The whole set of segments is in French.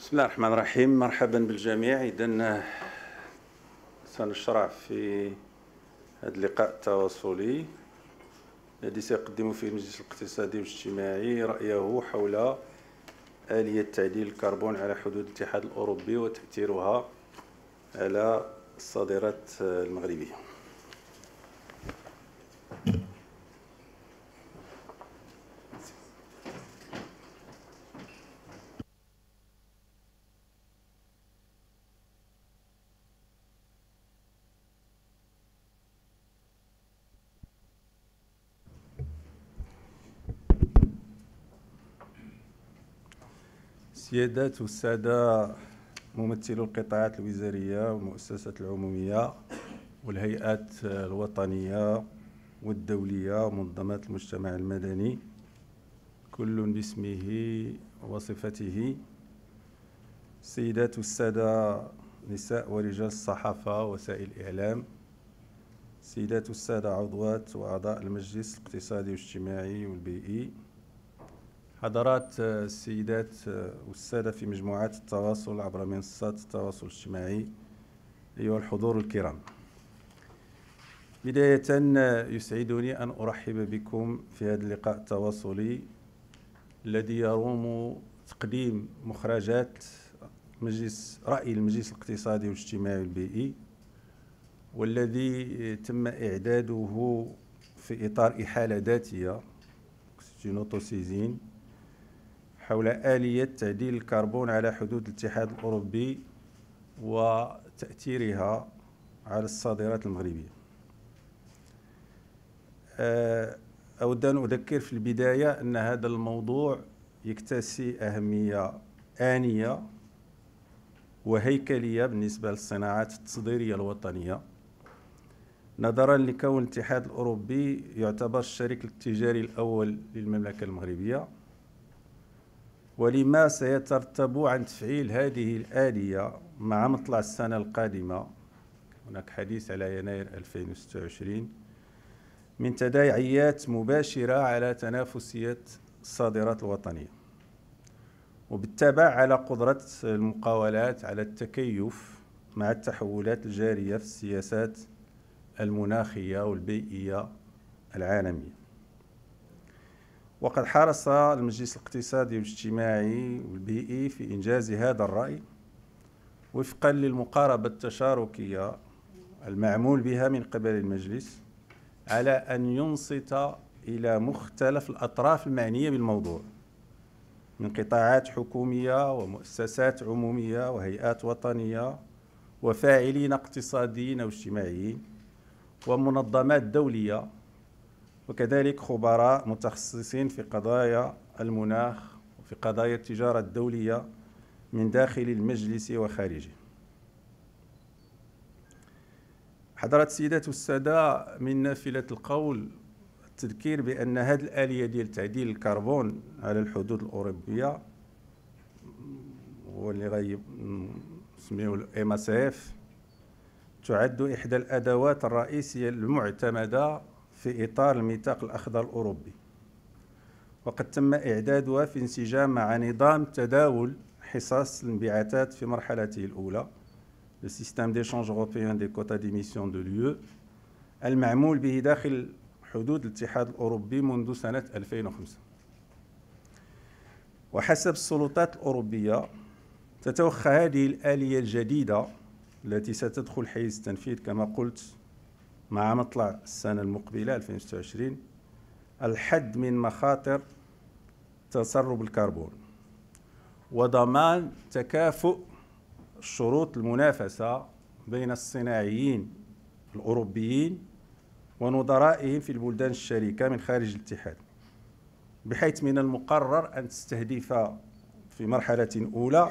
بسم الله الرحمن الرحيم. مرحبا بالجميع. إذن سنشرع في هذا اللقاء التواصلي الذي سيقدم فيه المجلس الاقتصادي والاجتماعي رأيه حول آلية تعديل الكربون على حدود الاتحاد الأوروبي وتأثيرها على الصادرات المغربية. سيادات والسادة ممثلو القطاعات الوزارية والمؤسسات العمومية والهيئات الوطنية والدولية ومنظمات المجتمع المدني، كل باسمه وصفته. السيدات والسادة نساء ورجال الصحافة ووسائل الإعلام، السيدات والسادة عضوات وأعضاء المجلس الاقتصادي والاجتماعي والبيئي، حضرات السيدات والسادة في مجموعات التواصل عبر منصات التواصل الاجتماعي، أيها الحضور الكرام. بداية يسعدني أن أرحب بكم في هذا اللقاء التواصلي الذي يروم تقديم مخرجات رأي المجلس الاقتصادي والاجتماعي والبيئي، والذي تم إعداده في إطار إحالة ذاتية حول آلية تعديل الكربون على حدود الاتحاد الأوروبي وتأثيرها على الصادرات المغربية. أود أن أذكر في البداية أن هذا الموضوع يكتسي أهمية آنية وهيكلية بالنسبة للصناعات التصديرية الوطنية، نظرا لكون الاتحاد الأوروبي يعتبر الشريك التجاري الأول للمملكة المغربية، ولما سيترتب عن تفعيل هذه الآلية مع مطلع السنة القادمة، هناك حديث على يناير 2026، من تداعيات مباشرة على تنافسية الصادرات الوطنية، وبالتبع على قدرة المقاولات على التكيف مع التحولات الجارية في السياسات المناخية والبيئية العالمية. وقد حرص المجلس الاقتصادي والاجتماعي والبيئي في إنجاز هذا الرأي وفقا للمقاربة التشاركية المعمول بها من قبل المجلس، على أن ينصت إلى مختلف الأطراف المعنية بالموضوع من قطاعات حكومية ومؤسسات عمومية وهيئات وطنية وفاعلين اقتصاديين واجتماعيين ومنظمات دولية، وكذلك خبراء متخصصين في قضايا المناخ وفي قضايا التجارة الدولية من داخل المجلس وخارجه. حضرات السيدات والسادة، من نافلة القول التذكير بأن هذه الآلية ديال تعديل الكربون على الحدود الأوروبية واللي غيسميوه MACF تعد إحدى الأدوات الرئيسية المعتمدة في إطار الميثاق الأخضر الأوروبي، وقد تم إعدادها في انسجام مع نظام تداول حصص الانبعاثات في مرحلته الأولى، le système d'échange européen des quotas d'émission de l'UE، المعمول به داخل حدود الاتحاد الأوروبي منذ سنة 2005. وحسب السلطات الأوروبية تتوخى هذه الآلية الجديدة التي ستدخل حيز التنفيذ كما قلت مع مطلع السنة المقبلة 2026 الحد من مخاطر تسرب الكربون، وضمان تكافؤ شروط المنافسة بين الصناعيين الأوروبيين ونظرائهم في البلدان الشريكة من خارج الاتحاد، بحيث من المقرر أن تستهدف في مرحلة أولى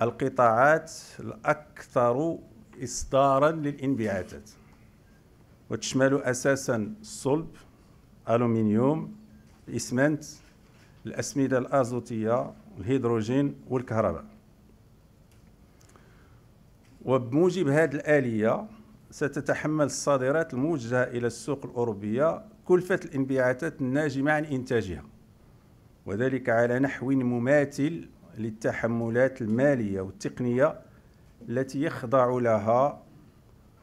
القطاعات الأكثر إصداراً للانبعاثات، وتشمل أساساً الصلب، الألومنيوم، الإسمنت، الأسمدة الأزوتية، الهيدروجين والكهرباء. وبموجب هذه الآلية ستتحمل الصادرات الموجهة إلى السوق الأوروبية كلفة الانبعاثات الناجمة عن إنتاجها، وذلك على نحو مماثل للتحملات المالية والتقنية التي يخضع لها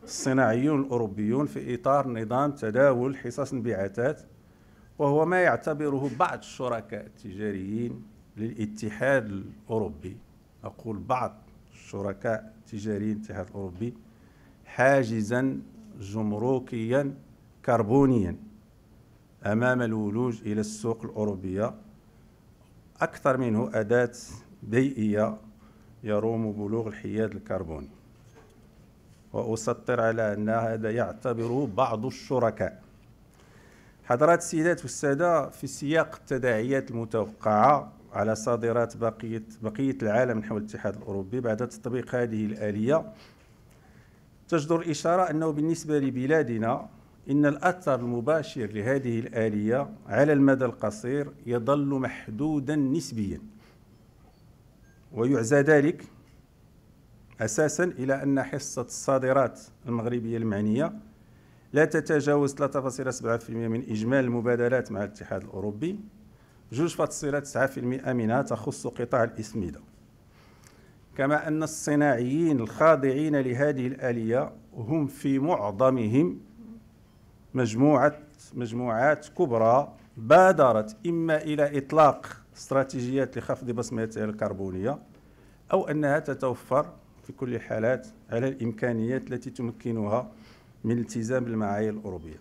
الصناعيون الأوروبيون في إطار نظام تداول حصص انبعاثات، وهو ما يعتبره بعض الشركاء التجاريين للاتحاد الأوروبي، أقول بعض الشركاء التجاريين للاتحاد الأوروبي، حاجزا جمركيا كربونيا أمام الولوج إلى السوق الأوروبية، أكثر منه أداة بيئية يروم بلوغ الحياد الكربوني. وأسطر على أن هذا يعتبره بعض الشركاء. حضرات السيدات والسادة، في سياق التداعيات المتوقعة على صادرات بقية العالم نحو الاتحاد الأوروبي بعد تطبيق هذه الآلية، تجدر الإشارة أنه بالنسبة لبلادنا إن الأثر المباشر لهذه الآلية على المدى القصير يظل محدودا نسبيا، ويعزى ذلك أساسا إلى أن حصة الصادرات المغربية المعنية لا تتجاوز 3.7% من إجمالي المبادلات مع الاتحاد الأوروبي، 2.9% منها تخص قطاع الإسمدة. كما أن الصناعيين الخاضعين لهذه الآلية هم في معظمهم مجموعات كبرى بادرت إما إلى إطلاق استراتيجيات لخفض بصمتها الكربونية، أو أنها تتوفر في كل الحالات على الإمكانيات التي تمكنها من الالتزام بالمعايير الأوروبية.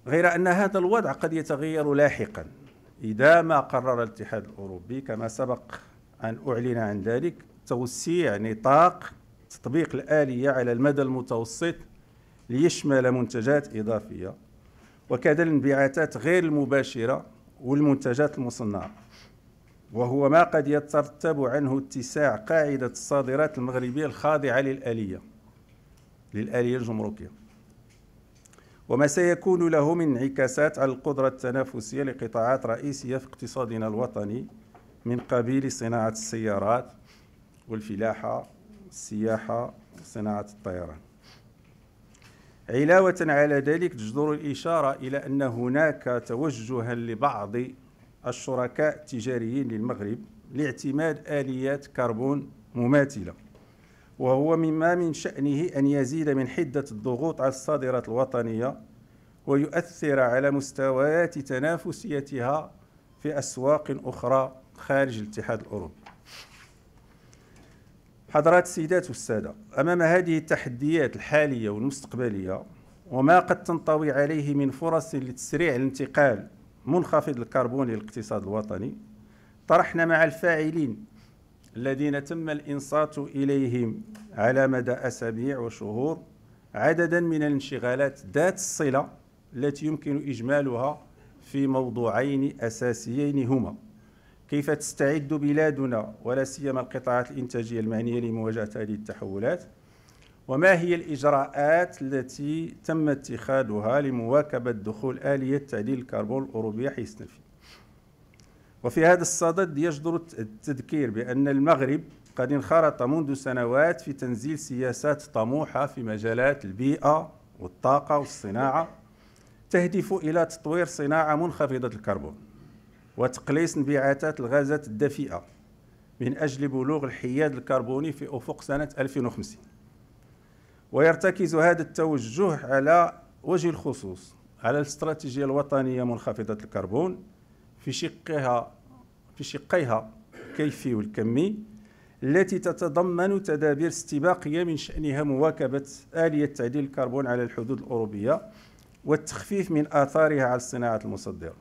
غير أن هذا الوضع قد يتغير لاحقا إذا ما قرر الاتحاد الأوروبي، كما سبق أن أعلن عن ذلك، توسيع نطاق تطبيق الآلية على المدى المتوسط ليشمل منتجات إضافية وكذا الانبعاثات غير المباشرة والمنتجات المصنعة، وهو ما قد يترتب عنه اتساع قاعدة الصادرات المغربية الخاضعة للآلية الجمركية، وما سيكون له من انعكاسات على القدرة التنافسية لقطاعات رئيسية في اقتصادنا الوطني من قبيل صناعة السيارات والفلاحة والسياحة وصناعة الطيران. علاوة على ذلك، تجدر الإشارة إلى أن هناك توجها لبعض الشركاء التجاريين للمغرب لاعتماد آليات كربون مماثلة، وهو مما من شأنه أن يزيد من حدة الضغوط على الصادرات الوطنية ويؤثر على مستويات تنافسيتها في أسواق أخرى خارج الاتحاد الأوروبي. حضرات السيدات والسادة، أمام هذه التحديات الحالية والمستقبلية وما قد تنطوي عليه من فرص لتسريع الانتقال منخفض الكربون للاقتصاد الوطني، طرحنا مع الفاعلين الذين تم الإنصات إليهم على مدى أسابيع وشهور عددا من الانشغالات ذات الصلة التي يمكن إجمالها في موضوعين أساسيين هما: كيف تستعد بلادنا ولا سيما القطاعات الإنتاجية المعنية لمواجهة هذه التحولات، وما هي الإجراءات التي تم اتخاذها لمواكبة دخول آلية تعديل الكربون الأوروبية حيث تنفيذ. وفي هذا الصدد يجدر التذكير بأن المغرب قد انخرط منذ سنوات في تنزيل سياسات طموحة في مجالات البيئة والطاقة والصناعة تهدف إلى تطوير صناعة منخفضة الكربون وتقليص انبعاثات الغازات الدفيئة من أجل بلوغ الحياد الكربوني في أفق سنة 2050. ويرتكز هذا التوجه على وجه الخصوص على الاستراتيجية الوطنية منخفضة الكربون في شقيها الكيفي والكمي، التي تتضمن تدابير استباقية من شأنها مواكبة آلية تعديل الكربون على الحدود الأوروبية والتخفيف من آثارها على الصناعات المصدرة.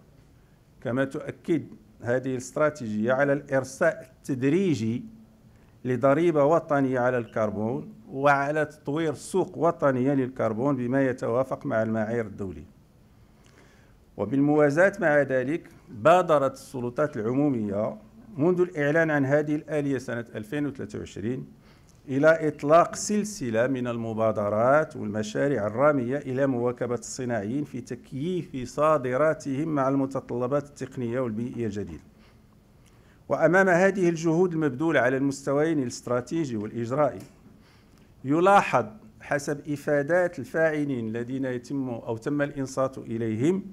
كما تؤكد هذه الاستراتيجية على الإرساء التدريجي لضريبة وطنية على الكربون وعلى تطوير سوق وطنية للكربون بما يتوافق مع المعايير الدولية. وبالموازاة مع ذلك، بادرت السلطات العمومية منذ الإعلان عن هذه الآلية سنة 2023 إلى إطلاق سلسلة من المبادرات والمشاريع الرامية إلى مواكبة الصناعيين في تكييف صادراتهم مع المتطلبات التقنية والبيئية الجديدة. وأمام هذه الجهود المبذولة على المستويين الاستراتيجي والإجرائي، يلاحظ حسب إفادات الفاعلين الذين تم الإنصات إليهم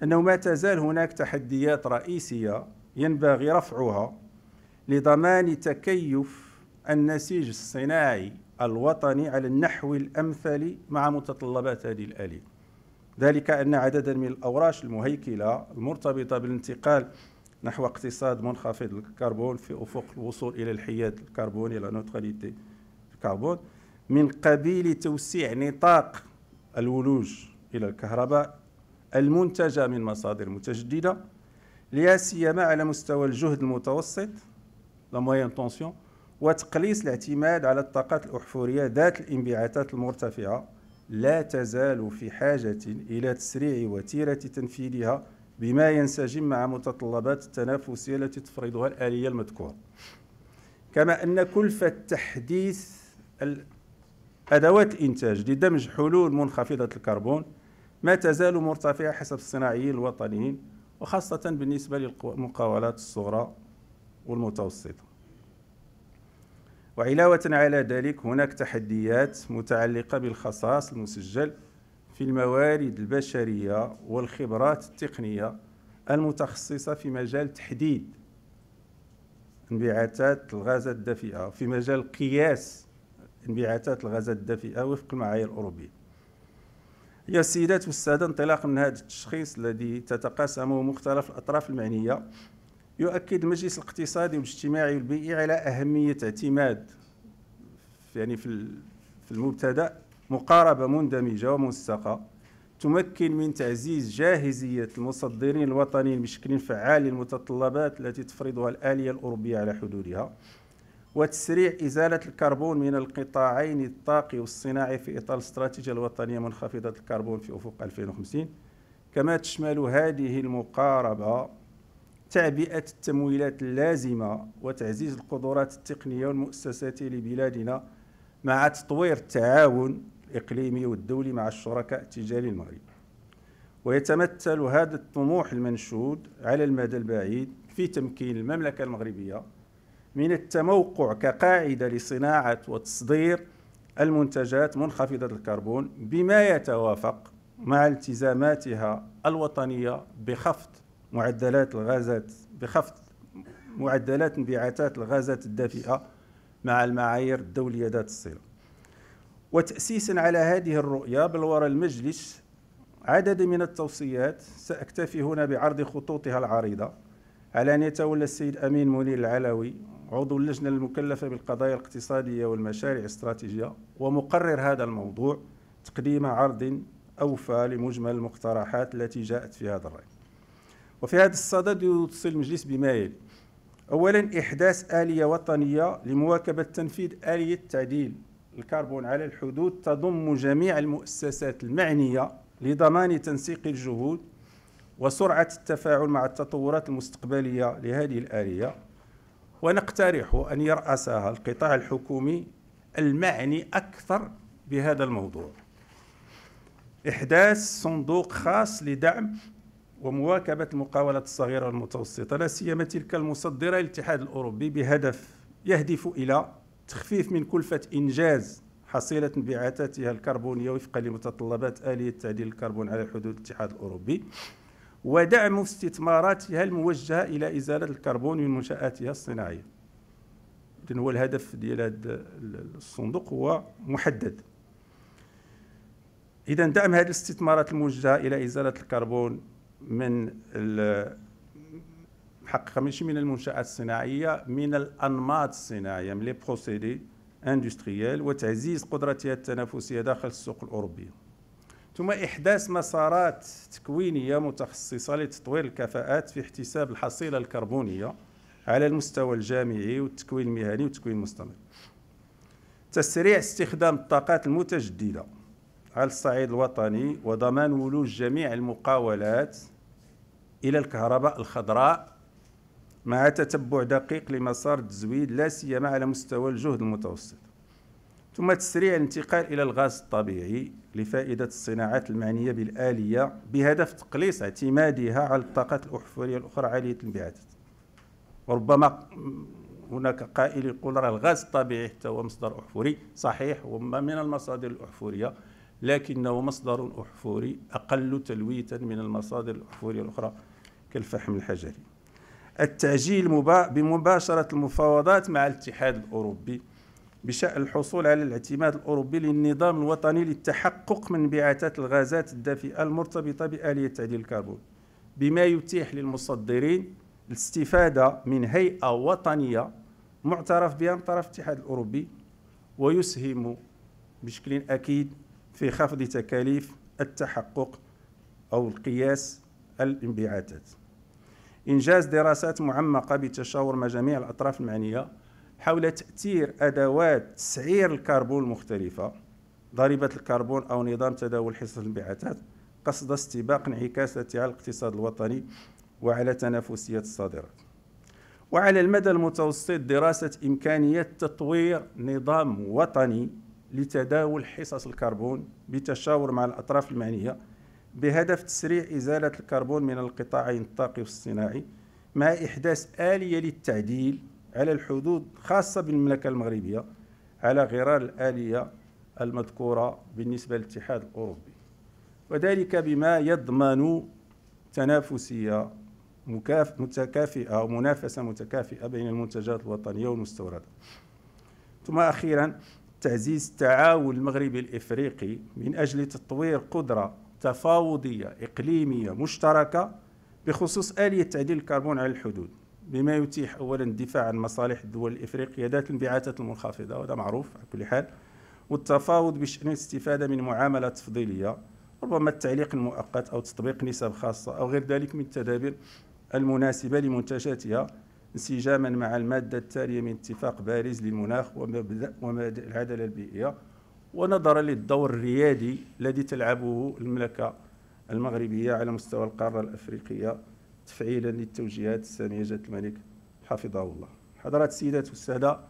أنه ما تزال هناك تحديات رئيسية ينبغي رفعها لضمان تكيف النسيج الصناعي الوطني على النحو الأمثل مع متطلبات هذه الآلية. ذلك أن عددا من الأوراش المهيكلة المرتبطة بالانتقال نحو اقتصاد منخفض الكربون في أفق الوصول إلى الحياد الكربوني إلى نوتراليتي الكربون من قبيل توسيع نطاق الولوج إلى الكهرباء المنتجة من مصادر متجددة، لا سيما على مستوى الجهد المتوسط لا موين تونسيون، وتقليص الاعتماد على الطاقات الأحفورية ذات الانبعاثات المرتفعة، لا تزال في حاجة إلى تسريع وتيرة تنفيذها بما ينسجم مع متطلبات التنافسية التي تفرضها الآلية المذكورة. كما أن كلفة تحديث أدوات الإنتاج لدمج حلول منخفضة الكربون ما تزال مرتفعة حسب الصناعيين الوطنيين، وخاصة بالنسبة للمقاولات الصغرى والمتوسطة. وعلاوة على ذلك هناك تحديات متعلقة بالخصائص المسجل في الموارد البشرية والخبرات التقنية المتخصصة في مجال تحديد انبعاثات الغازات الدافئة، في مجال قياس انبعاثات الغازات الدافئة وفق المعايير الأوروبية. أيها السيدات والسادة، انطلاقا من هذا التشخيص الذي تتقاسمه مختلف الأطراف المعنية، يؤكد المجلس الاقتصادي والاجتماعي والبيئي على أهمية اعتماد في المبتدأ مقاربة مندمجة ومنسقة تمكن من تعزيز جاهزية المصدرين الوطنيين بشكل فعال للمتطلبات التي تفرضها الآلية الأوروبية على حدودها، وتسريع إزالة الكربون من القطاعين الطاقي والصناعي في إطار الاستراتيجية الوطنية منخفضة الكربون في أفق 2050. كما تشمل هذه المقاربة تعبئة التمويلات اللازمة وتعزيز القدرات التقنية والمؤسساتية لبلادنا مع تطوير التعاون الإقليمي والدولي مع الشركاء التجاري المغرب. ويتمثل هذا الطموح المنشود على المدى البعيد في تمكين المملكة المغربية من التموقع كقاعدة لصناعة وتصدير المنتجات منخفضة الكربون بما يتوافق مع التزاماتها الوطنية بخفض معدلات انبعاثات الغازات الدافئة مع المعايير الدولية ذات الصلة. وتأسيسا على هذه الرؤية بلور المجلس عدد من التوصيات سأكتفي هنا بعرض خطوطها العريضة على أن يتولى السيد أمين منير العلوي عضو اللجنة المكلفة بالقضايا الاقتصادية والمشاريع الاستراتيجية ومقرر هذا الموضوع تقديم عرض أوفى لمجمل المقترحات التي جاءت في هذا الرأي. وفي هذا الصدد يوصي المجلس بما يلي: أولا، إحداث آلية وطنية لمواكبة تنفيذ آلية تعديل الكربون على الحدود تضم جميع المؤسسات المعنية لضمان تنسيق الجهود وسرعة التفاعل مع التطورات المستقبلية لهذه الآلية، ونقترح أن يرأسها القطاع الحكومي المعني أكثر بهذا الموضوع. إحداث صندوق خاص لدعم ومواكبة المقاولات الصغيرة والمتوسطة، لا سيما تلك المصدرة للاتحاد الأوروبي، بهدف يهدف إلى تخفيف من كلفة إنجاز حصيلة انبعاثاتها الكربونية وفقا لمتطلبات آلية تعديل الكربون على حدود الاتحاد الأوروبي، ودعم استثماراتها الموجهة إلى إزالة الكربون من منشآتها الصناعية. إذن هو الهدف ديال هذا الصندوق هو محدد. إذا دعم هذه الاستثمارات الموجهة إلى إزالة الكربون من حقيقة ماشي من المنشآت الصناعية، من الأنماط الصناعية، من لي بروسيدي اندستريال، وتعزيز قدرتها التنافسية داخل السوق الأوروبية. ثم إحداث مسارات تكوينية متخصصة لتطوير الكفاءات في احتساب الحصيلة الكربونية على المستوى الجامعي والتكوين المهني والتكوين المستمر. تسريع استخدام الطاقات المتجددة على الصعيد الوطني وضمان ولوج جميع المقاولات إلى الكهرباء الخضراء مع تتبع دقيق لمسار التزويد لا سيما على مستوى الجهد المتوسط. ثم تسريع الانتقال إلى الغاز الطبيعي لفائدة الصناعات المعنية بالآلية بهدف تقليص اعتمادها على الطاقات الأحفورية الأخرى عالية الانبعاثات. وربما هناك قائل يقول راه الغاز الطبيعي حتى هو مصدر أحفوري، صحيح وما من المصادر الأحفورية، لكنه مصدر أحفوري أقل تلويثا من المصادر الأحفورية الأخرى كالفحم الحجري. التعجيل بمباشرة المفاوضات مع الاتحاد الأوروبي بشأن الحصول على الاعتماد الأوروبي للنظام الوطني للتحقق من انبعاثات الغازات الدافئة المرتبطة بآلية تعديل الكربون، بما يتيح للمصدرين الاستفادة من هيئة وطنية معترف بها من طرف الاتحاد الأوروبي، ويسهم بشكل أكيد في خفض تكاليف التحقق أو القياس الانبعاثات. إنجاز دراسات معمقة بتشاور مع جميع الأطراف المعنية حول تأثير أدوات تسعير الكربون المختلفة، ضريبة الكربون أو نظام تداول حصص الانبعاثات، قصد استباق انعكاساتها على الاقتصاد الوطني وعلى تنافسية الصادرات. وعلى المدى المتوسط دراسة إمكانية تطوير نظام وطني لتداول حصص الكربون بتشاور مع الأطراف المعنية بهدف تسريع إزالة الكربون من القطاعين الطاقي والصناعي، مع إحداث آلية للتعديل على الحدود خاصة بالمملكة المغربية على غرار الآلية المذكورة بالنسبة للاتحاد الأوروبي، وذلك بما يضمن تنافسية متكافئة أو منافسة متكافئة بين المنتجات الوطنية والمستوردة. ثم أخيرا تعزيز التعاون المغربي الإفريقي من أجل تطوير قدرة تفاوضية إقليمية مشتركة بخصوص آلية تعديل الكربون على الحدود، بما يتيح أولا الدفاع عن مصالح الدول الإفريقية ذات الانبعاثات المنخفضة، وهذا معروف على كل حال، والتفاوض بشأن الاستفادة من معاملة تفضيلية، ربما التعليق المؤقت أو تطبيق نسب خاصة أو غير ذلك من التدابير المناسبة لمنتجاتها، انسجاما مع المادة التالية من اتفاق باريس للمناخ ومبادئ العدالة البيئية، ونظرا للدور الريادي الذي تلعبه المملكة المغربية على مستوى القارة الأفريقية تفعيلا للتوجيهات السامية جلالة الملك حفظه الله. حضرات السيدات والسادة،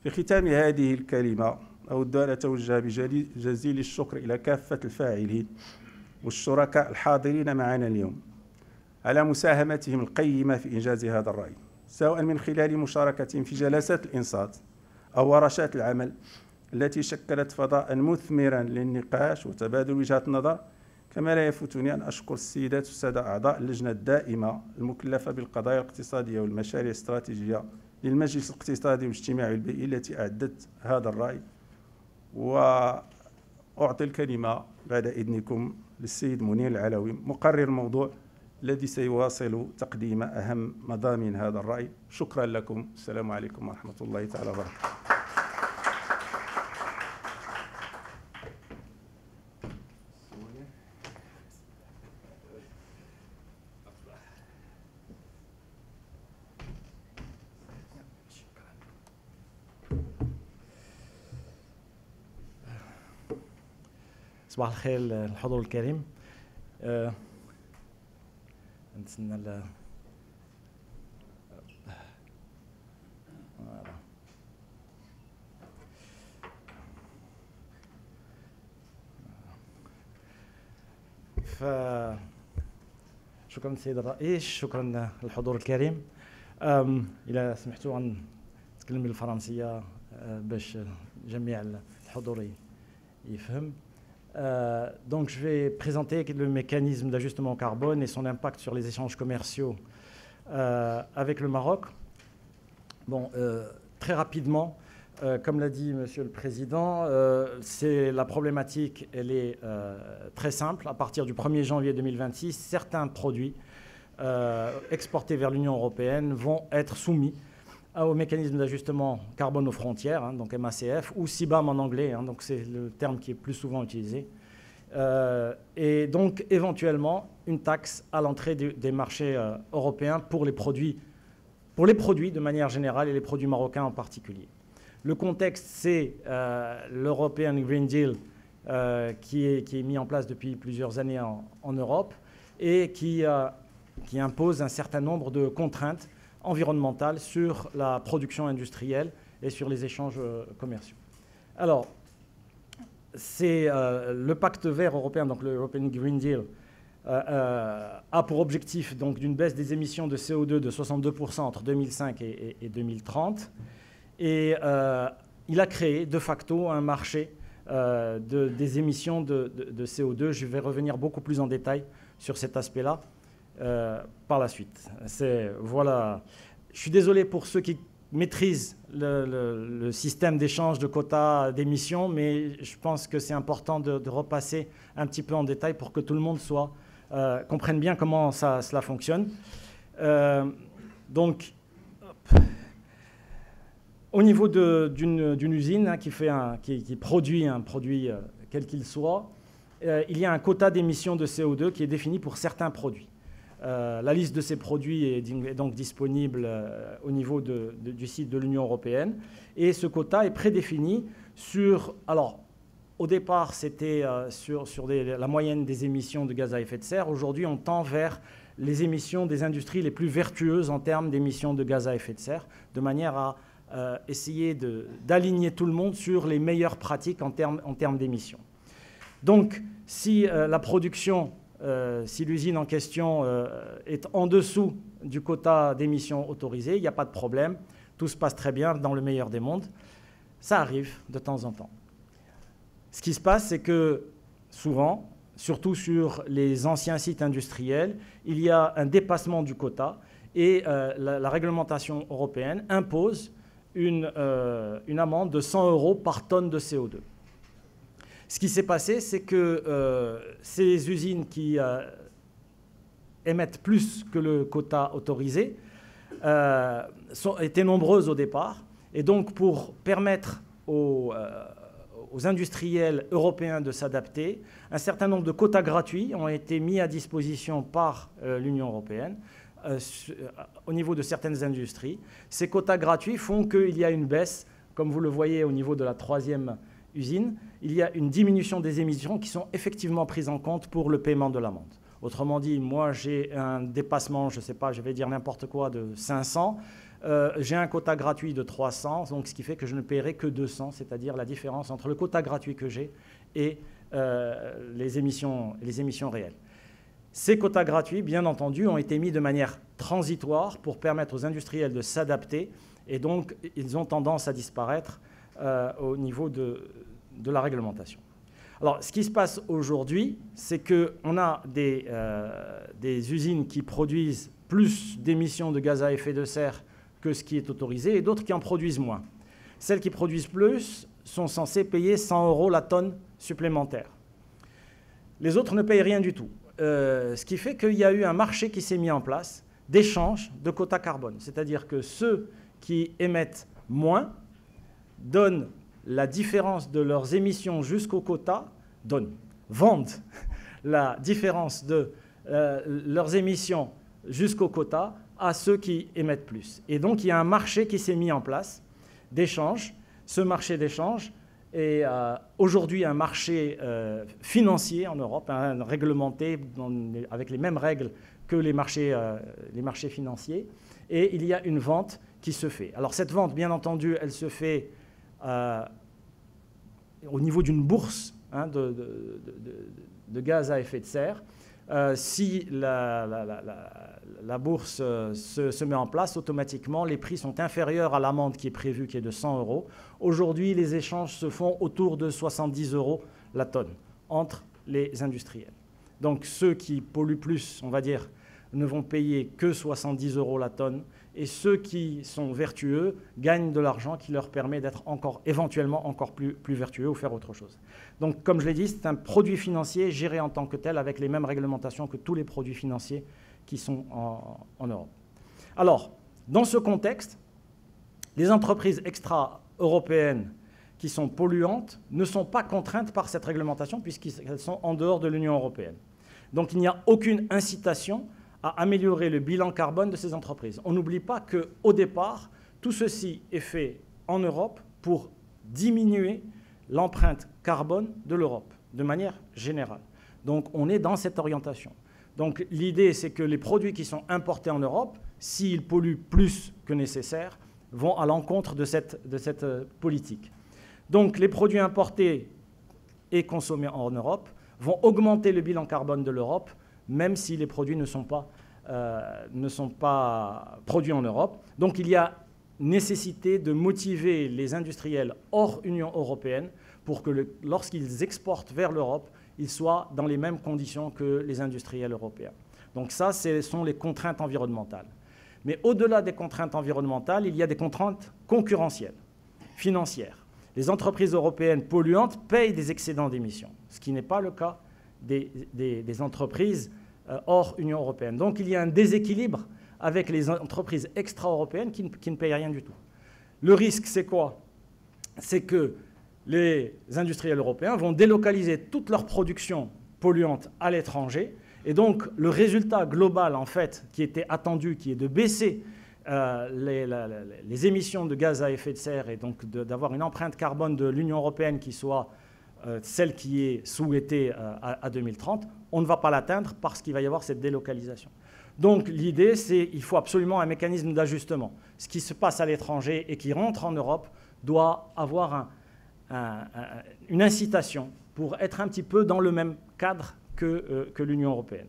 في ختام هذه الكلمة أود أن أتوجه بجزيل الشكر إلى كافة الفاعلين والشركاء الحاضرين معنا اليوم على مساهمتهم القيمة في إنجاز هذا الرأي، سواء من خلال مشاركتهم في جلسات الإنصات أو ورشات العمل التي شكلت فضاء مثمرا للنقاش وتبادل وجهات النظر. كما لا يفوتني أن أشكر السيدات والسادة أعضاء اللجنة الدائمة المكلفة بالقضايا الاقتصادية والمشاريع الاستراتيجية للمجلس الاقتصادي والاجتماعي والبيئي التي أعدت هذا الرأي. وأعطي الكلمة بعد إذنكم للسيد منير العلوي مقرر الموضوع الذي سيواصل تقديم أهم مضامين هذا الرأي. شكرا لكم، السلام عليكم ورحمة الله تعالى وبركاته. صباح الخير الحضور الكريم. نتسنى شكرا سيد الرئيس، شكرا للحضور الكريم. إذا سمحتوا عن نتكلم بالفرنسية باش جميع الحضور يفهم. Donc je vais présenter le mécanisme d'ajustement carbone et son impact sur les échanges commerciaux avec le Maroc. Bon, très rapidement, comme l'a dit Monsieur le Président, la problématique, elle est très simple. À partir du 1er janvier 2026, certains produits exportés vers l'Union européenne vont être soumis au mécanisme d'ajustement carbone aux frontières, donc MACF, ou CBAM en anglais, donc c'est le terme qui est plus souvent utilisé, et donc éventuellement une taxe à l'entrée des marchés européens pour les produits de manière générale et les produits marocains en particulier. Le contexte, c'est l'European Green Deal qui est mis en place depuis plusieurs années en Europe et qui impose un certain nombre de contraintes environnementale sur la production industrielle et sur les échanges commerciaux. Alors, c'est le pacte vert européen, donc le European Green Deal, a pour objectif donc d'une baisse des émissions de CO2 de 62% entre 2005 et 2030. Et il a créé de facto un marché des émissions de CO2. Je vais revenir beaucoup plus en détail sur cet aspect-là. par la suite. Voilà. Je suis désolé pour ceux qui maîtrisent le système d'échange de quotas d'émissions, mais je pense que c'est important de repasser un petit peu en détail pour que tout le monde comprenne bien comment cela fonctionne. Donc, au niveau d'une usine qui produit un produit quel qu'il soit, il y a un quota d'émissions de CO2 qui est défini pour certains produits. La liste de ces produits est donc disponible au niveau du site de l'Union européenne. Et ce quota est prédéfini sur... Alors, au départ, c'était sur la moyenne des émissions de gaz à effet de serre. Aujourd'hui, on tend vers les émissions des industries les plus vertueuses en termes d'émissions de gaz à effet de serre, de manière à essayer d'aligner tout le monde sur les meilleures pratiques en termes d'émissions. Donc, si la production... si l'usine en question est en dessous du quota d'émissions autorisé, il n'y a pas de problème, tout se passe très bien dans le meilleur des mondes. Ça arrive de temps en temps. Ce qui se passe, c'est que souvent, surtout sur les anciens sites industriels, il y a un dépassement du quota et la réglementation européenne impose une amende de 100 € par tonne de CO2. Ce qui s'est passé, c'est que ces usines qui émettent plus que le quota autorisé étaient nombreuses au départ. Et donc, pour permettre aux industriels européens de s'adapter, un certain nombre de quotas gratuits ont été mis à disposition par l'Union européenne au niveau de certaines industries. Ces quotas gratuits font qu'il y a une baisse, comme vous le voyez au niveau de la 3e usine, il y a une diminution des émissions qui sont effectivement prises en compte pour le paiement de l'amende. Autrement dit, moi j'ai un dépassement, je ne sais pas, je vais dire n'importe quoi, de 500, j'ai un quota gratuit de 300, donc ce qui fait que je ne paierai que 200, c'est-à-dire la différence entre le quota gratuit que j'ai et les émissions réelles. Ces quotas gratuits, bien entendu, ont été mis de manière transitoire pour permettre aux industriels de s'adapter, et donc ils ont tendance à disparaître au niveau de la réglementation. Alors, ce qui se passe aujourd'hui, c'est qu'on a des usines qui produisent plus d'émissions de gaz à effet de serre que ce qui est autorisé, et d'autres qui en produisent moins. Celles qui produisent plus sont censées payer 100 € la tonne supplémentaire. Les autres ne payent rien du tout. Ce qui fait qu'il y a eu un marché qui s'est mis en place d'échange de quotas carbone. C'est-à-dire que ceux qui émettent moins donnent la différence de leurs émissions jusqu'au quota, vendent la différence de leurs émissions jusqu'au quota à ceux qui émettent plus. Et donc, il y a un marché qui s'est mis en place d'échange. Ce marché d'échange est aujourd'hui un marché financier en Europe, réglementé avec les mêmes règles que les marchés financiers. Et il y a une vente qui se fait. Alors, cette vente, bien entendu, elle se fait au niveau d'une bourse de gaz à effet de serre. Si la bourse se met en place, automatiquement, les prix sont inférieurs à l'amende qui est prévue, qui est de 100 €. Aujourd'hui, les échanges se font autour de 70 € la tonne entre les industriels. Donc, ceux qui polluent plus, on va dire, ne vont payer que 70 € la tonne, et ceux qui sont vertueux gagnent de l'argent qui leur permet d'être éventuellement encore plus vertueux ou faire autre chose. Donc, comme je l'ai dit, c'est un produit financier géré en tant que tel avec les mêmes réglementations que tous les produits financiers qui sont en Europe. Alors, dans ce contexte, les entreprises extra-européennes qui sont polluantes ne sont pas contraintes par cette réglementation puisqu'elles sont en dehors de l'Union européenne. Donc, il n'y a aucune incitation à améliorer le bilan carbone de ces entreprises. On n'oublie pas qu'au départ, tout ceci est fait en Europe pour diminuer l'empreinte carbone de l'Europe, de manière générale. Donc, on est dans cette orientation. Donc, l'idée, c'est que les produits qui sont importés en Europe, s'ils polluent plus que nécessaire, vont à l'encontre de cette politique. Donc, les produits importés et consommés en Europe vont augmenter le bilan carbone de l'Europe, même si les produits ne sont pas produits en Europe. Donc il y a nécessité de motiver les industriels hors Union européenne pour que lorsqu'ils exportent vers l'Europe, ils soient dans les mêmes conditions que les industriels européens. Donc ça, ce sont les contraintes environnementales. Mais au-delà des contraintes environnementales, il y a des contraintes concurrentielles, financières. Les entreprises européennes polluantes payent des excédents d'émissions, ce qui n'est pas le cas des entreprises hors Union européenne. Donc il y a un déséquilibre avec les entreprises extra-européennes qui ne payent rien du tout. Le risque, c'est quoi? C'est que les industriels européens vont délocaliser toute leur production polluante à l'étranger. Et donc, le résultat global, en fait, qui était attendu, qui est de baisser les émissions de gaz à effet de serre et donc d'avoir une empreinte carbone de l'Union européenne qui soit celle qui est souhaitée à 2030, on ne va pas l'atteindre parce qu'il va y avoir cette délocalisation. Donc, l'idée, c'est qu'il faut absolument un mécanisme d'ajustement. Ce qui se passe à l'étranger et qui rentre en Europe doit avoir une incitation pour être un petit peu dans le même cadre que l'Union européenne.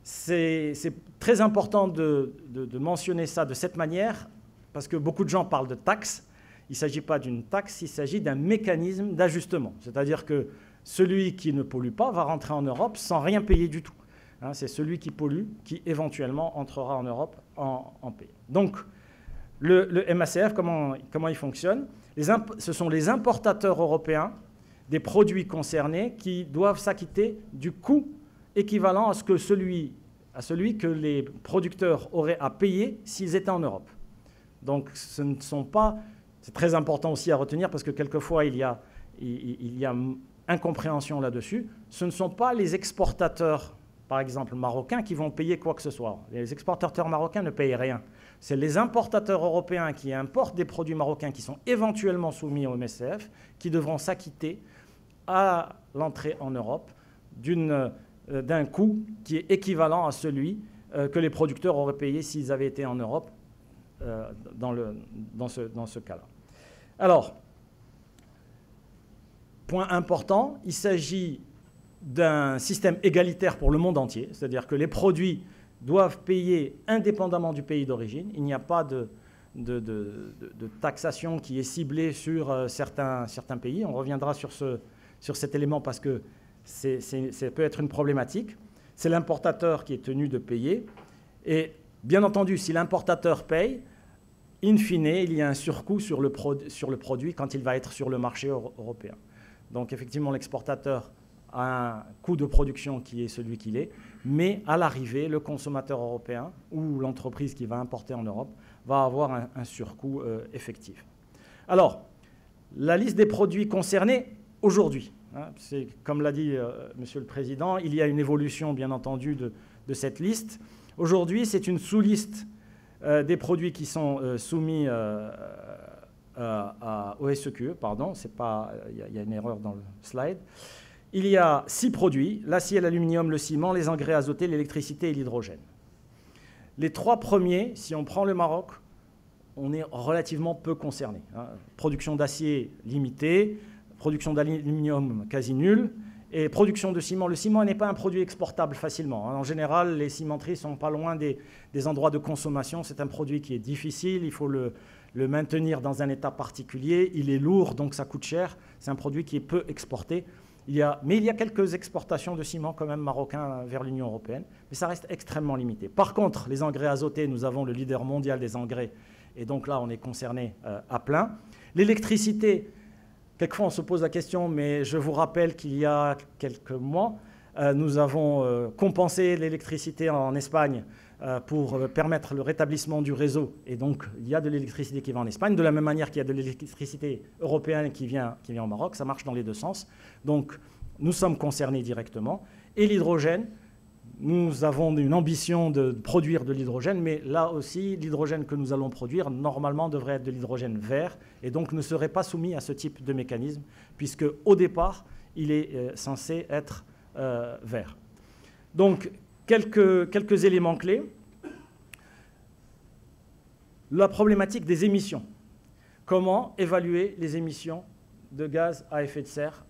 C'est très important de mentionner ça de cette manière, parce que beaucoup de gens parlent de taxes. Il ne s'agit pas d'une taxe, il s'agit d'un mécanisme d'ajustement. C'est-à-dire que celui qui ne pollue pas va rentrer en Europe sans rien payer du tout. Hein, c'est celui qui pollue qui éventuellement entrera en Europe en payant. Donc, le MACF, comment il fonctionne? Ce sont les importateurs européens des produits concernés qui doivent s'acquitter du coût équivalent à celui que les producteurs auraient à payer s'ils étaient en Europe. Donc ce ne sont pas, c'est très important aussi à retenir parce que quelquefois il y a incompréhension là-dessus, ce ne sont pas les exportateurs, par exemple marocains, qui vont payer quoi que ce soit. Les exportateurs marocains ne payent rien. C'est les importateurs européens qui importent des produits marocains qui sont éventuellement soumis au MACF qui devront s'acquitter à l'entrée en Europe d'un coût qui est équivalent à celui que les producteurs auraient payé s'ils avaient été en Europe dans ce cas-là. Alors, point important, il s'agit d'un système égalitaire pour le monde entier, c'est-à-dire que les produits doivent payer indépendamment du pays d'origine. Il n'y a pas de taxation qui est ciblée sur certains pays. On reviendra sur cet élément parce que ça peut être une problématique. C'est l'importateur qui est tenu de payer. Et bien entendu, si l'importateur paye, in fine, il y a un surcoût sur le produit quand il va être sur le marché européen. Donc effectivement, l'exportateur a un coût de production qui est celui qu'il est, mais à l'arrivée, le consommateur européen ou l'entreprise qui va importer en Europe va avoir un surcoût effectif. Alors, la liste des produits concernés aujourd'hui, hein, c'est comme l'a dit Monsieur le Président, il y a une évolution bien entendu de cette liste. Aujourd'hui, c'est une sous-liste des produits qui sont soumis au SEQE, pardon, il y a une erreur dans le slide. Il y a 6 produits, l'acier, l'aluminium, le ciment, les engrais azotés, l'électricité et l'hydrogène. Les 3 premiers, si on prend le Maroc, on est relativement peu concerné. Hein. Production d'acier limitée, production d'aluminium quasi nulle, et production de ciment. Le ciment n'est pas un produit exportable facilement. Hein. En général, les cimenteries ne sont pas loin des endroits de consommation. C'est un produit qui est difficile, il faut le maintenir dans un état particulier. Il est lourd, donc ça coûte cher. C'est un produit qui est peu exporté. Mais il y a quelques exportations de ciment quand même marocain vers l'Union européenne, mais ça reste extrêmement limité. Par contre, les engrais azotés, nous avons le leader mondial des engrais, et donc là, on est concerné à plein. L'électricité, quelquefois on se pose la question, mais je vous rappelle qu'il y a quelques mois, nous avons compensé l'électricité en Espagne pour permettre le rétablissement du réseau. Et donc, il y a de l'électricité qui va en Espagne, de la même manière qu'il y a de l'électricité européenne qui vient au Maroc. Ça marche dans les deux sens. Donc, nous sommes concernés directement. Et l'hydrogène, nous avons une ambition de produire de l'hydrogène, mais là aussi, l'hydrogène que nous allons produire, normalement, devrait être de l'hydrogène vert, et donc ne serait pas soumis à ce type de mécanisme, puisque au départ, il est censé être vert. Donc, quelques éléments clés. La problématique des émissions. Comment évaluer les émissions de gaz à effet de serre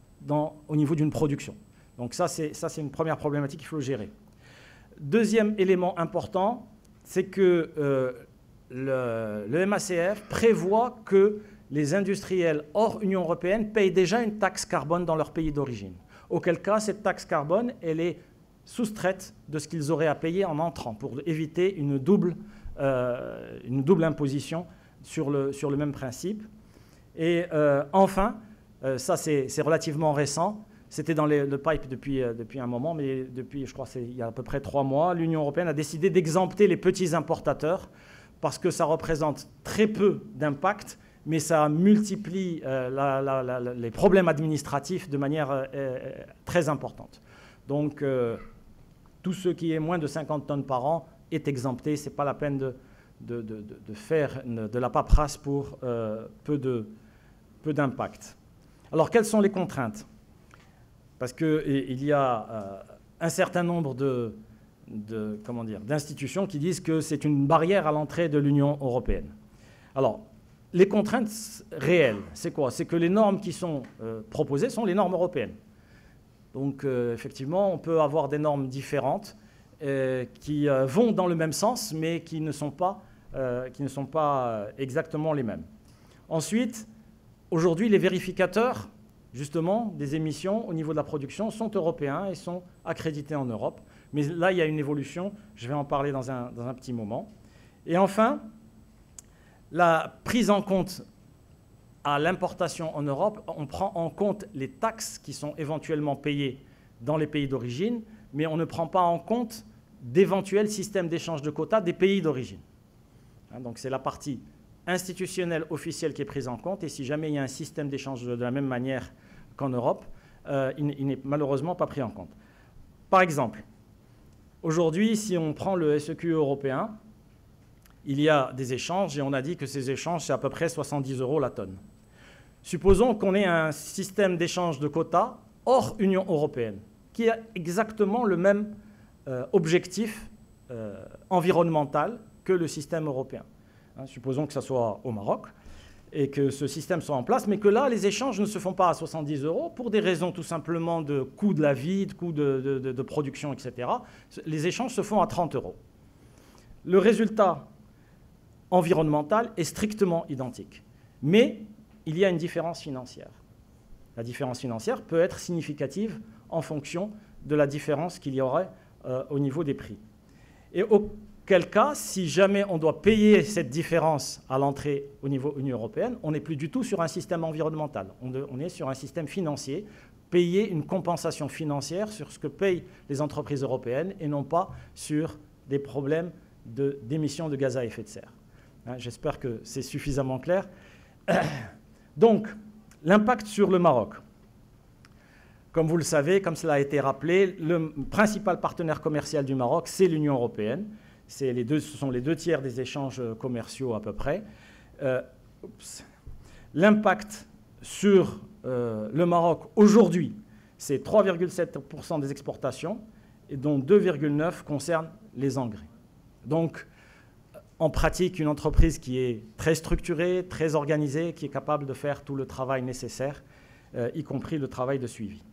au niveau d'une production? Donc ça, c'est une première problématique qu'il faut gérer. Deuxième élément important, c'est que le MACF prévoit que les industriels hors Union européenne payent déjà une taxe carbone dans leur pays d'origine. Auquel cas, cette taxe carbone, elle est soustraites de ce qu'ils auraient à payer en entrant, pour éviter une double imposition sur le même principe. Et enfin, ça c'est relativement récent, c'était dans le pipe depuis un moment, mais depuis, je crois, il y a à peu près 3 mois, l'Union européenne a décidé d'exempter les petits importateurs parce que ça représente très peu d'impact, mais ça multiplie les problèmes administratifs de manière très importante. Donc, tout ce qui est moins de 50 tonnes par an est exempté. Ce n'est pas la peine de faire de la paperasse pour peu d'impact. Alors, quelles sont les contraintes? Parce qu'il y a un certain nombre d'institutions qui disent que c'est une barrière à l'entrée de l'Union européenne. Alors, les contraintes réelles, c'est quoi? C'est que les normes qui sont proposées sont les normes européennes. Donc, effectivement, on peut avoir des normes différentes qui vont dans le même sens, mais qui ne sont pas exactement les mêmes. Ensuite, aujourd'hui, les vérificateurs, justement, des émissions au niveau de la production sont européens et sont accrédités en Europe. Mais là, il y a une évolution. Je vais en parler dans un petit moment. Et enfin, la prise en compte à l'importation en Europe, on prend en compte les taxes qui sont éventuellement payées dans les pays d'origine, mais on ne prend pas en compte d'éventuels systèmes d'échange de quotas des pays d'origine. Donc c'est la partie institutionnelle officielle qui est prise en compte, et si jamais il y a un système d'échange de la même manière qu'en Europe, il n'est malheureusement pas pris en compte. Par exemple, aujourd'hui, si on prend le SEQE européen, il y a des échanges, et on a dit que ces échanges, c'est à peu près 70 € la tonne. Supposons qu'on ait un système d'échange de quotas hors Union européenne, qui a exactement le même objectif environnemental que le système européen. Supposons que ça soit au Maroc et que ce système soit en place, mais que là, les échanges ne se font pas à 70 € pour des raisons tout simplement de coût de la vie, de coût de production, etc. Les échanges se font à 30 €. Le résultat environnemental est strictement identique. Mais il y a une différence financière. La différence financière peut être significative en fonction de la différence qu'il y aurait au niveau des prix. Et auquel cas, si jamais on doit payer cette différence à l'entrée au niveau Union européenne, on n'est plus du tout sur un système environnemental. On est sur un système financier, payer une compensation financière sur ce que payent les entreprises européennes et non pas sur des problèmes d'émissions de gaz à effet de serre. J'espère que c'est suffisamment clair. Donc, l'impact sur le Maroc. Comme vous le savez, comme cela a été rappelé, le principal partenaire commercial du Maroc, c'est l'Union européenne. Ce sont les 2 tiers des échanges commerciaux à peu près. L'impact sur le Maroc aujourd'hui, c'est 3,7% des exportations, et dont 2,9% concernent les engrais. Donc, en pratique, une entreprise qui est très structurée, très organisée, qui est capable de faire tout le travail nécessaire, y compris le travail de suivi.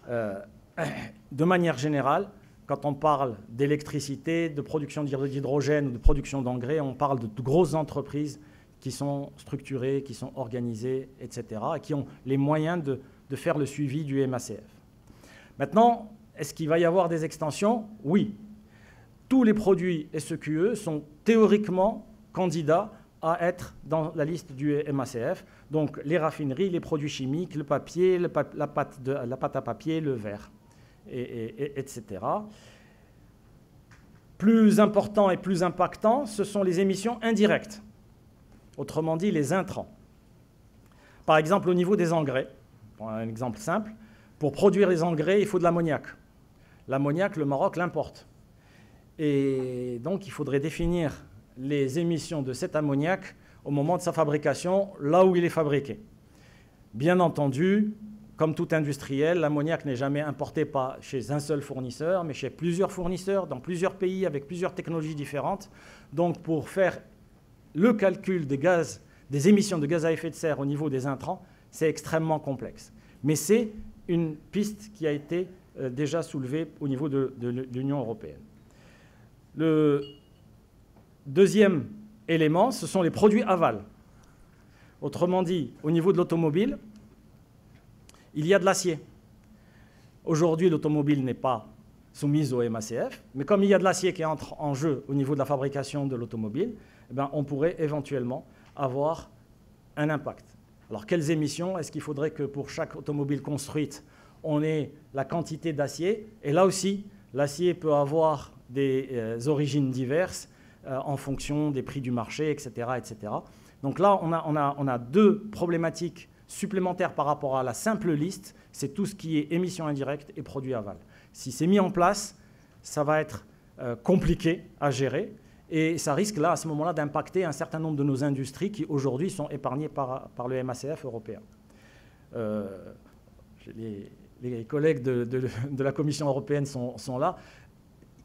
De manière générale, quand on parle d'électricité, de production d'hydrogène ou de production d'engrais, on parle de grosses entreprises qui sont structurées, qui sont organisées, etc., et qui ont les moyens de faire le suivi du MACF. Maintenant, est-ce qu'il va y avoir des extensions? Oui. Tous les produits SEQE sont théoriquement candidats à être dans la liste du MACF. Donc les raffineries, les produits chimiques, le papier, la pâte à papier, le verre, etc. Plus important et plus impactant, ce sont les émissions indirectes, autrement dit les intrants. Par exemple, au niveau des engrais, pour un exemple simple, pour produire les engrais, il faut de l'ammoniac. L'ammoniac, le Maroc l'importe. Et donc, il faudrait définir les émissions de cet ammoniac au moment de sa fabrication, là où il est fabriqué. Bien entendu, comme tout industriel, l'ammoniac n'est jamais importé pas chez un seul fournisseur, mais chez plusieurs fournisseurs, dans plusieurs pays, avec plusieurs technologies différentes. Donc, pour faire le calcul des émissions de gaz à effet de serre au niveau des intrants, c'est extrêmement complexe. Mais c'est une piste qui a été déjà soulevée au niveau de l'Union européenne. Le deuxième élément, ce sont les produits aval. Autrement dit, au niveau de l'automobile, il y a de l'acier. Aujourd'hui, l'automobile n'est pas soumises au MACF. Mais comme il y a de l'acier qui entre en jeu au niveau de la fabrication de l'automobile, eh bien, on pourrait éventuellement avoir un impact. Alors, quelles émissions? Est-ce qu'il faudrait que pour chaque automobile construite, on ait la quantité d'acier? Et là aussi, l'acier peut avoir des origines diverses en fonction des prix du marché, etc., etc. Donc là, on a deux problématiques supplémentaires par rapport à la simple liste. C'est tout ce qui est émissions indirectes et produits aval. Si c'est mis en place, ça va être compliqué à gérer. Et ça risque là, à ce moment-là, d'impacter un certain nombre de nos industries qui aujourd'hui sont épargnées par le MACF européen. Les collègues de la Commission européenne sont là.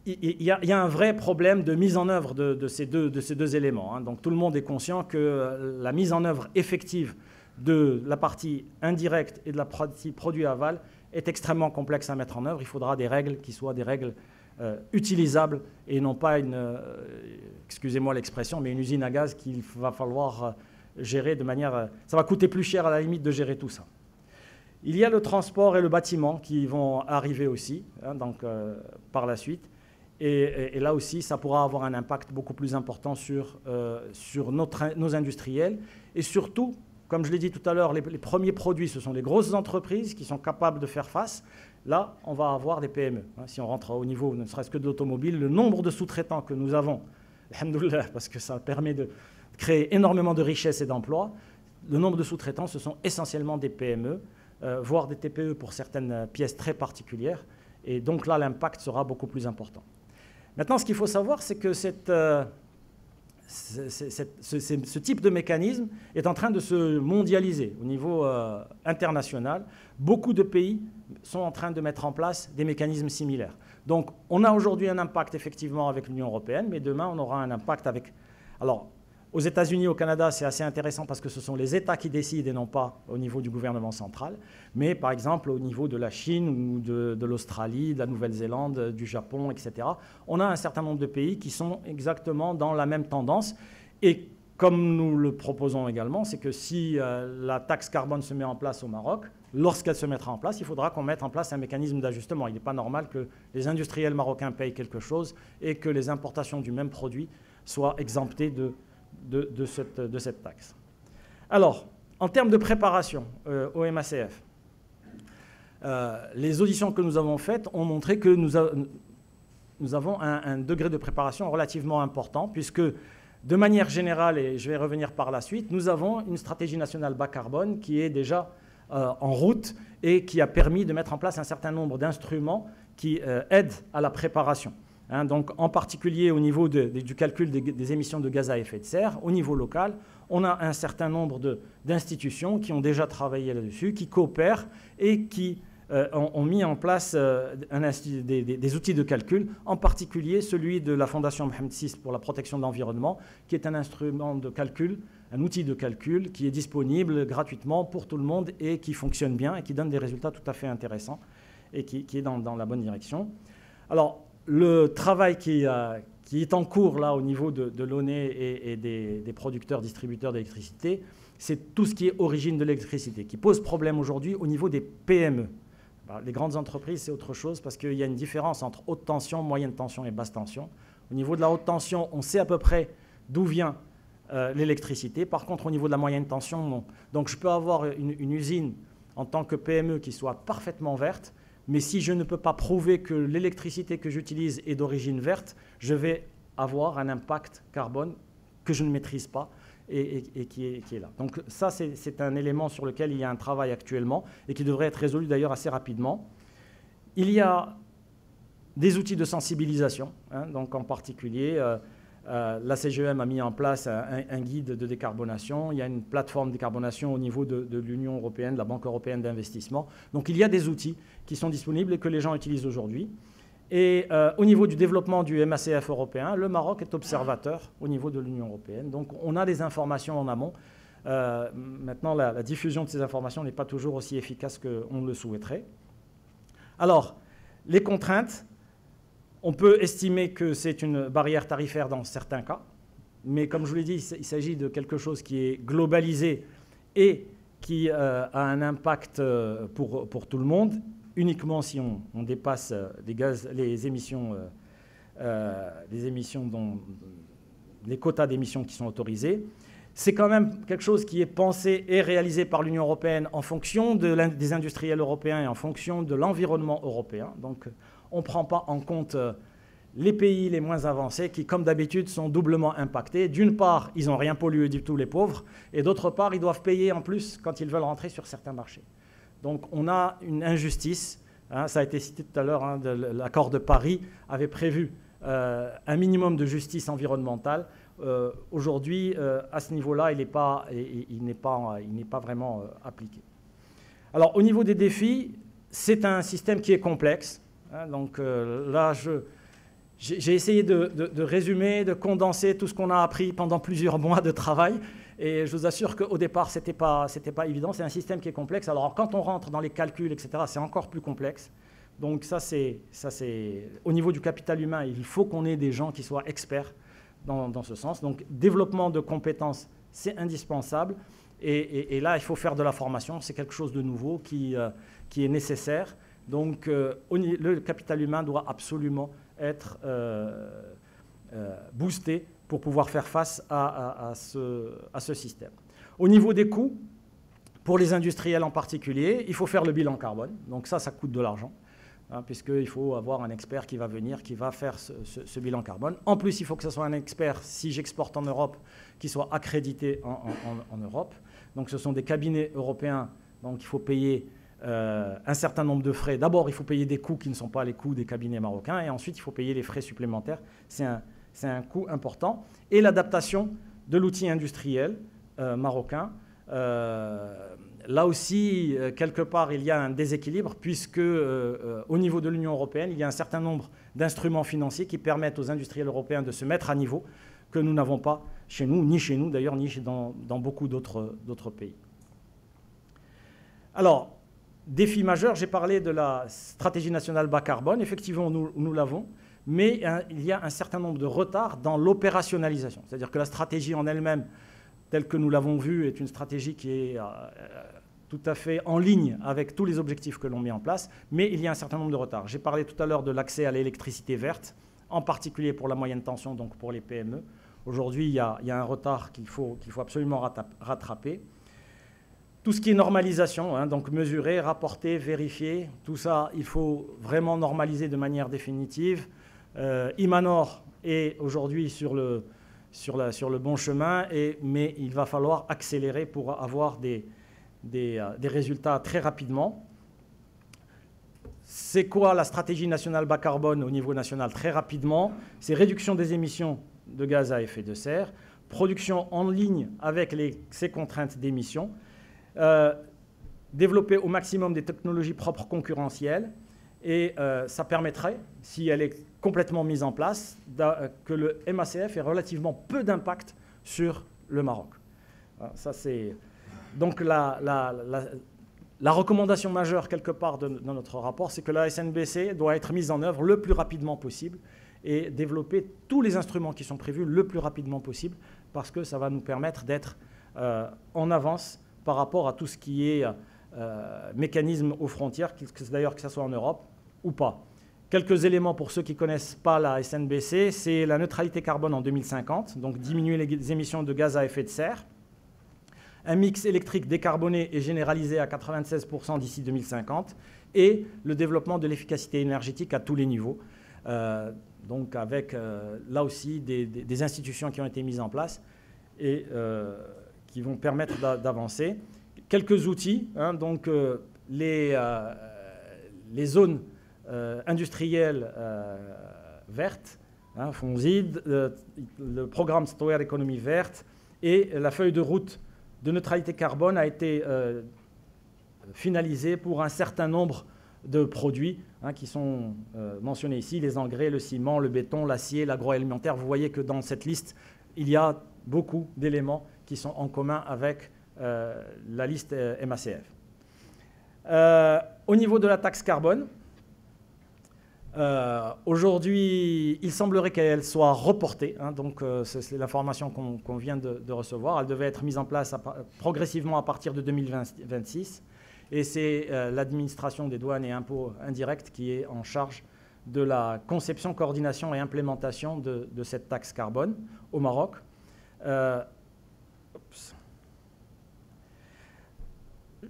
Il y a un vrai problème de mise en œuvre de ces deux éléments, hein. Donc tout le monde est conscient que la mise en œuvre effective de la partie indirecte et de la partie produit aval est extrêmement complexe à mettre en œuvre. Il faudra des règles qui soient des règles utilisables et non pas excusez-moi l'expression, mais une usine à gaz qu'il va falloir gérer de manière... ça va coûter plus cher à la limite de gérer tout ça. Il y a le transport et le bâtiment qui vont arriver aussi, hein, donc, par la suite. Et là aussi, ça pourra avoir un impact beaucoup plus important sur nos industriels. Et surtout, comme je l'ai dit tout à l'heure, les premiers produits, ce sont les grosses entreprises qui sont capables de faire face. Là, on va avoir des PME. Hein, si on rentre au niveau, ne serait-ce que de l'automobile, le nombre de sous-traitants que nous avons, alhamdoulilah, parce que ça permet de créer énormément de richesses et d'emplois, le nombre de sous-traitants, ce sont essentiellement des PME, voire des TPE pour certaines pièces très particulières. Et donc là, l'impact sera beaucoup plus important. Maintenant, ce qu'il faut savoir, c'est que ce type de mécanisme est en train de se mondialiser au niveau international. Beaucoup de pays sont en train de mettre en place des mécanismes similaires. Donc, on a aujourd'hui un impact effectivement avec l'Union européenne, mais demain, on aura un impact avec... Alors, aux États-Unis, au Canada, c'est assez intéressant parce que ce sont les États qui décident et non pas au niveau du gouvernement central. Mais par exemple, au niveau de la Chine ou de l'Australie, de la Nouvelle-Zélande, du Japon, etc., on a un certain nombre de pays qui sont exactement dans la même tendance. Et comme nous le proposons également, c'est que si la taxe carbone se met en place au Maroc, lorsqu'elle se mettra en place, il faudra qu'on mette en place un mécanisme d'ajustement. Il n'est pas normal que les industriels marocains payent quelque chose et que les importations du même produit soient exemptées de cette taxe. Alors, en termes de préparation au MACF, les auditions que nous avons faites ont montré que nous avons un degré de préparation relativement important, puisque de manière générale, et je vais revenir par la suite, nous avons une stratégie nationale bas carbone qui est déjà en route et qui a permis de mettre en place un certain nombre d'instruments qui aident à la préparation. Hein, donc, en particulier au niveau du calcul des émissions de gaz à effet de serre, au niveau local, on a un certain nombre d'institutions qui ont déjà travaillé là-dessus, qui coopèrent et qui ont mis en place des outils de calcul, en particulier celui de la Fondation Mohamed VI pour la protection de l'environnement, qui est un instrument de calcul, un outil de calcul qui est disponible gratuitement pour tout le monde et qui fonctionne bien et qui donne des résultats tout à fait intéressants et qui est dans la bonne direction. Alors, le travail qui est en cours là au niveau de l'ONE et des producteurs, distributeurs d'électricité, c'est tout ce qui est origine de l'électricité, qui pose problème aujourd'hui au niveau des PME. Alors, les grandes entreprises, c'est autre chose parce qu'il y a une différence entre haute tension, moyenne tension et basse tension. Au niveau de la haute tension, on sait à peu près d'où vient l'électricité. Par contre, au niveau de la moyenne tension, non. Donc, je peux avoir une usine en tant que PME qui soit parfaitement verte, mais si je ne peux pas prouver que l'électricité que j'utilise est d'origine verte, je vais avoir un impact carbone que je ne maîtrise pas et qui est là. Donc ça, c'est un élément sur lequel il y a un travail actuellement et qui devrait être résolu d'ailleurs assez rapidement. Il y a des outils de sensibilisation, hein, donc en particulier, la CGEM a mis en place un guide de décarbonation. Il y a une plateforme de décarbonation au niveau de l'Union européenne, de la Banque européenne d'investissement. Donc il y a des outils qui sont disponibles et que les gens utilisent aujourd'hui. Et au niveau du développement du MACF européen, le Maroc est observateur au niveau de l'Union européenne. Donc on a des informations en amont. Maintenant, la diffusion de ces informations n'est pas toujours aussi efficace qu'on le souhaiterait. Alors, les contraintes. On peut estimer que c'est une barrière tarifaire dans certains cas, mais comme je vous l'ai dit, il s'agit de quelque chose qui est globalisé et qui a un impact pour tout le monde. uniquement si on dépasse les émissions dont les quotas d'émissions qui sont autorisés. C'est quand même quelque chose qui est pensé et réalisé par l'Union européenne en fonction des industriels européens et en fonction de l'environnement européen. Donc on ne prend pas en compte les pays les moins avancés qui, comme d'habitude, sont doublement impactés. D'une part, ils n'ont rien pollué du tout, les pauvres, et d'autre part, ils doivent payer en plus quand ils veulent rentrer sur certains marchés. Donc on a une injustice, hein, ça a été cité tout à l'heure, hein, l'accord de Paris avait prévu un minimum de justice environnementale. Aujourd'hui, à ce niveau-là, il n'est pas vraiment appliqué. Alors, au niveau des défis, c'est un système qui est complexe. Hein, donc là, j'ai essayé de résumer, de condenser tout ce qu'on a appris pendant plusieurs mois de travail. Et je vous assure qu'au départ, ce n'était pas évident. C'est un système qui est complexe. Alors, quand on rentre dans les calculs, etc., c'est encore plus complexe. Donc ça, c'est au niveau du capital humain, il faut qu'on ait des gens qui soient experts dans ce sens. Donc, développement de compétences, c'est indispensable. Et là, il faut faire de la formation. C'est quelque chose de nouveau qui est nécessaire. Donc, le capital humain doit absolument être boosté pour pouvoir faire face à ce système. Au niveau des coûts, pour les industriels en particulier, il faut faire le bilan carbone. Donc ça coûte de l'argent, hein, puisqu'il faut avoir un expert qui va venir, qui va faire ce bilan carbone. En plus, il faut que ce soit un expert, si j'exporte en Europe, qui soit accrédité en Europe. Donc ce sont des cabinets européens, donc il faut payer un certain nombre de frais. D'abord, il faut payer des coûts qui ne sont pas les coûts des cabinets marocains, et ensuite, il faut payer les frais supplémentaires. C'est un coût important. Et l'adaptation de l'outil industriel marocain. Là aussi, quelque part, il y a un déséquilibre, puisque au niveau de l'Union européenne, il y a un certain nombre d'instruments financiers qui permettent aux industriels européens de se mettre à niveau, que nous n'avons pas chez nous, ni chez nous d'ailleurs, ni dans beaucoup d'autres pays. Alors, défi majeur, j'ai parlé de la stratégie nationale bas carbone. Effectivement, nous l'avons, mais il y a un certain nombre de retards dans l'opérationnalisation. C'est-à-dire que la stratégie en elle-même, telle que nous l'avons vue, est une stratégie qui est tout à fait en ligne avec tous les objectifs que l'on met en place, mais il y a un certain nombre de retards. J'ai parlé tout à l'heure de l'accès à l'électricité verte, en particulier pour la moyenne tension, donc pour les PME. Aujourd'hui, il y a un retard qu'il faut absolument rattraper. Tout ce qui est normalisation, hein, donc mesurer, rapporter, vérifier, tout ça, il faut vraiment normaliser de manière définitive. Imanor est aujourd'hui sur le bon chemin, mais il va falloir accélérer pour avoir des résultats très rapidement. C'est quoi la stratégie nationale bas carbone au niveau national? Très rapidement, c'est réduction des émissions de gaz à effet de serre, production en ligne avec ces contraintes d'émissions, développer au maximum des technologies propres concurrentielles, et ça permettrait, si elle est complètement mise en place, que le MACF ait relativement peu d'impact sur le Maroc. Ça, c'est donc la recommandation majeure quelque part dans notre rapport, c'est que la SNBC doit être mise en œuvre le plus rapidement possible et développer tous les instruments qui sont prévus le plus rapidement possible, parce que ça va nous permettre d'être en avance par rapport à tout ce qui est mécanisme aux frontières, d'ailleurs que ce soit en Europe ou pas. Quelques éléments pour ceux qui ne connaissent pas la SNBC, c'est la neutralité carbone en 2050, donc diminuer les émissions de gaz à effet de serre, un mix électrique décarboné et généralisé à 96% d'ici 2050, et le développement de l'efficacité énergétique à tous les niveaux, donc avec là aussi des institutions qui ont été mises en place et qui vont permettre d'avancer. Quelques outils, hein, donc les zones industrielles vertes, hein, FONSID, le programme Citoyen Économie Verte, et la feuille de route de neutralité carbone a été finalisée pour un certain nombre de produits, hein, qui sont mentionnés ici, les engrais, le ciment, le béton, l'acier, l'agroalimentaire. Vous voyez que dans cette liste, il y a beaucoup d'éléments qui sont en commun avec la liste MACF. Au niveau de la taxe carbone, aujourd'hui, il semblerait qu'elle soit reportée, hein, donc c'est l'information qu'on vient de recevoir. Elle devait être mise en place progressivement à partir de 2026. et c'est l'administration des douanes et impôts indirects qui est en charge de la conception, coordination et implémentation de cette taxe carbone au Maroc.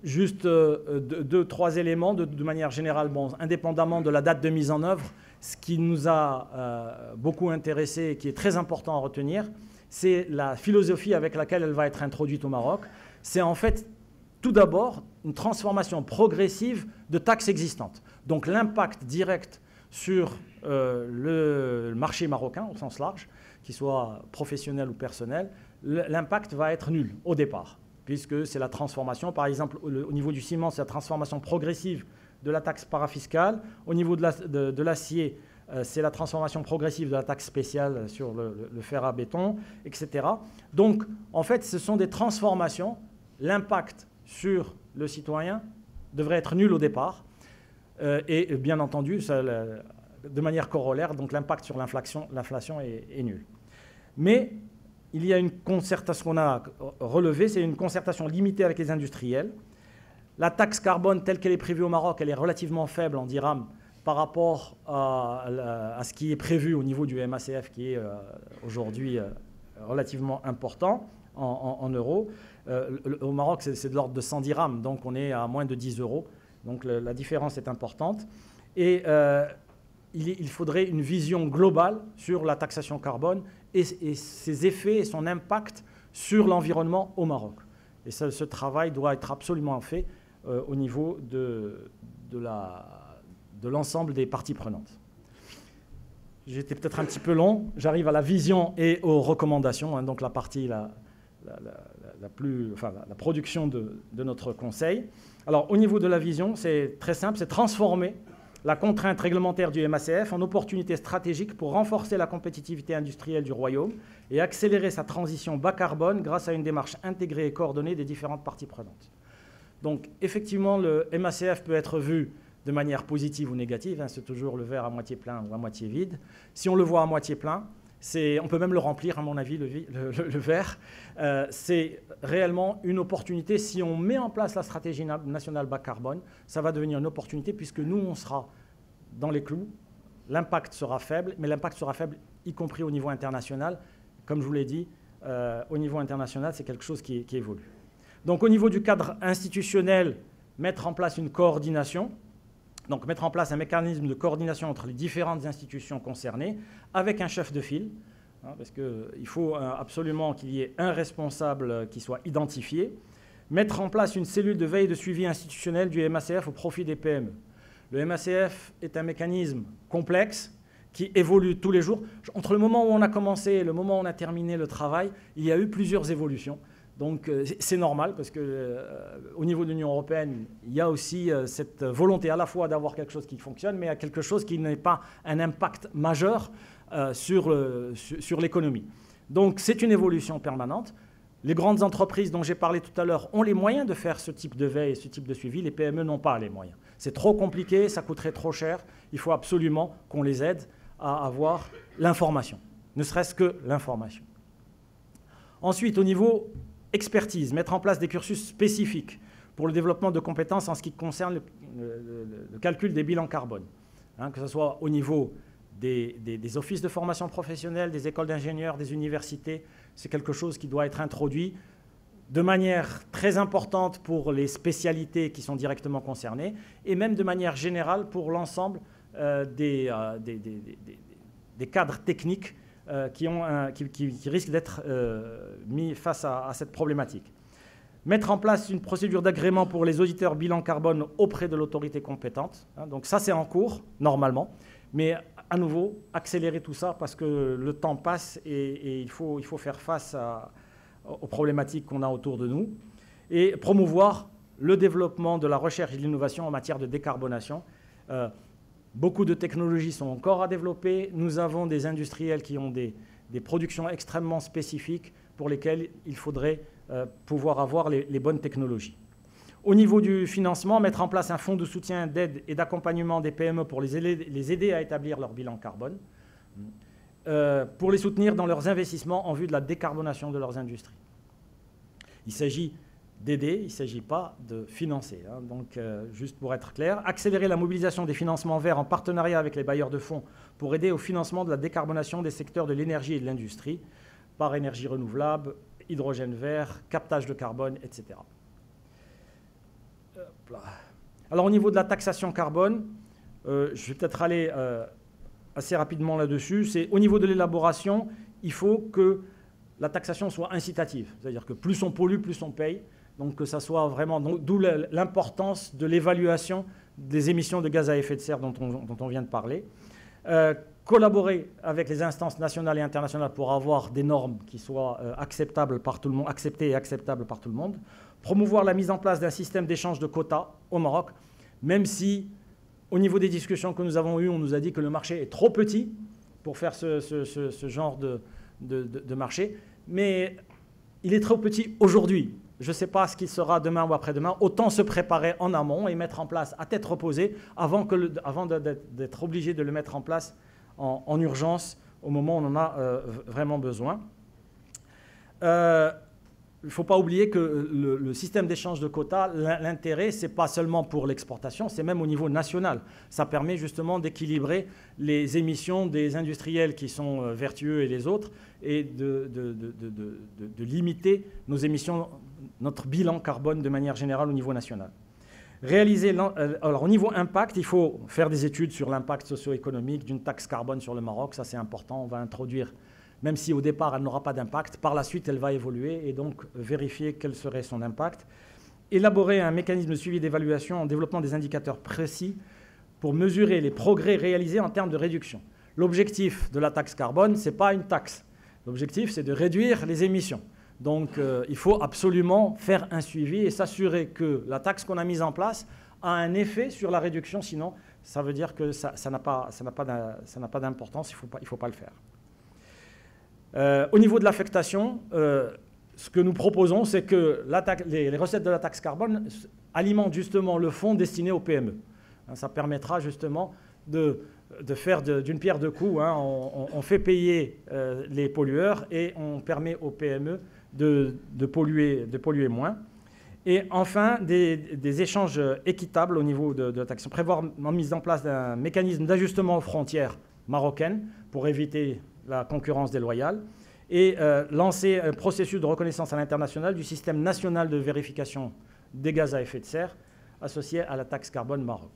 Juste deux, trois éléments de manière générale, bon, indépendamment de la date de mise en œuvre, ce qui nous a beaucoup intéressé et qui est très important à retenir, c'est la philosophie avec laquelle elle va être introduite au Maroc. C'est en fait, tout d'abord, une transformation progressive de taxes existantes. Donc l'impact direct sur le marché marocain, au sens large, qu'il soit professionnel ou personnel, l'impact va être nul au départ, puisque c'est la transformation, par exemple, au niveau du ciment, c'est la transformation progressive de la taxe parafiscale. Au niveau de l'acier, c'est la transformation progressive de la taxe spéciale sur le fer à béton, etc. Donc, en fait, ce sont des transformations. L'impact sur le citoyen devrait être nul au départ. Et bien entendu, ça, de manière corollaire, donc l'impact sur l'inflation est nul. Mais il y a une concertation qu'on a relevée, c'est une concertation limitée avec les industriels. La taxe carbone telle qu'elle est prévue au Maroc, elle est relativement faible en dirhams par rapport à ce qui est prévu au niveau du MACF, qui est aujourd'hui relativement important en euros. Au Maroc, c'est de l'ordre de 100 dirhams, donc on est à moins de 10 euros. Donc la différence est importante. Et il faudrait une vision globale sur la taxation carbone et ses effets et son impact sur l'environnement au Maroc. Et ce travail doit être absolument fait au niveau de l'ensemble des parties prenantes. J'étais peut-être un petit peu long. J'arrive à la vision et aux recommandations, hein, donc la partie la production de notre conseil. Alors, au niveau de la vision, c'est très simple, c'est transformer la contrainte réglementaire du MACF en opportunité stratégique pour renforcer la compétitivité industrielle du Royaume et accélérer sa transition bas carbone grâce à une démarche intégrée et coordonnée des différentes parties prenantes. Donc, effectivement, le MACF peut être vu de manière positive ou négative, hein, c'est toujours le verre à moitié plein ou à moitié vide. Si on le voit à moitié plein, on peut même le remplir, à mon avis, le verre. C'est réellement une opportunité. Si on met en place la stratégie nationale bas carbone, ça va devenir une opportunité puisque nous, on sera dans les clous. L'impact sera faible, mais l'impact sera faible y compris au niveau international. Comme je vous l'ai dit, au niveau international, c'est quelque chose qui évolue. Donc au niveau du cadre institutionnel, mettre en place une coordination. Donc, mettre en place un mécanisme de coordination entre les différentes institutions concernées avec un chef de file, hein, parce qu'il faut absolument qu'il y ait un responsable qui soit identifié. Mettre en place une cellule de veille et de suivi institutionnel du MACF au profit des PME. Le MACF est un mécanisme complexe qui évolue tous les jours. Entre le moment où on a commencé et le moment où on a terminé le travail, il y a eu plusieurs évolutions. Donc c'est normal parce qu'au niveau de l'Union européenne, il y a aussi cette volonté à la fois d'avoir quelque chose qui fonctionne, mais à quelque chose qui n'ait pas un impact majeur sur l'économie. Donc c'est une évolution permanente. Les grandes entreprises dont j'ai parlé tout à l'heure ont les moyens de faire ce type de veille et ce type de suivi. Les PME n'ont pas les moyens. C'est trop compliqué, ça coûterait trop cher. Il faut absolument qu'on les aide à avoir l'information, ne serait-ce que l'information. Ensuite, au niveau expertise, mettre en place des cursus spécifiques pour le développement de compétences en ce qui concerne le calcul des bilans carbone, hein, que ce soit au niveau des offices de formation professionnelle, des écoles d'ingénieurs, des universités. C'est quelque chose qui doit être introduit de manière très importante pour les spécialités qui sont directement concernées et même de manière générale pour l'ensemble des cadres techniques qui risquent d'être mis face à cette problématique. Mettre en place une procédure d'agrément pour les auditeurs bilan carbone auprès de l'autorité compétente. Hein, donc ça, c'est en cours, normalement. Mais à nouveau, accélérer tout ça parce que le temps passe et il faut faire face aux problématiques qu'on a autour de nous. Et promouvoir le développement de la recherche et de l'innovation en matière de décarbonation. Beaucoup de technologies sont encore à développer. Nous avons des industriels qui ont des productions extrêmement spécifiques pour lesquelles il faudrait pouvoir avoir les bonnes technologies. Au niveau du financement, mettre en place un fonds de soutien, d'aide et d'accompagnement des PME pour les aider à établir leur bilan carbone, pour les soutenir dans leurs investissements en vue de la décarbonation de leurs industries. Il s'agit d'aider, il ne s'agit pas de financer. Hein. Donc, juste pour être clair, accélérer la mobilisation des financements verts en partenariat avec les bailleurs de fonds pour aider au financement de la décarbonation des secteurs de l'énergie et de l'industrie par énergie renouvelable, hydrogène vert, captage de carbone, etc. Alors, au niveau de la taxation carbone, je vais peut-être aller assez rapidement là-dessus. C'est au niveau de l'élaboration, il faut que la taxation soit incitative. C'est-à-dire que plus on pollue, plus on paye. Donc que ça soit vraiment, d'où l'importance de l'évaluation des émissions de gaz à effet de serre dont on vient de parler. Collaborer avec les instances nationales et internationales pour avoir des normes qui soient acceptables par tout le monde, acceptées et acceptables par tout le monde. Promouvoir la mise en place d'un système d'échange de quotas au Maroc, même si au niveau des discussions que nous avons eues, on nous a dit que le marché est trop petit pour faire ce genre de marché. Mais il est trop petit aujourd'hui. Je ne sais pas ce qu'il sera demain ou après-demain. Autant se préparer en amont et mettre en place à tête reposée avant d'être obligé de le mettre en place en urgence au moment où on en a vraiment besoin. Il ne faut pas oublier que le système d'échange de quotas, l'intérêt, ce n'est pas seulement pour l'exportation, c'est même au niveau national. Ça permet justement d'équilibrer les émissions des industriels qui sont vertueux et les autres, et de limiter nos émissions, notre bilan carbone de manière générale au niveau national. Alors au niveau impact, il faut faire des études sur l'impact socio-économique d'une taxe carbone sur le Maroc, ça c'est important, on va introduire. Même si au départ, elle n'aura pas d'impact, par la suite, elle va évoluer et donc vérifier quel serait son impact. Élaborer un mécanisme de suivi d'évaluation en développant des indicateurs précis pour mesurer les progrès réalisés en termes de réduction. L'objectif de la taxe carbone, ce n'est pas une taxe. L'objectif, c'est de réduire les émissions. Donc, il faut absolument faire un suivi et s'assurer que la taxe qu'on a mise en place a un effet sur la réduction. Sinon, ça veut dire que ça n'a pas d'importance, il ne faut pas le faire. Au niveau de l'affectation, ce que nous proposons, c'est que les recettes de la taxe carbone alimentent justement le fonds destiné aux PME. Ça permettra justement de faire d'une pierre deux coups. Hein. On fait payer les pollueurs et on permet aux PME de polluer moins. Et enfin, des échanges équitables au niveau de la taxe. Prévoir la mise en place d'un mécanisme d'ajustement aux frontières marocaines pour éviter la concurrence déloyale et lancer un processus de reconnaissance à l'international du système national de vérification des gaz à effet de serre associé à la taxe carbone Maroc.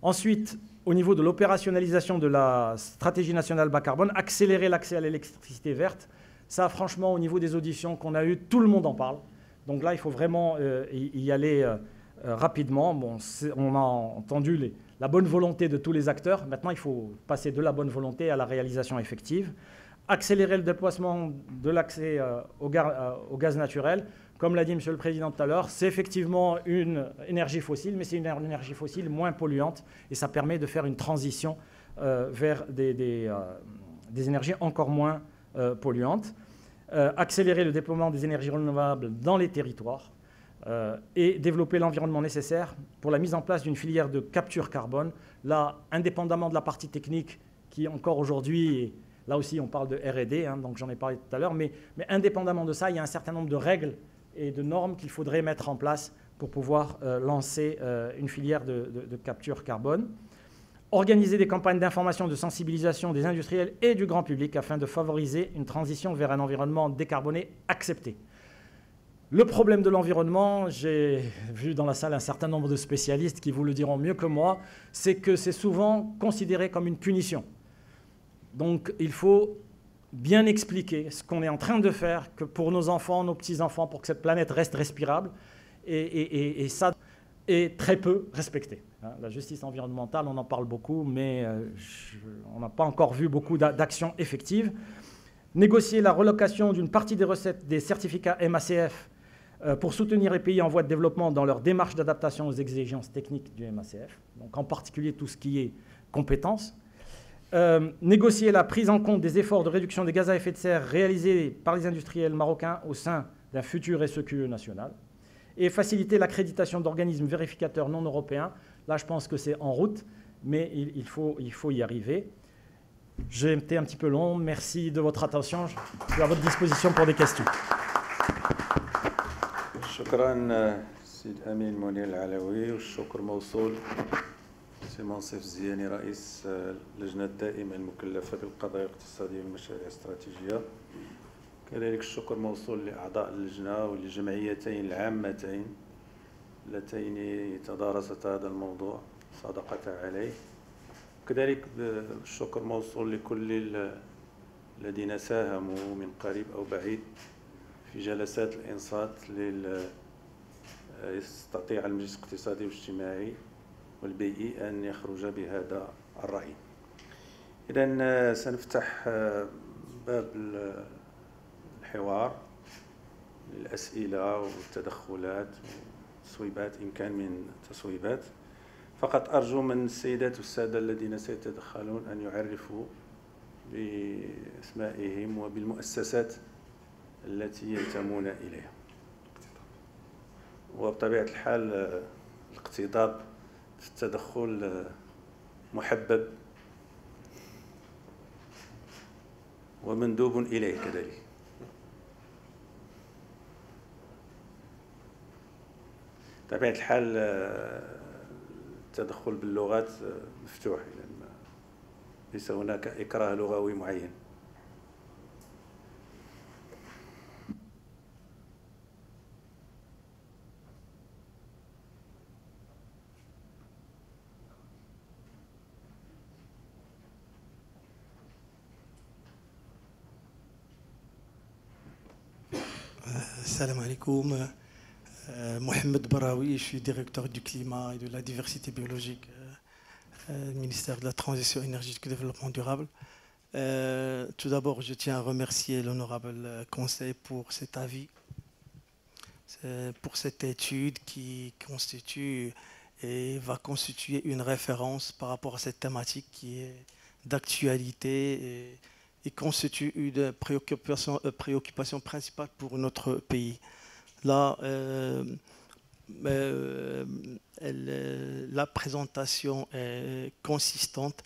Ensuite, au niveau de l'opérationnalisation de la stratégie nationale bas carbone, accélérer l'accès à l'électricité verte. Ça, franchement, au niveau des auditions qu'on a eues, tout le monde en parle. Donc là, il faut vraiment y aller rapidement. Bon, on a entendu la bonne volonté de tous les acteurs. Maintenant, il faut passer de la bonne volonté à la réalisation effective. Accélérer le déploiement de l'accès au gaz naturel. Comme l'a dit M. le Président tout à l'heure, c'est effectivement une énergie fossile, mais c'est une énergie fossile moins polluante et ça permet de faire une transition vers des énergies encore moins polluantes. Accélérer le déploiement des énergies renouvelables dans les territoires et développer l'environnement nécessaire pour la mise en place d'une filière de capture carbone. Là, indépendamment de la partie technique qui encore aujourd'hui, là aussi on parle de R&D, hein, donc j'en ai parlé tout à l'heure, mais indépendamment de ça, il y a un certain nombre de règles et de normes qu'il faudrait mettre en place pour pouvoir lancer une filière de capture carbone. Organiser des campagnes d'information, de sensibilisation des industriels et du grand public afin de favoriser une transition vers un environnement décarboné accepté. Le problème de l'environnement, j'ai vu dans la salle un certain nombre de spécialistes qui vous le diront mieux que moi, c'est que c'est souvent considéré comme une punition. Donc il faut bien expliquer ce qu'on est en train de faire que pour nos enfants, nos petits-enfants, pour que cette planète reste respirable, et ça est très peu respecté. La justice environnementale, on en parle beaucoup, mais on n'a pas encore vu beaucoup d'actions effectives. Négocier la relocation d'une partie des recettes des certificats MACF pour soutenir les pays en voie de développement dans leur démarche d'adaptation aux exigences techniques du MACF, donc en particulier tout ce qui est compétences. Négocier la prise en compte des efforts de réduction des gaz à effet de serre réalisés par les industriels marocains au sein d'un futur SEQE national. Et faciliter l'accréditation d'organismes vérificateurs non européens. Là, je pense que c'est en route, mais il faut y arriver. J'ai été un petit peu long. Merci de votre attention. Je suis à votre disposition pour des questions. شكرا السيد أمين منير العلوي، والشكر موصول سي منصف الزياني رئيس اللجنة الدائمة المكلفة بالقضايا الاقتصادية والمشاريع الاستراتيجية. كذلك الشكر موصول لأعضاء اللجنة وللجمعيتين العامتين اللتين تدارستا هذا الموضوع صادقتا عليه. كذلك الشكر موصول لكل الذين ساهموا من قريب أو بعيد في جلسات الإنصات يستطيع المجلس الاقتصادي والاجتماعي والبيئي أن يخرج بهذا الرأي. إذن سنفتح باب الحوار للأسئلة والتدخلات والتصويبات إن كان من تصويبات. فقط أرجو من السيدات والسادة الذين سيتدخلون أن يعرفوا بأسمائهم وبالمؤسسات التي ينتمون إليها. وبطبيعة الحال الاقتضاب في التدخل محبب ومندوب إليه كذلك. بطبيعة الحال التدخل باللغات مفتوح، لأن ليس هناك إكراه لغوي معين. Salam alaikum. Mohamed Baraoui, je suis directeur du climat et de la diversité biologique au ministère de la Transition énergétique et du développement durable. Tout d'abord, je tiens à remercier l'honorable Conseil pour cet avis, pour cette étude qui constitue et va constituer une référence par rapport à cette thématique qui est d'actualité et constitue une préoccupation principale pour notre pays. Là, la présentation est consistante,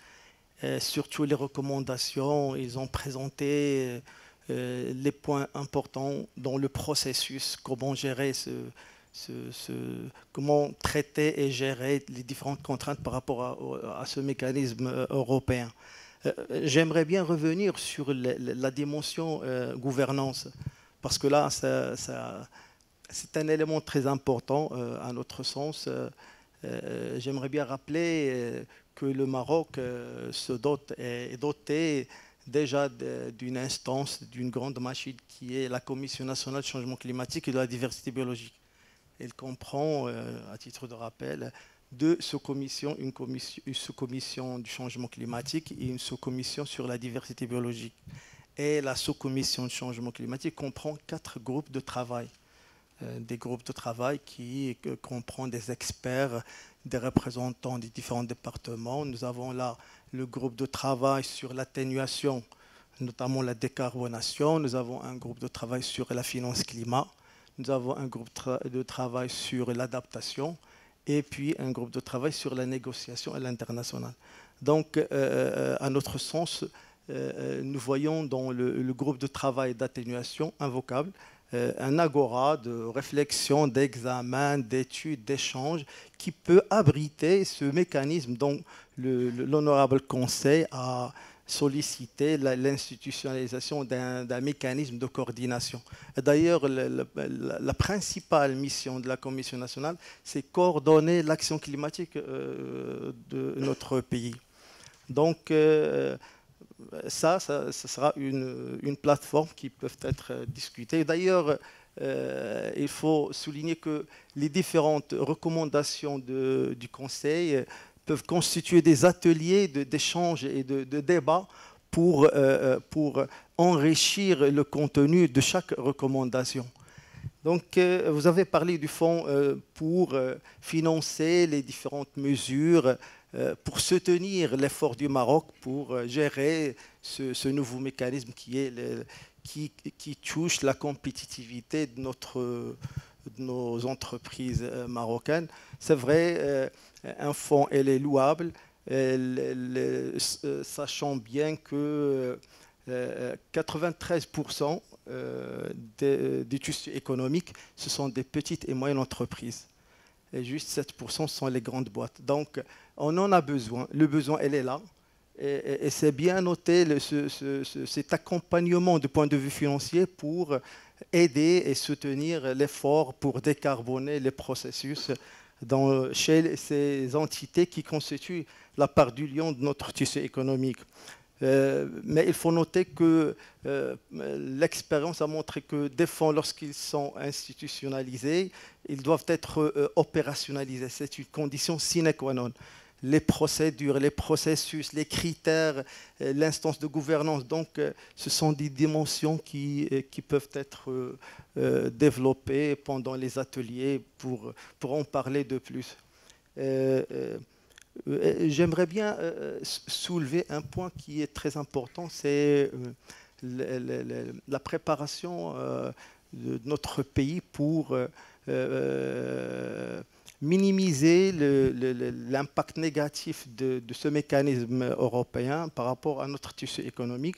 surtout les recommandations. Ils ont présenté les points importants dans le processus, comment gérer comment traiter et gérer les différentes contraintes par rapport à ce mécanisme européen. J'aimerais bien revenir sur la dimension gouvernance, parce que là, c'est un élément très important à notre sens. J'aimerais bien rappeler que le Maroc est doté déjà d'une instance, d'une grande machine qui est la Commission nationale du changement climatique et de la diversité biologique. Elle comprend, à titre de rappel, deux sous-commissions, une sous-commission du changement climatique et une sous-commission sur la diversité biologique. Et la sous-commission du changement climatique comprend 4 groupes de travail. Des groupes de travail qui comprennent des experts, des représentants des différents départements. Nous avons là le groupe de travail sur l'atténuation, notamment la décarbonation. Nous avons un groupe de travail sur la finance climat. Nous avons un groupe de travail sur l'adaptation et puis un groupe de travail sur la négociation à l'international. Donc, à notre sens, nous voyons dans le groupe de travail d'atténuation invocable un agora de réflexion, d'examen, d'études, d'échanges qui peut abriter ce mécanisme dont l'honorable Conseil a sollicité l'institutionnalisation d'un mécanisme de coordination. D'ailleurs, la principale mission de la Commission nationale, c'est coordonner l'action climatique de notre pays. Donc, ça sera une plateforme qui peut être discutée. D'ailleurs, il faut souligner que les différentes recommandations du Conseil peuvent constituer des ateliers d'échange et de débat pour enrichir le contenu de chaque recommandation. Donc, vous avez parlé du fonds pour financer les différentes mesures pour soutenir l'effort du Maroc pour gérer ce nouveau mécanisme qui touche la compétitivité de nos entreprises marocaines. C'est vrai, un fonds, elle est louable, sachant bien que 93% du tissu économique, ce sont des petites et moyennes entreprises. Et juste 7% sont les grandes boîtes. Donc, on en a besoin. Le besoin, elle est là. Et c'est bien noté cet accompagnement du point de vue financier pour aider et soutenir l'effort pour décarboner les processus chez ces entités qui constituent la part du lion de notre tissu économique. Mais il faut noter que l'expérience a montré que des fonds, lorsqu'ils sont institutionnalisés, ils doivent être opérationnalisés. C'est une condition sine qua non. Les procédures, les processus, les critères, l'instance de gouvernance. Donc, ce sont des dimensions qui peuvent être développées pendant les ateliers pour en parler de plus. J'aimerais bien soulever un point qui est très important, c'est la préparation de notre pays pour minimiser l'impact négatif de ce mécanisme européen par rapport à notre tissu économique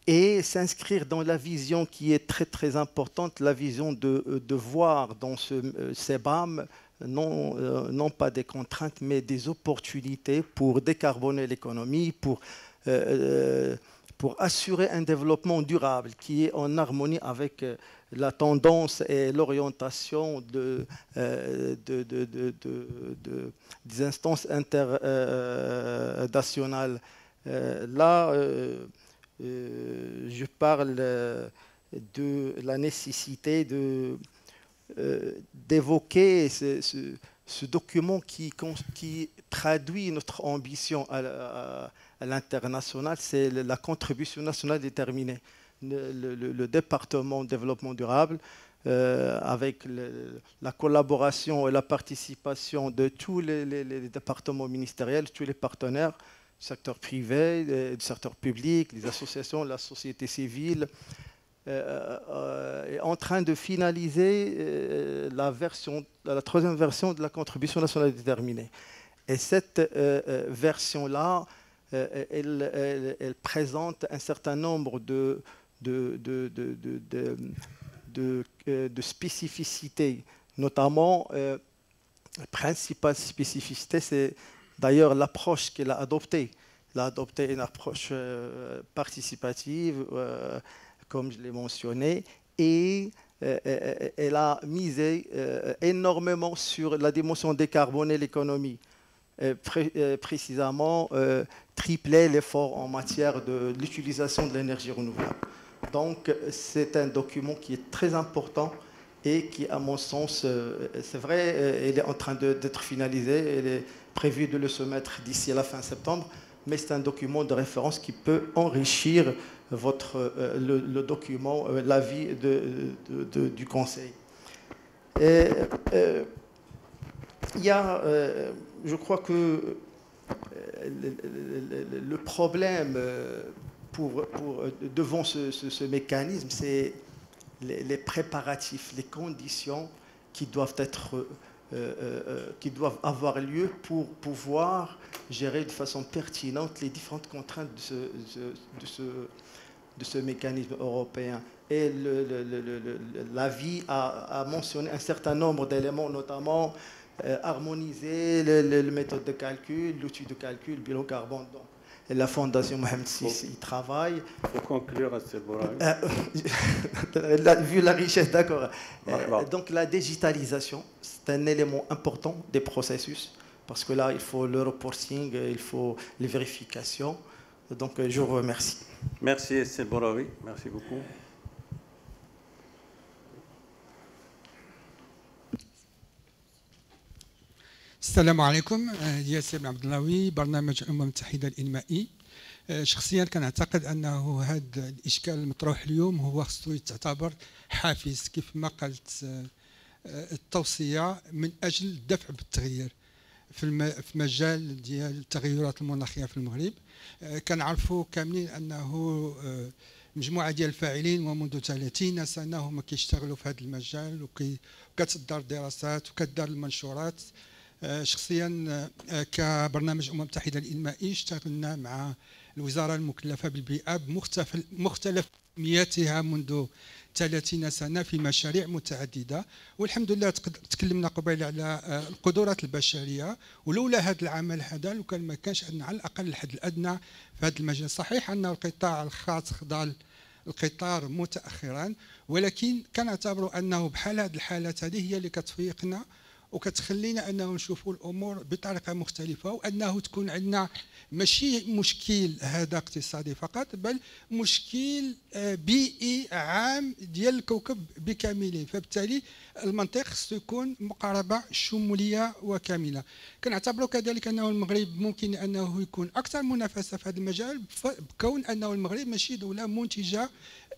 et s'inscrire dans la vision qui est très très importante, la vision de voir dans ce CBAM non pas des contraintes mais des opportunités pour décarboner l'économie, pour assurer un développement durable qui est en harmonie avec la tendance et l'orientation des instances internationales. Là, je parle de la nécessité d'évoquer ce document qui traduit notre ambition à l'international, c'est la contribution nationale déterminée. Le département de développement durable, avec la collaboration et la participation de tous les départements ministériels, tous les partenaires, du secteur privé, du secteur public, les associations, la société civile, est en train de finaliser la troisième version de la contribution nationale déterminée. Et cette version-là, elle présente un certain nombre de spécificités, notamment la principale spécificité, c'est d'ailleurs l'approche qu'elle a adoptée. Elle a adopté une approche participative, comme je l'ai mentionné, et elle a misé énormément sur la dimension décarboner l'économie. Précisément tripler l'effort en matière de l'utilisation de l'énergie renouvelable. Donc c'est un document qui est très important et qui, à mon sens, c'est vrai, il est en train d'être finalisé, il est prévu de le soumettre d'ici à la fin septembre, mais c'est un document de référence qui peut enrichir le document, l'avis du Conseil. Et, il y a, je crois que le problème devant ce mécanisme, c'est les préparatifs, les conditions qui doivent avoir lieu pour pouvoir gérer de façon pertinente les différentes contraintes de ce mécanisme européen. Et l'avis a mentionné un certain nombre d'éléments, notamment harmoniser les méthodes de calcul, l'outil de calcul, le bilan carbone. Donc, la Fondation Mohamed VI y travaille. Il faut conclure à ce moment. Vu la richesse, d'accord. Donc la digitalisation, c'est un élément important des processus, parce que là, il faut le reporting, il faut les vérifications. Donc je vous remercie. Merci, Estelle Bouraoui. Merci beaucoup. السلام عليكم. ياسر بن عبد اللهوي، برنامج الأمم المتحدة الإنمائي. شخصيا كنعتقد أنه هذا الإشكال المطروح اليوم هو خصو يعتبر حافز، كيف ما قالت التوصية، من أجل الدفع بالتغيير في مجال ديال التغيرات المناخية في المغرب. كنعرفوا كاملين أنه مجموعة ديال الفاعلين ومنذ 30 سنة هما كيشتغلوا في هذا المجال، وكتصدر دراسات وكتدار المنشورات. شخصيا كبرنامج الأمم المتحدة الإنمائي اشتغلنا مع الوزارة المكلفة بالبيئة بمختلف تنميتها منذ 30 سنة في مشاريع متعددة. والحمد لله تكلمنا قبيل على القدرات البشرية، ولولا هذا العمل هذا لو كان ما كانش عندنا على الأقل الحد الأدنى في هذا المجال. صحيح أن القطاع الخاص خضع القطار متأخرا، ولكن كنعتبروا أنه بحال هذه الحالات هذه هي اللي كتفيقنا وكتخلينا أنه نشوفوا الأمور بطريقة مختلفة، وأنه تكون عندنا ماشي مشكل هذا اقتصادي فقط، بل مشكل بيئي عام ديال الكوكب بكامله. فبالتالي المنطق خصو يكون مقاربة شمولية وكاملة. كنعتبروا كذلك أنه المغرب ممكن أنه يكون أكثر منافسة في هذا المجال، بكون أنه المغرب ماشي دولة منتجة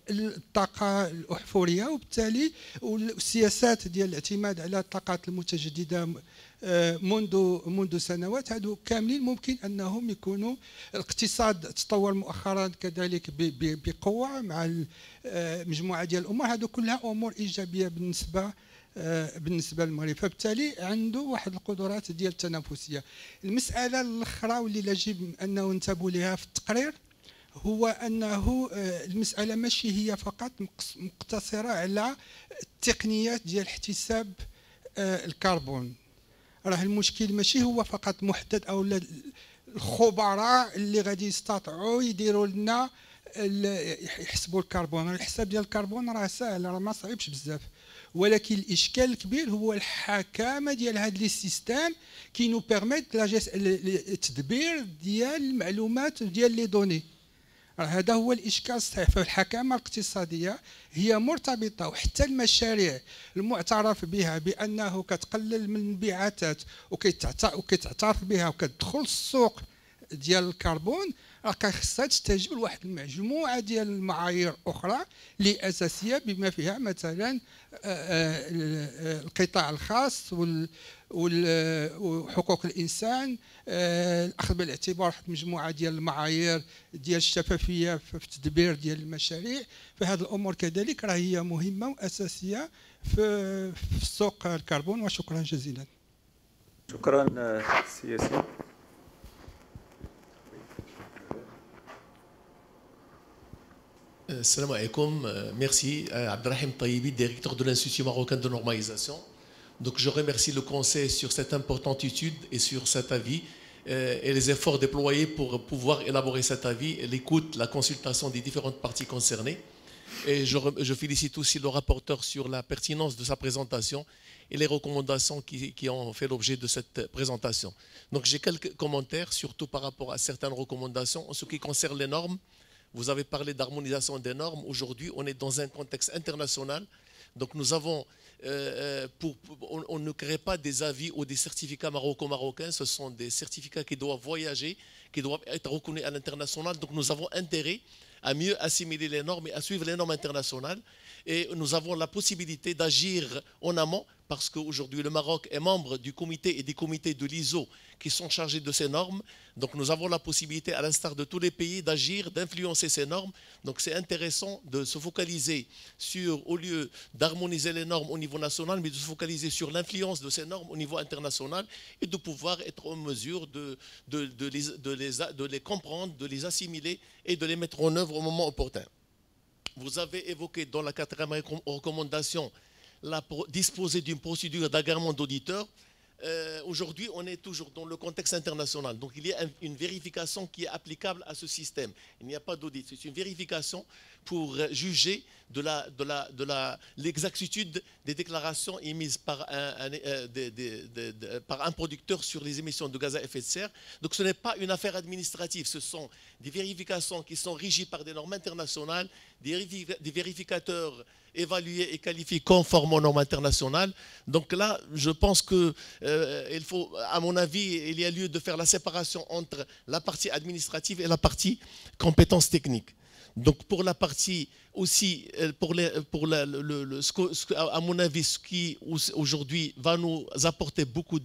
الطاقة الأحفورية، وبالتالي السياسات ديال الاعتماد على الطاقات المتجددة منذ سنوات هادو كاملين ممكن أنهم يكونوا. الاقتصاد تطور مؤخرا كذلك بقوة مع مجموعة ديال الأمور، هادو كلها أمور إيجابية بالنسبة للمغرب. فبالتالي عنده واحد القدرات ديال التنافسية. المسألة الأخرى واللي يجب أنه ننتبه لها في التقرير هو أنه المسألة ماشي هي فقط مقتصرة على التقنيات ديال احتساب الكربون. راه المشكل ماشي هو فقط محدد أو الخبراء اللي غادي يستطيعوا يديروا لنا يحسبوا الكربون. الحساب ديال الكربون راه سهل، راه ما صعيبش بزاف، ولكن الاشكال الكبير هو الحكامه ديال هذا لي سيستيم كي نو بيرميت التدبير ديال المعلومات ديال لي دوني. هذا هو الاشكال الصحيح. فالحكامه الاقتصاديه هي مرتبطه، وحتى المشاريع المعترف بها بانه كتقلل من الانبعاثات وكتعترف بها وكتدخل السوق ديال الكربون، راه خصها تستجيب لواحد المجموعه ديال المعايير اخرى اللي اساسيه بما فيها مثلا القطاع الخاص وحقوق الانسان، الاخذ بالاعتبار واحد المجموعه ديال المعايير ديال الشفافيه في التدبير ديال المشاريع. فهذه الامور كذلك راه هي مهمه واساسيه في سوق الكربون. وشكرا جزيلا. شكرا سياسي. Salam alaikum, merci. Abdelrahim Tayyibi, directeur de l'Institut marocain de normalisation. Donc je remercie le Conseil sur cette importante étude et sur cet avis et les efforts déployés pour pouvoir élaborer cet avis, l'écoute, la consultation des différentes parties concernées. Et je félicite aussi le rapporteur sur la pertinence de sa présentation et les recommandations qui ont fait l'objet de cette présentation. Donc j'ai quelques commentaires, surtout par rapport à certaines recommandations en ce qui concerne les normes. Vous avez parlé d'harmonisation des normes. Aujourd'hui, on est dans un contexte international. Donc nous avons, on ne crée pas des avis ou des certificats marocains. Ce sont des certificats qui doivent voyager, qui doivent être reconnus à l'international. Donc nous avons intérêt à mieux assimiler les normes et à suivre les normes internationales. Et nous avons la possibilité d'agir en amont parce qu'aujourd'hui le Maroc est membre du comité et des comités de l'ISO qui sont chargés de ces normes. Donc nous avons la possibilité, à l'instar de tous les pays, d'agir, d'influencer ces normes. Donc c'est intéressant de se focaliser sur, au lieu d'harmoniser les normes au niveau national, mais de se focaliser sur l'influence de ces normes au niveau international et de pouvoir être en mesure de les comprendre, de les assimiler et de les mettre en œuvre au moment opportun. Vous avez évoqué dans la 4e recommandation disposer d'une procédure d'agrément d'auditeur. Aujourd'hui, on est toujours dans le contexte international. Donc, il y a une vérification qui est applicable à ce système. Il n'y a pas d'audit. C'est une vérification pour juger de l'exactitude des déclarations émises par un producteur sur les émissions de gaz à effet de serre. Donc, ce n'est pas une affaire administrative. Ce sont des vérifications qui sont régies par des normes internationales, des vérificateurs évalués et qualifiés conformes aux normes internationales. Donc là, je pense que il faut, à mon avis, il y a lieu de faire la séparation entre la partie administrative et la partie compétences techniques. Donc pour la partie aussi, à mon avis, ce qui aujourd'hui va nous apporter beaucoup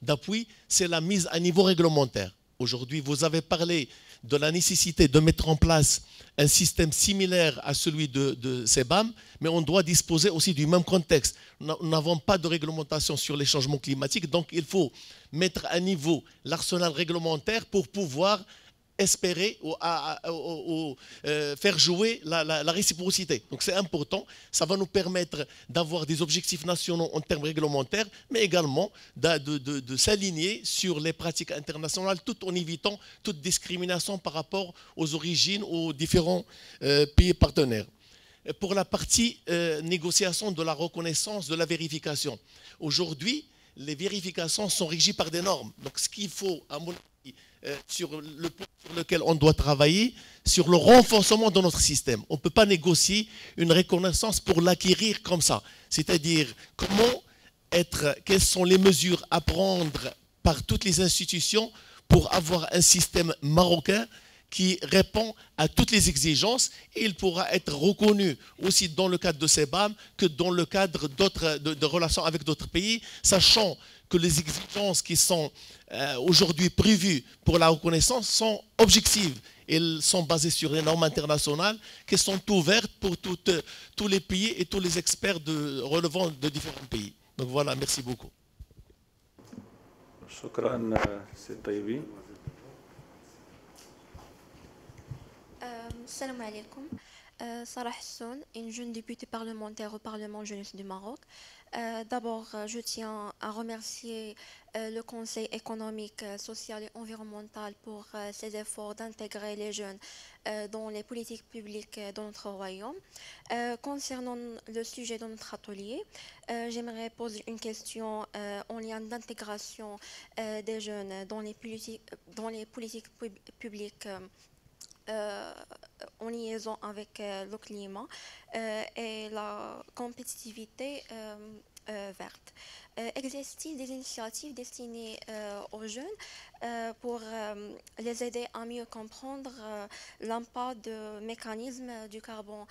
d'appui, c'est la mise à niveau réglementaire. Aujourd'hui, vous avez parlé de la nécessité de mettre en place un système similaire à celui de CBAM, mais on doit disposer aussi du même contexte. Nous n'avons pas de réglementation sur les changements climatiques, donc il faut mettre à niveau l'arsenal réglementaire pour pouvoir espérer ou faire jouer la réciprocité. Donc c'est important, ça va nous permettre d'avoir des objectifs nationaux en termes réglementaires, mais également de s'aligner sur les pratiques internationales tout en évitant toute discrimination par rapport aux origines, aux différents pays partenaires. Pour la partie négociation de la reconnaissance, de la vérification, aujourd'hui, les vérifications sont régies par des normes. Donc ce qu'il faut, à mon avis, sur le point sur lequel on doit travailler, sur le renforcement de notre système. On ne peut pas négocier une reconnaissance pour l'acquérir comme ça. C'est-à-dire, quelles sont les mesures à prendre par toutes les institutions pour avoir un système marocain qui répond à toutes les exigences, et il pourra être reconnu aussi dans le cadre de CBAM que dans le cadre de relations avec d'autres pays, sachant que les exigences qui sont aujourd'hui prévues pour la reconnaissance sont objectives. Elles sont basées sur les normes internationales qui sont ouvertes pour tous les pays et tous les experts relevant de différents pays. Donc voilà, merci beaucoup. شكرا سي طيبي. Salam alaikum. Sarah Hassoun, une jeune députée parlementaire au Parlement jeunesse du Maroc. D'abord, je tiens à remercier le Conseil économique, social et environnemental pour ses efforts d'intégrer les jeunes dans les politiques publiques de notre royaume. Concernant le sujet de notre atelier, j'aimerais poser une question en lien d'intégration des jeunes dans les politiques publiques en liaison avec le climat et la compétitivité verte. Existe-t-il des initiatives destinées aux jeunes pour les aider à mieux comprendre l'impact du mécanisme du carbone,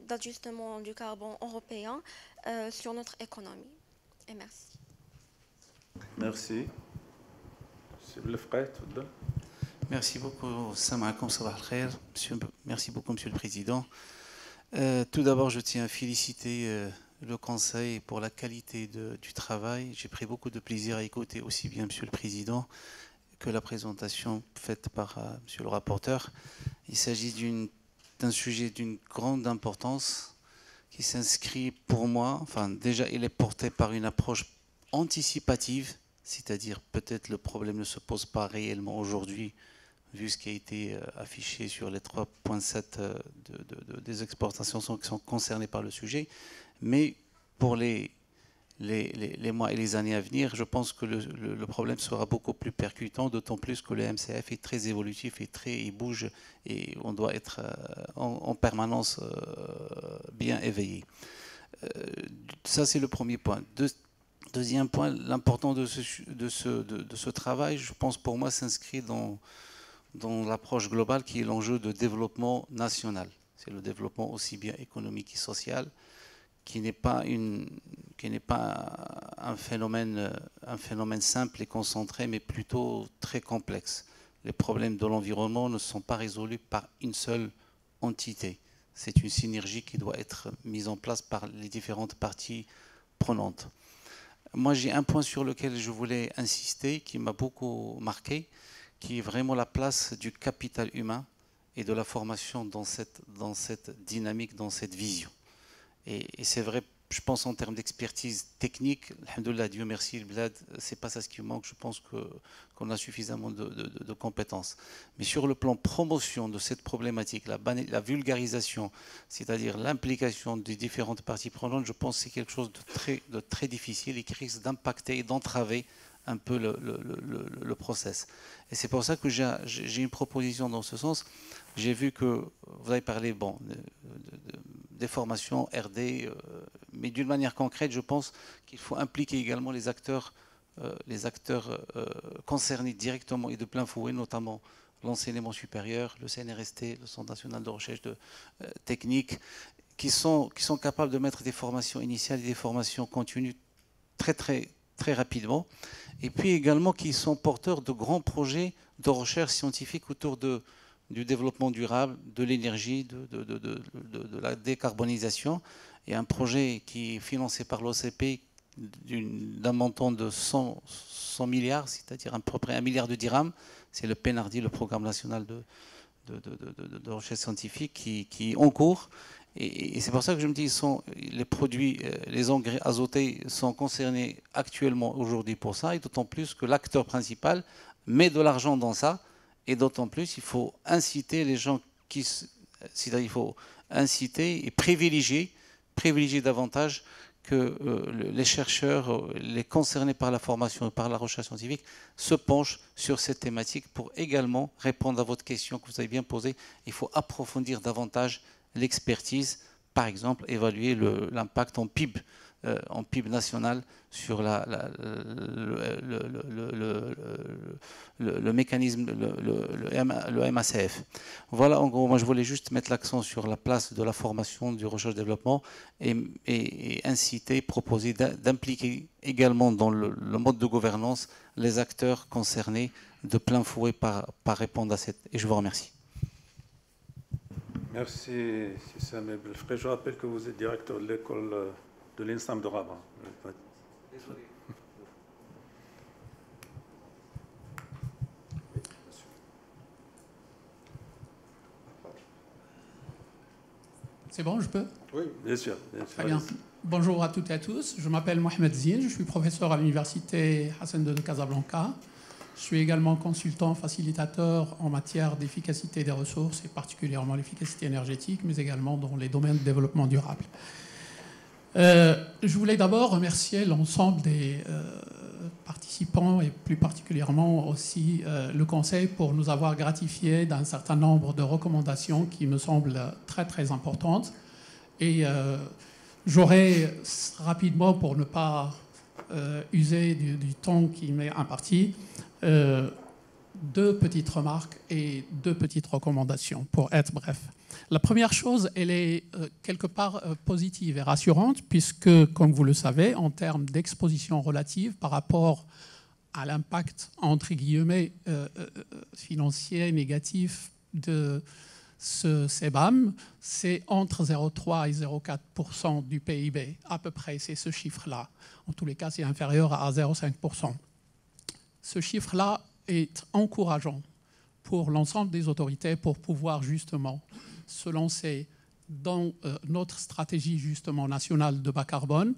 d'ajustement du carbone européen sur notre économie? Et merci. Merci. C'est le frère, tout. Merci beaucoup, merci beaucoup, Monsieur le Président. Tout d'abord, je tiens à féliciter le Conseil pour la qualité du travail. J'ai pris beaucoup de plaisir à écouter aussi bien Monsieur le Président que la présentation faite par Monsieur le rapporteur. Il s'agit d'un sujet d'une grande importance qui s'inscrit pour moi, enfin déjà il est porté par une approche anticipative, c'est-à-dire peut-être le problème ne se pose pas réellement aujourd'hui, vu ce qui a été affiché sur les 3,7 des exportations qui sont concernées par le sujet. Mais pour les mois et les années à venir, je pense que le problème sera beaucoup plus percutant, d'autant plus que le MCF est très évolutif et il bouge, et on doit être en permanence bien éveillé. Ça, c'est le premier point. Deuxième point, l'important de ce travail, je pense pour moi, s'inscrit dans l'approche globale qui est l'enjeu de développement national. C'est le développement aussi bien économique et social, qui n'est pas un phénomène simple et concentré, mais plutôt très complexe. Les problèmes de l'environnement ne sont pas résolus par une seule entité. C'est une synergie qui doit être mise en place par les différentes parties prenantes. Moi, j'ai un point sur lequel je voulais insister, qui m'a beaucoup marqué, qui est vraiment la place du capital humain et de la formation dans cette dynamique, dans cette vision. Et c'est vrai, je pense en termes d'expertise technique, alhamdoulilah, Dieu merci, le bled, c'est pas ça ce qui manque, je pense qu'on a suffisamment de compétences. Mais sur le plan promotion de cette problématique, la vulgarisation, c'est-à-dire l'implication des différentes parties prenantes, je pense que c'est quelque chose de très difficile et qui risque d'impacter et d'entraver un peu le process. Et c'est pour ça que j'ai une proposition dans ce sens. J'ai vu que vous avez parlé des formations RD, mais d'une manière concrète, je pense qu'il faut impliquer également les acteurs concernés directement et de plein fouet, notamment l'enseignement supérieur, le CNRST, le Centre national de recherche technique, qui sont capables de mettre des formations initiales et des formations continues très rapidement, et puis également qui sont porteurs de grands projets de recherche scientifique autour du développement durable, de l'énergie, de la décarbonisation. Il y a un projet qui est financé par l'OCP d'un montant de 100 milliards, c'est-à-dire à peu près 1 milliard de dirhams. C'est le PNRD, le Programme national de recherche scientifique, qui est en cours. Et c'est pour ça que je me dis, les produits, les engrais azotés sont concernés actuellement aujourd'hui pour ça, et d'autant plus que l'acteur principal met de l'argent dans ça, et d'autant plus il faut inciter les gens c'est-à-dire il faut inciter et privilégier davantage que les chercheurs, les concernés par la formation et par la recherche scientifique, se penchent sur cette thématique pour également répondre à votre question que vous avez bien posée. Il faut approfondir davantage l'expertise, par exemple, évaluer l'impact en PIB national sur le mécanisme, le MACF. Voilà, en gros, moi je voulais juste mettre l'accent sur la place de la formation, du recherche-développement et inciter, proposer d'impliquer également dans le mode de gouvernance les acteurs concernés de plein fouet par répondre à cette. Et je vous remercie. Merci, Samé Belfqi. Je rappelle que vous êtes directeur de l'école de l'INSAM de Rabat. Désolé. C'est bon, je peux? Oui, bien sûr. Très bien. Bonjour à toutes et à tous. Je m'appelle Mohamed Zine, je suis professeur à l'université Hassan II de Casablanca. Je suis également consultant facilitateur en matière d'efficacité des ressources et particulièrement l'efficacité énergétique, mais également dans les domaines de développement durable. Je voulais d'abord remercier l'ensemble des participants et plus particulièrement aussi le Conseil pour nous avoir gratifié d'un certain nombre de recommandations qui me semblent très très importantes. Et j'aurais rapidement, pour ne pas user du temps qui m'est imparti, deux petites remarques et deux petites recommandations, pour être bref. La première chose, elle est quelque part positive et rassurante, puisque, comme vous le savez, en termes d'exposition relative par rapport à l'impact, entre guillemets, financier négatif de ce CBAM, c'est entre 0,3 et 0,4% du PIB. À peu près, c'est ce chiffre-là. En tous les cas, c'est inférieur à 0,5%. Ce chiffre-là est encourageant pour l'ensemble des autorités pour pouvoir justement se lancer dans notre stratégie justement nationale de bas carbone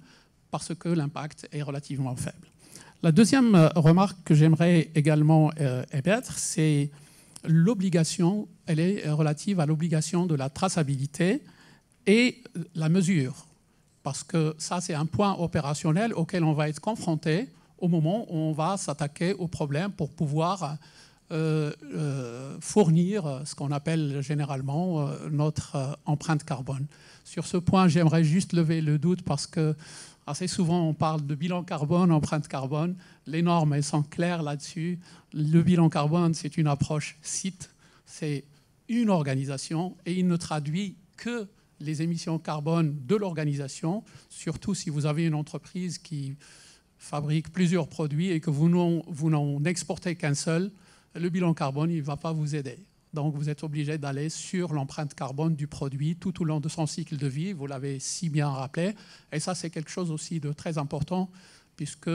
parce que l'impact est relativement faible. La deuxième remarque que j'aimerais également émettre, c'est l'obligation, elle est relative à l'obligation de la traçabilité et la mesure. Parce que ça, c'est un point opérationnel auquel on va être confronté au moment où on va s'attaquer au problème pour pouvoir fournir ce qu'on appelle généralement notre empreinte carbone. Sur ce point, j'aimerais juste lever le doute parce que assez souvent, on parle de bilan carbone, empreinte carbone. Les normes, elles sont claires là-dessus. Le bilan carbone, c'est une approche site, c'est une organisation et il ne traduit que les émissions carbone de l'organisation, surtout si vous avez une entreprise qui fabrique plusieurs produits et que vous n'en exportez qu'un seul, le bilan carbone, il ne va pas vous aider. Donc vous êtes obligé d'aller sur l'empreinte carbone du produit tout au long de son cycle de vie, vous l'avez si bien rappelé. Et ça, c'est quelque chose aussi de très important, puisque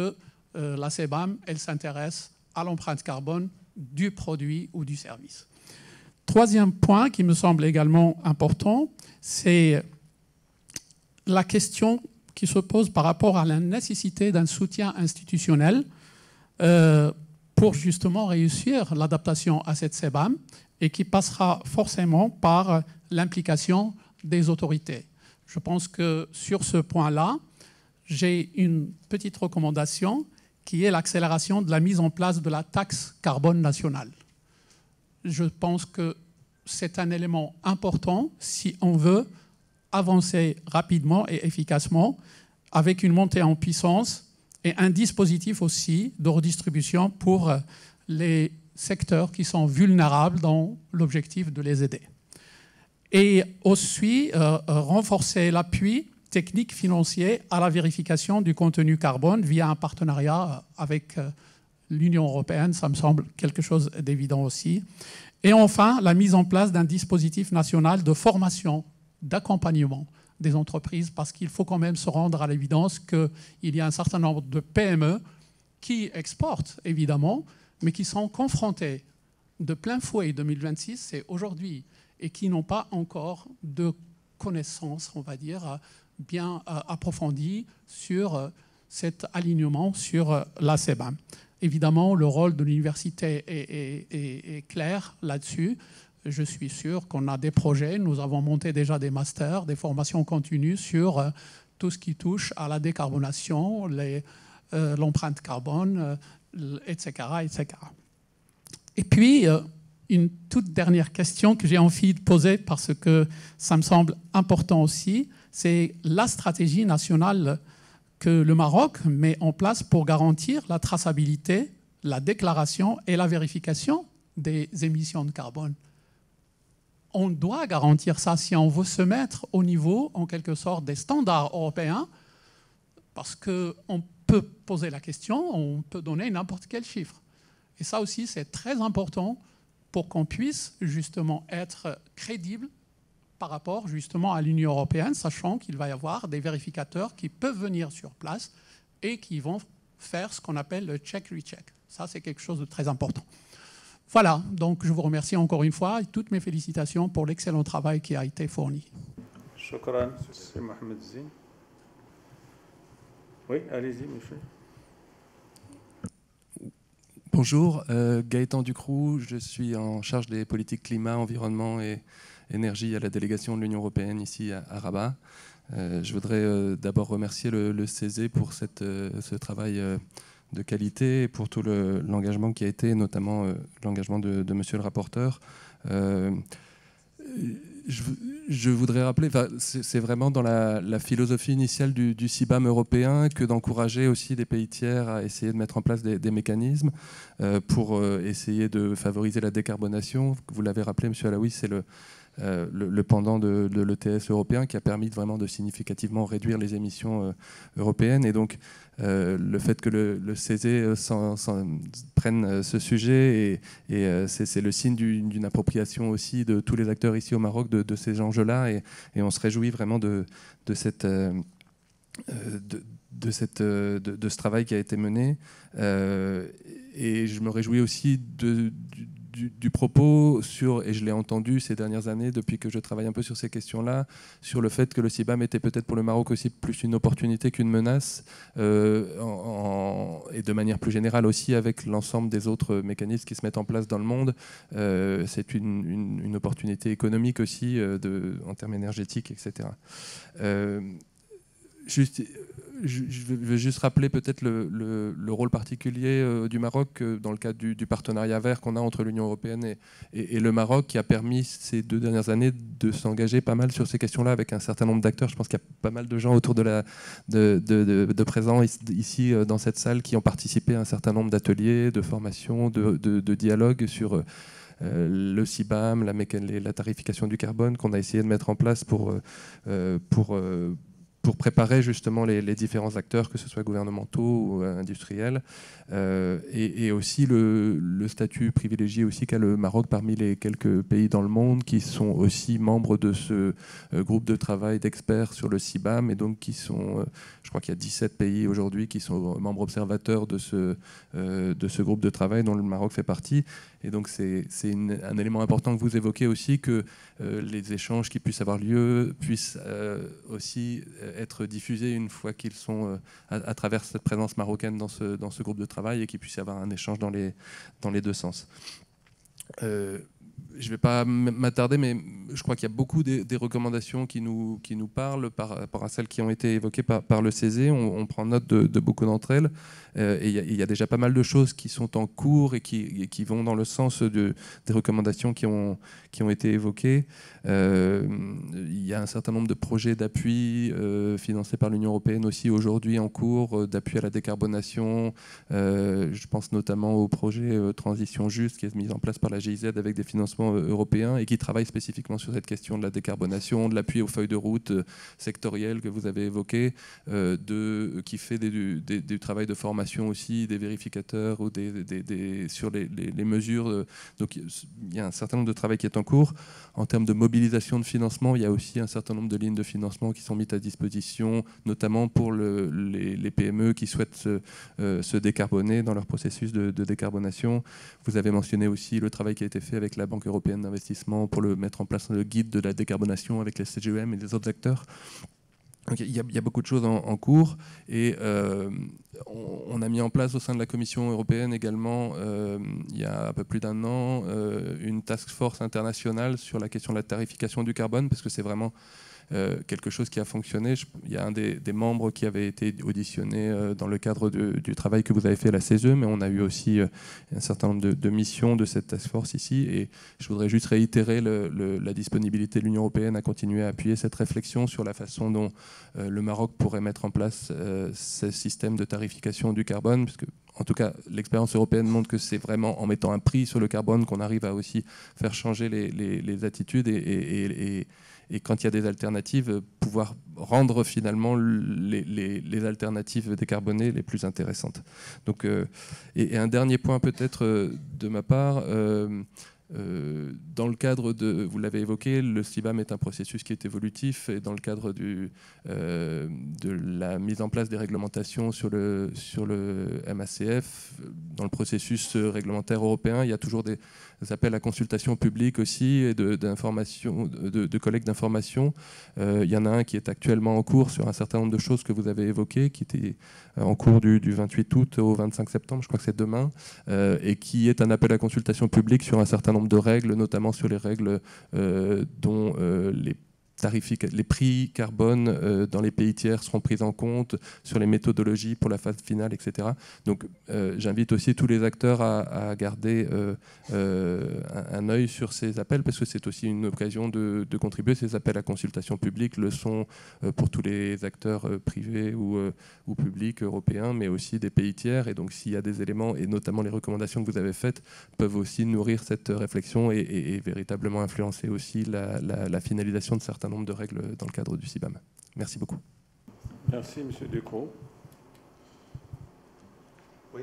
la CBAM, elle s'intéresse à l'empreinte carbone du produit ou du service. Troisième point qui me semble également important, c'est la question qui se pose par rapport à la nécessité d'un soutien institutionnel pour justement réussir l'adaptation à cette CBAM et qui passera forcément par l'implication des autorités. Je pense que sur ce point-là, j'ai une petite recommandation qui est l'accélération de la mise en place de la taxe carbone nationale. Je pense que c'est un élément important si on veut avancer rapidement et efficacement avec une montée en puissance et un dispositif aussi de redistribution pour les secteurs qui sont vulnérables dans l'objectif de les aider. Et aussi renforcer l'appui technique financier à la vérification du contenu carbone via un partenariat avec l'Union européenne, ça me semble quelque chose d'évident aussi. Et enfin, la mise en place d'un dispositif national de formation, d'accompagnement des entreprises, parce qu'il faut quand même se rendre à l'évidence qu'il y a un certain nombre de PME qui exportent, évidemment, mais qui sont confrontées de plein fouet 2026, c'est aujourd'hui, et qui n'ont pas encore de connaissances, on va dire, bien approfondies sur cet alignement sur la CBAM. Évidemment, le rôle de l'université est clair là-dessus. Je suis sûr qu'on a des projets. Nous avons monté déjà des masters, des formations continues sur tout ce qui touche à la décarbonation, l'empreinte carbone, etc., etc. Et puis, une toute dernière question que j'ai envie de poser parce que ça me semble important aussi, c'est la stratégie nationale que le Maroc met en place pour garantir la traçabilité, la déclaration et la vérification des émissions de carbone. On doit garantir ça si on veut se mettre au niveau, en quelque sorte, des standards européens, parce qu'on peut poser la question, on peut donner n'importe quel chiffre. Et ça aussi, c'est très important pour qu'on puisse justement être crédible par rapport justement à l'Union européenne, sachant qu'il va y avoir des vérificateurs qui peuvent venir sur place et qui vont faire ce qu'on appelle le check-recheck. Ça, c'est quelque chose de très important. Voilà, donc je vous remercie encore une fois et toutes mes félicitations pour l'excellent travail qui a été fourni. Shukran, M. Mohamed Zine. Oui, allez-y, monsieur. Bonjour, Gaëtan Ducroux, je suis en charge des politiques climat, environnement et énergie à la délégation de l'Union européenne ici à Rabat. Je voudrais d'abord remercier le CESE pour ce travail de qualité et pour tout l'engagement qui a été, notamment l'engagement de monsieur le rapporteur. Je voudrais rappeler, c'est vraiment dans la philosophie initiale du CBAM européen que d'encourager aussi des pays tiers à essayer de mettre en place des mécanismes pour essayer de favoriser la décarbonation. Vous l'avez rappelé, monsieur Alaoui, c'est le pendant de l'ETS européen qui a permis vraiment de significativement réduire les émissions européennes. Et donc, le fait que le CESE prenne ce sujet, et c'est le signe d'une appropriation aussi de tous les acteurs ici au Maroc de ces enjeux-là. Et on se réjouit vraiment de ce travail qui a été mené. Et je me réjouis aussi du propos et je l'ai entendu ces dernières années depuis que je travaille un peu sur ces questions-là, sur le fait que le CBAM était peut-être pour le Maroc aussi plus une opportunité qu'une menace, et de manière plus générale aussi avec l'ensemble des autres mécanismes qui se mettent en place dans le monde. C'est une opportunité économique aussi en termes énergétiques, etc. Je veux juste rappeler peut-être le rôle particulier du Maroc dans le cadre du partenariat vert qu'on a entre l'Union européenne et le Maroc, qui a permis ces 2 dernières années de s'engager pas mal sur ces questions-là avec un certain nombre d'acteurs. Je pense qu'il y a pas mal de gens autour de présents ici dans cette salle qui ont participé à un certain nombre d'ateliers, de formations, de dialogues sur le CBAM, la tarification du carbone qu'on a essayé de mettre en place pour préparer justement les différents acteurs, que ce soit gouvernementaux ou industriels, et aussi le statut privilégié aussi qu'a le Maroc parmi les quelques pays dans le monde qui sont aussi membres de ce groupe de travail d'experts sur le CBAM, et donc qui sont, je crois qu'il y a 17 pays aujourd'hui qui sont membres observateurs de ce groupe de travail dont le Maroc fait partie. Et donc c'est un élément important que vous évoquez aussi, que les échanges qui puissent avoir lieu puissent aussi être diffusés une fois qu'ils sont à travers cette présence marocaine dans ce groupe de travail, et qu'il puisse y avoir un échange dans les deux sens. Je ne vais pas m'attarder, mais je crois qu'il y a beaucoup des recommandations qui nous parlent par rapport à celles qui ont été évoquées par le CESE. On prend note de beaucoup d'entre elles. Et il y a déjà pas mal de choses qui sont en cours et qui vont dans le sens des recommandations qui ont été évoquées. Il y a un certain nombre de projets d'appui financés par l'Union européenne aussi aujourd'hui en cours, d'appui à la décarbonation. Je pense notamment au projet Transition Juste qui est mis en place par la GIZ avec des financements financement européen et qui travaille spécifiquement sur cette question de la décarbonation, de l'appui aux feuilles de route sectorielles que vous avez évoquées, qui fait du travail de formation aussi, des vérificateurs ou sur les mesures. Donc il y a un certain nombre de travail qui est en cours. En termes de mobilisation de financement, il y a aussi un certain nombre de lignes de financement qui sont mises à disposition, notamment pour les PME qui souhaitent se décarboner dans leur processus de décarbonation. Vous avez mentionné aussi le travail qui a été fait avec la Banque européenne d'investissement pour mettre en place le guide de la décarbonation avec les CGEM et les autres acteurs. Donc, il y a beaucoup de choses en cours et on a mis en place au sein de la Commission européenne également, il y a un peu plus d'un an, une task force internationale sur la question de la tarification du carbone, parce que c'est vraiment quelque chose qui a fonctionné. Il y a un des membres qui avait été auditionné dans le cadre du travail que vous avez fait à la CESE, mais on a eu aussi un certain nombre de missions de cette task force ici. Et je voudrais juste réitérer la disponibilité de l'Union européenne à continuer à appuyer cette réflexion sur la façon dont le Maroc pourrait mettre en place ce système de tarification du carbone, puisque en tout cas, l'expérience européenne montre que c'est vraiment en mettant un prix sur le carbone qu'on arrive à aussi faire changer les attitudes et quand il y a des alternatives, pouvoir rendre finalement les alternatives décarbonées les plus intéressantes. Donc, et un dernier point peut-être de ma part, dans le cadre vous l'avez évoqué, le CBAM est un processus qui est évolutif et dans le cadre de la mise en place des réglementations sur le MACF, dans le processus réglementaire européen, il y a toujours des appels à consultation publique aussi et de collecte d'informations. Il y en a un qui est actuellement en cours sur un certain nombre de choses que vous avez évoquées, qui était en cours du 28 août au 25 septembre, je crois que c'est demain, et qui est un appel à consultation publique sur un certain nombre de règles, notamment sur les règles dont les prix carbone dans les pays tiers seront pris en compte, sur les méthodologies pour la phase finale, etc. Donc j'invite aussi tous les acteurs à garder un œil sur ces appels, parce que c'est aussi une occasion de contribuer. Ces appels à consultation publique le sont pour tous les acteurs privés ou publics européens, mais aussi des pays tiers. Et donc s'il y a des éléments, et notamment les recommandations que vous avez faites, peuvent aussi nourrir cette réflexion et véritablement influencer aussi la finalisation de certains nombre de règles dans le cadre du CBAM. Merci beaucoup. Merci, M. Ducrot. Oui.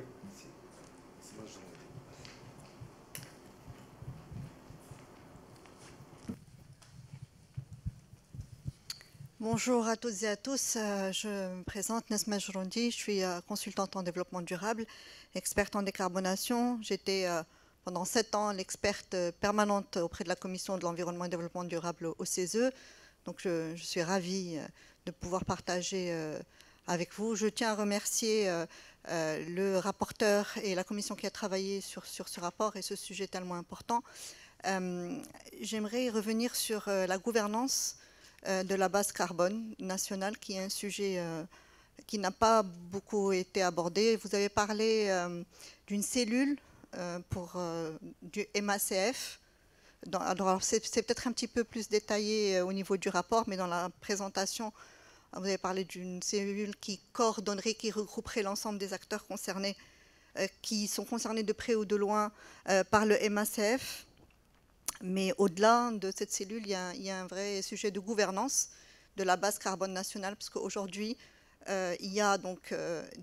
Bonjour à toutes et à tous. Je me présente, Nesma Jroundi. Je suis consultante en développement durable, experte en décarbonation. J'étais pendant 7 ans l'experte permanente auprès de la Commission de l'environnement et développement durable au CESE. Donc je suis ravie de pouvoir partager avec vous. Je tiens à remercier le rapporteur et la commission qui a travaillé sur ce rapport et ce sujet tellement important. J'aimerais revenir sur la gouvernance de la base carbone nationale, qui est un sujet qui n'a pas beaucoup été abordé. Vous avez parlé d'une cellule du MACF. Alors c'est peut-être un petit peu plus détaillé au niveau du rapport, mais dans la présentation, vous avez parlé d'une cellule qui coordonnerait, qui regrouperait l'ensemble des acteurs concernés, qui sont concernés de près ou de loin par le MACF. Mais au-delà de cette cellule, il y a un vrai sujet de gouvernance de la base carbone nationale, parce qu'aujourd'hui, il y a donc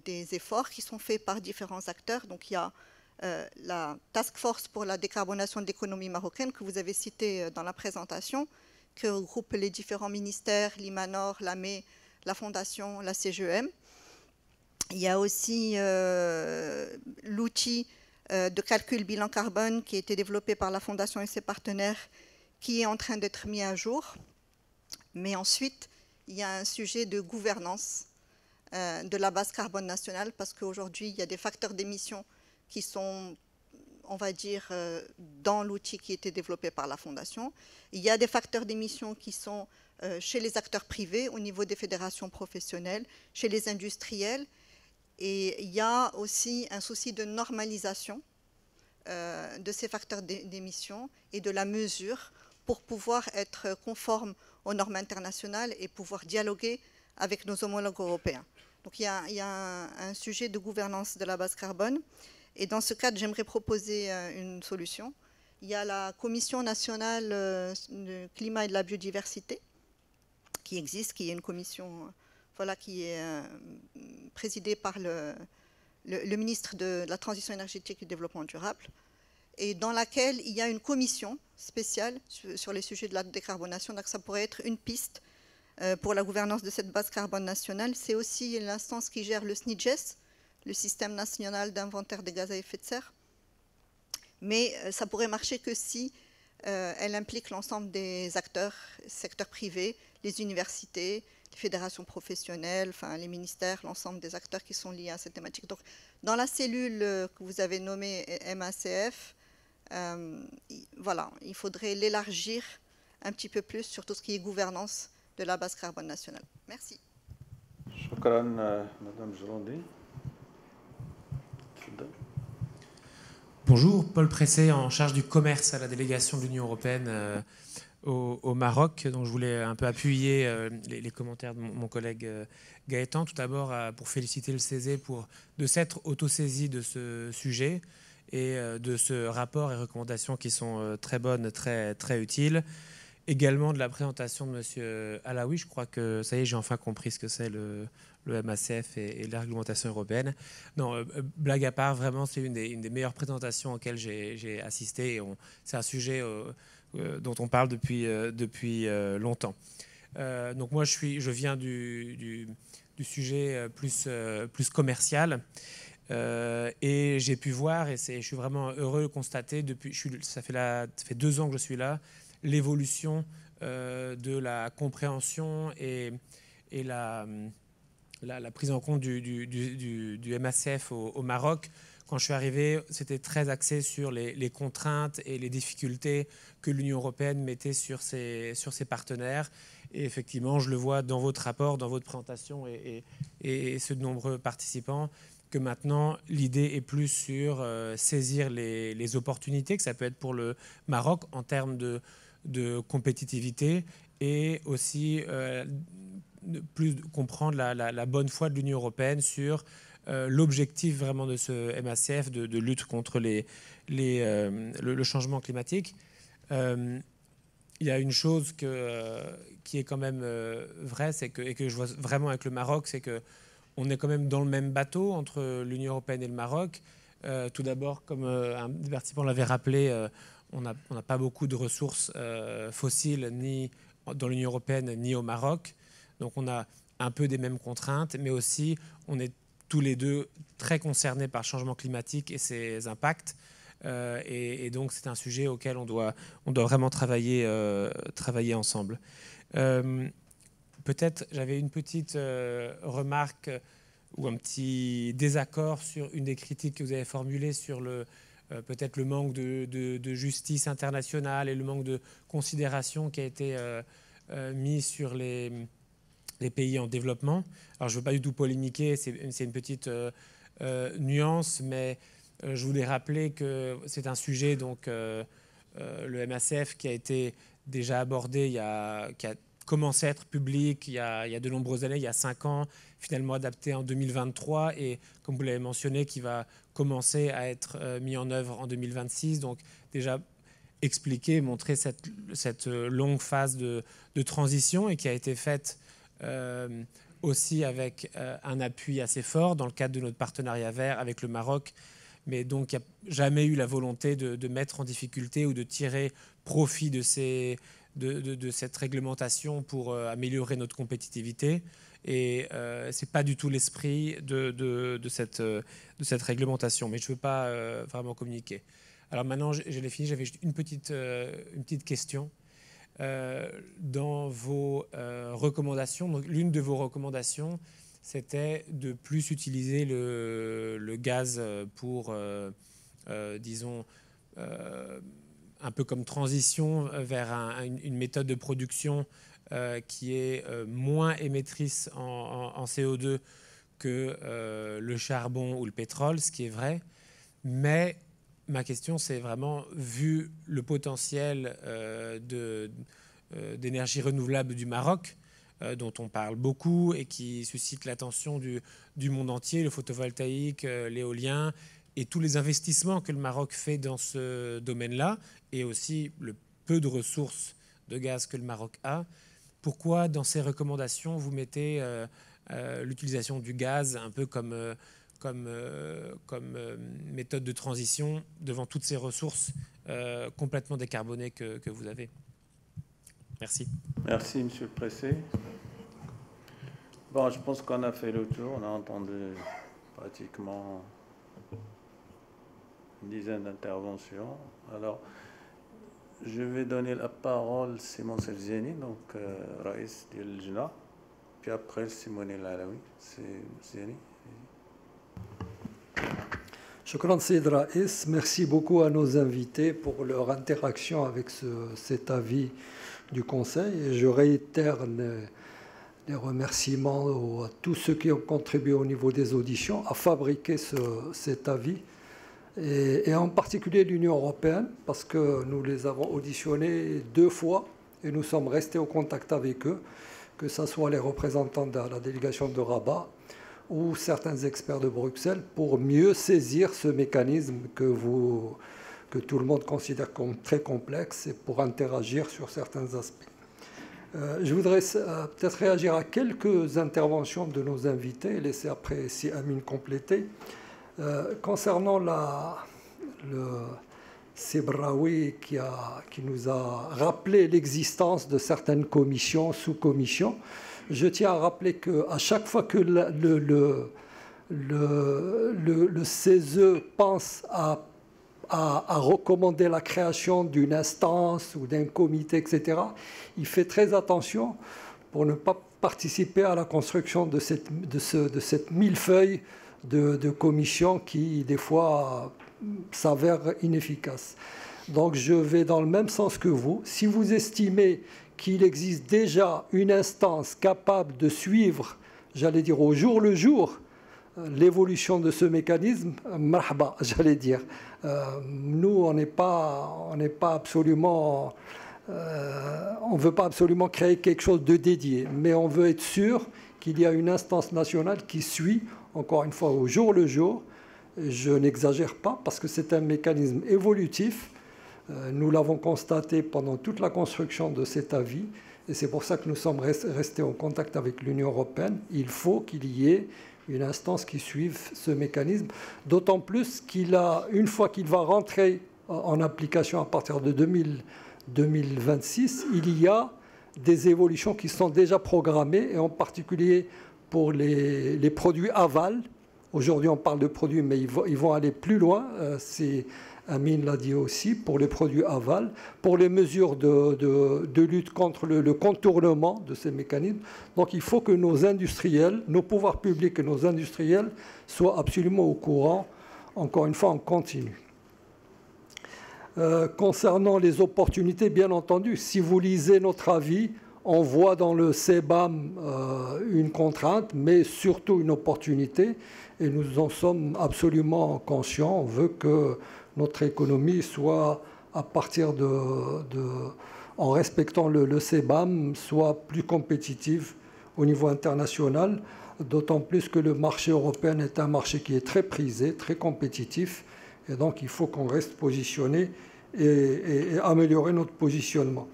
des efforts qui sont faits par différents acteurs. Donc il y a la Task Force pour la décarbonation de l'économie marocaine que vous avez citée dans la présentation, qui regroupe les différents ministères, l'IMANOR, l'AME, la Fondation, la CGEM. Il y a aussi l'outil de calcul bilan carbone qui a été développé par la Fondation et ses partenaires, qui est en train d'être mis à jour. Mais ensuite, il y a un sujet de gouvernance de la base carbone nationale, parce qu'aujourd'hui, il y a des facteurs d'émission qui sont, on va dire, dans l'outil qui a été développé par la Fondation. Il y a des facteurs d'émission qui sont chez les acteurs privés, au niveau des fédérations professionnelles, chez les industriels. Et il y a aussi un souci de normalisation de ces facteurs d'émission et de la mesure pour pouvoir être conforme aux normes internationales et pouvoir dialoguer avec nos homologues européens. Donc il y a un sujet de gouvernance de la base carbone. Et dans ce cadre, j'aimerais proposer une solution Il y a la Commission nationale du climat et de la biodiversité qui existe, qui est une commission voilà, qui est présidée par le ministre de la Transition énergétique et du développement durable, et dans laquelle il y a une commission spéciale sur les sujets de la décarbonation. Donc ça pourrait être une piste pour la gouvernance de cette base carbone nationale. C'est aussi l'instance qui gère le SNIGES, le système national d'inventaire des gaz à effet de serre. Mais ça pourrait marcher que si elle implique l'ensemble des acteurs, secteur privé, les universités, les fédérations professionnelles, enfin, les ministères, l'ensemble des acteurs qui sont liés à cette thématique. Donc, dans la cellule que vous avez nommée MACF, voilà, il faudrait l'élargir un petit peu plus sur tout ce qui est gouvernance de la base carbone nationale. Merci. Shukran, Madame Jrondi. Bonjour, Paul Pressé, en charge du commerce à la délégation de l'Union européenne au Maroc. Donc, je voulais un peu appuyer les commentaires de mon collègue Gaëtan. Tout d'abord, pour féliciter le CESE de s'être autosaisi de ce sujet et de ce rapport et recommandations qui sont très bonnes, très, très utiles. Également de la présentation de M. Alaoui. Je crois que ça y est, j'ai enfin compris ce que c'est le MACF et la réglementation européenne. Non, blague à part, vraiment, c'est une des meilleures présentations auxquelles j'ai assisté. C'est un sujet dont on parle depuis longtemps. Donc moi, je viens du sujet plus commercial. Et j'ai pu voir, et je suis vraiment heureux de constater, ça fait 2 ans que je suis là, l'évolution de la compréhension et la prise en compte du MACF au Maroc. Quand je suis arrivé, c'était très axé sur les contraintes et les difficultés que l'Union européenne mettait sur ses partenaires. Et effectivement, je le vois dans votre rapport, dans votre présentation et ceux de nombreux participants, que maintenant, l'idée est plus sur saisir les opportunités que ça peut être pour le Maroc en termes de compétitivité et aussi plus comprendre la bonne foi de l'Union européenne sur l'objectif vraiment de ce MACF de lutte contre le changement climatique. Il y a une chose qui est quand même vraie, et que je vois vraiment avec le Maroc, c'est qu'on est quand même dans le même bateau entre l'Union européenne et le Maroc. Tout d'abord, comme un des participants l'avait rappelé, on n'a pas beaucoup de ressources fossiles ni dans l'Union européenne ni au Maroc. Donc on a un peu des mêmes contraintes, mais aussi on est tous les deux très concernés par le changement climatique et ses impacts. Et donc c'est un sujet auquel on doit vraiment travailler ensemble. Peut-être j'avais une petite remarque ou un petit désaccord sur une des critiques que vous avez formulées sur peut-être le manque de justice internationale et le manque de considération qui a été mis sur les pays en développement. Alors je ne veux pas du tout polémiquer, c'est une petite nuance, mais je voulais rappeler que c'est un sujet, donc le MACF, qui a été déjà abordé, qui a commencé à être public il y a de nombreuses années, il y a 5 ans, finalement adapté en 2023, et comme vous l'avez mentionné, qui va commencer à être mis en œuvre en 2026. Donc déjà expliquer, montrer cette longue phase de transition, et qui a été faite aussi avec un appui assez fort dans le cadre de notre partenariat vert avec le Maroc. Mais donc, il n'y a jamais eu la volonté de mettre en difficulté ou de tirer profit de cette réglementation pour améliorer notre compétitivité. Et ce n'est pas du tout l'esprit de cette réglementation. Mais je ne veux pas vraiment communiquer. Alors maintenant, je l'ai fini. J'avais juste une petite question. Dans vos recommandations, donc l'une de vos recommandations, c'était de plus utiliser le gaz pour, disons, un peu comme transition vers une méthode de production qui est moins émettrice en CO2 que le charbon ou le pétrole, ce qui est vrai. Mais ma question, c'est vraiment, vu le potentiel d'énergie renouvelable du Maroc, dont on parle beaucoup et qui suscite l'attention du monde entier, le photovoltaïque, l'éolien, et tous les investissements que le Maroc fait dans ce domaine-là, et aussi le peu de ressources de gaz que le Maroc a, pourquoi dans ces recommandations vous mettez l'utilisation du gaz un peu comme méthode de transition devant toutes ces ressources complètement décarbonées que vous avez? Merci. Merci, Monsieur le Président. Bon, je pense qu'on a fait le tour. On a entendu pratiquement une dizaine d'interventions. Alors, je vais donner la parole à Simon Selziani, donc Raïs de Jna, puis après Simone Lalaoui. C'est Selziani. Shukran Sayyid Raïs. Merci beaucoup à nos invités pour leur interaction avec cet avis du Conseil. Et je réitère les remerciements à tous ceux qui ont contribué au niveau des auditions à fabriquer cet avis. Et en particulier l'Union européenne, parce que nous les avons auditionnés 2 fois et nous sommes restés au contact avec eux, que ce soit les représentants de la délégation de Rabat ou certains experts de Bruxelles, pour mieux saisir ce mécanisme que tout le monde considère comme très complexe et pour interagir sur certains aspects. Je voudrais peut-être réagir à quelques interventions de nos invités et laisser après si Amine compléter. Concernant le Sebraoui qui nous a rappelé l'existence de certaines commissions, sous-commissions, je tiens à rappeler qu'à chaque fois que le CESE pense à recommander la création d'une instance ou d'un comité, etc., il fait très attention pour ne pas participer à la construction de cette millefeuille de commissions qui, des fois, s'avère inefficace. Donc, je vais dans le même sens que vous. Si vous estimez qu'il existe déjà une instance capable de suivre, j'allais dire au jour le jour, l'évolution de ce mécanisme, marhaba, j'allais dire. Nous, on n'est pas absolument... on ne veut pas absolument créer quelque chose de dédié, mais on veut être sûr qu'il y a une instance nationale qui suit, encore une fois, au jour le jour. Je n'exagère pas parce que c'est un mécanisme évolutif. Nous l'avons constaté pendant toute la construction de cet avis et c'est pour ça que nous sommes restés en contact avec l'Union européenne. Il faut qu'il y ait une instance qui suive ce mécanisme, d'autant plus qu'il a, une fois qu'il va rentrer en application à partir de 2026, il y a des évolutions qui sont déjà programmées, et en particulier pour les produits aval. Aujourd'hui, on parle de produits, mais ils vont aller plus loin. Amine l'a dit aussi, pour les produits aval, pour les mesures de lutte contre le contournement de ces mécanismes. Donc il faut que nos industriels, nos pouvoirs publics et nos industriels soient absolument au courant, encore une fois, en continu. Concernant les opportunités, bien entendu, si vous lisez notre avis, on voit dans le CBAM une contrainte, mais surtout une opportunité, et nous en sommes absolument conscients. On veut que notre économie soit, à partir en respectant le CBAM, soit plus compétitive au niveau international, d'autant plus que le marché européen est un marché qui est très prisé, très compétitif, et donc il faut qu'on reste positionné et améliorer notre positionnement.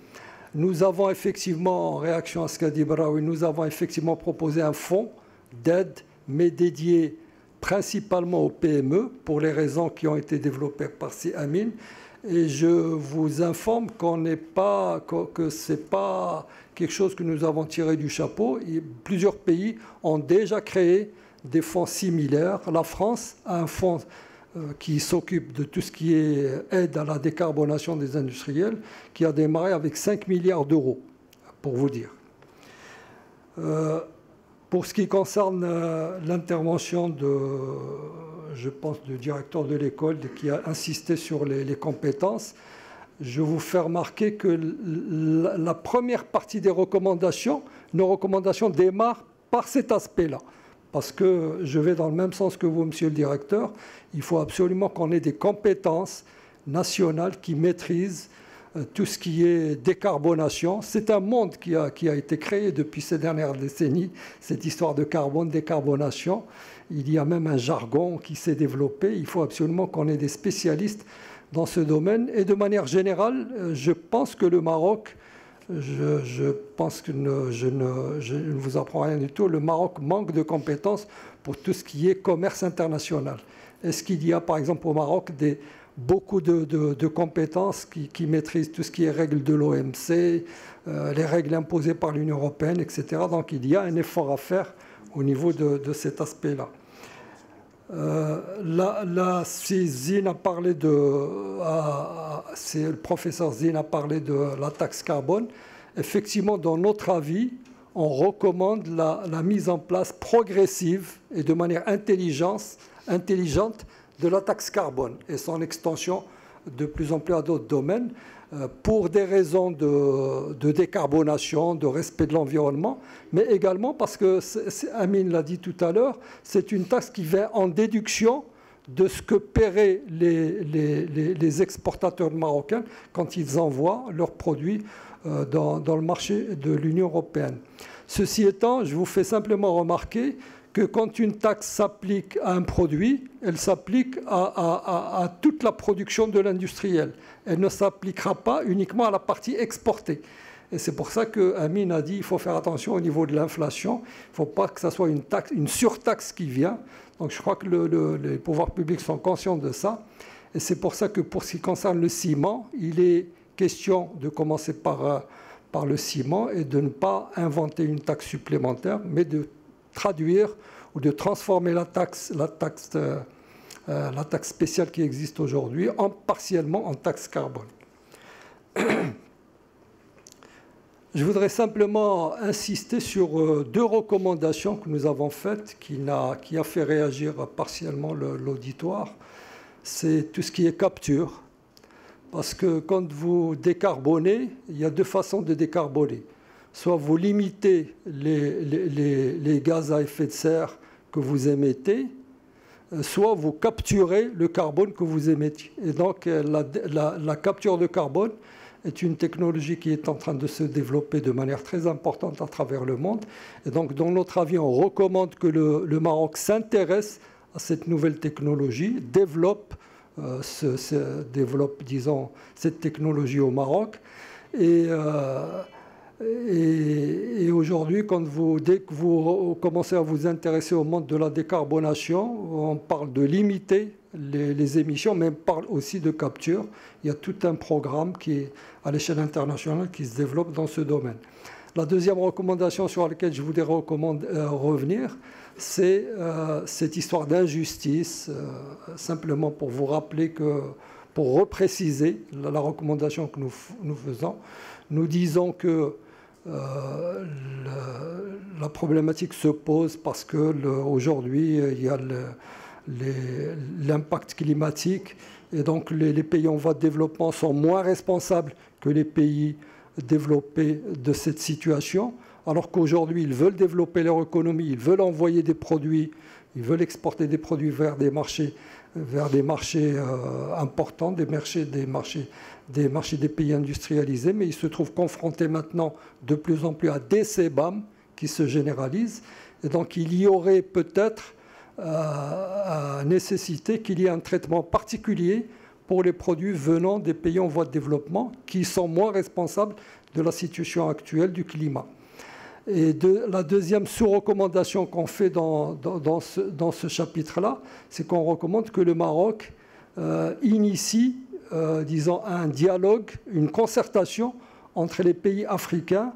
Nous avons effectivement, en réaction à ce qu'a dit Braoui, nous avons effectivement proposé un fonds d'aide, mais dédié principalement aux PME, pour les raisons qui ont été développées par Si Amine. Et je vous informe que ce n'est pas quelque chose que nous avons tiré du chapeau. Plusieurs pays ont déjà créé des fonds similaires. La France a un fonds qui s'occupe de tout ce qui est aide à la décarbonation des industriels, qui a démarré avec 5 milliards d'euros, pour vous dire. Pour ce qui concerne l'intervention je pense, du directeur de l'école qui a insisté sur les compétences, je vous fais remarquer que la première partie des recommandations, nos recommandations démarrent par cet aspect-là. Parce que je vais dans le même sens que vous, monsieur le directeur, il faut absolument qu'on ait des compétences nationales qui maîtrisent tout ce qui est décarbonation. C'est un monde qui a été créé depuis ces dernières décennies, cette histoire de carbone, décarbonation. Il y a même un jargon qui s'est développé. Il faut absolument qu'on ait des spécialistes dans ce domaine. Et de manière générale, je pense que le Maroc, je pense que je ne vous apprends rien du tout, le Maroc manque de compétences pour tout ce qui est commerce international. Est-ce qu'il y a, par exemple, au Maroc, beaucoup de compétences qui maîtrisent tout ce qui est règles de l'OMC, les règles imposées par l'Union européenne, etc. Donc il y a un effort à faire au niveau de cet aspect-là. Zine a parlé le professeur Zine a parlé de la taxe carbone. Effectivement, dans notre avis, on recommande la mise en place progressive et de manière intelligente de la taxe carbone et son extension de plus en plus à d'autres domaines pour des raisons de décarbonation, de respect de l'environnement, mais également parce que, Amine l'a dit tout à l'heure, c'est une taxe qui vient en déduction de ce que paieraient les exportateurs marocains quand ils envoient leurs produits dans le marché de l'Union européenne. Ceci étant, je vous fais simplement remarquer que quand une taxe s'applique à un produit, elle s'applique à toute la production de l'industriel. Elle ne s'appliquera pas uniquement à la partie exportée. Et c'est pour ça qu'Amine a dit qu'il faut faire attention au niveau de l'inflation. Il ne faut pas que ça soit une surtaxe qui vient. Donc je crois que les pouvoirs publics sont conscients de ça. Et c'est pour ça que pour ce qui concerne le ciment, il est question de commencer par le ciment et de ne pas inventer une taxe supplémentaire, mais de traduire ou de transformer la taxe spéciale qui existe aujourd'hui partiellement en taxe carbone. Je voudrais simplement insister sur deux recommandations que nous avons faites qui a fait réagir partiellement l'auditoire. C'est tout ce qui est capture. Parce que quand vous décarbonez, il y a deux façons de décarboner. Soit vous limitez les gaz à effet de serre que vous émettez, soit vous capturez le carbone que vous émettez. Et donc la capture de carbone est une technologie qui est en train de se développer de manière très importante à travers le monde. Et donc dans notre avis, on recommande que le Maroc s'intéresse à cette nouvelle technologie, développe disons, cette technologie au Maroc. Et aujourd'hui, dès que vous commencez à vous intéresser au monde de la décarbonation, on parle de limiter les émissions, mais on parle aussi de capture. Il y a tout un programme qui est à l'échelle internationale qui se développe dans ce domaine. La deuxième recommandation sur laquelle je voudrais revenir, c'est cette histoire d'injustice, simplement pour vous rappeler pour repréciser la recommandation que nous faisons. Nous disons que la problématique se pose parce qu'aujourd'hui, il y a l'impact climatique et donc les pays en voie de développement sont moins responsables que les pays développés de cette situation, alors qu'aujourd'hui, ils veulent développer leur économie, ils veulent envoyer des produits, ils veulent exporter des produits vers des marchés importants, des marchés des pays industrialisés, mais ils se trouvent confrontés maintenant de plus en plus à des CBAM qui se généralisent. Et donc il y aurait peut-être nécessité qu'il y ait un traitement particulier pour les produits venant des pays en voie de développement qui sont moins responsables de la situation actuelle du climat. Et la deuxième sous-recommandation qu'on fait dans ce chapitre-là, c'est qu'on recommande que le Maroc initie, disons, un dialogue, une concertation entre les pays africains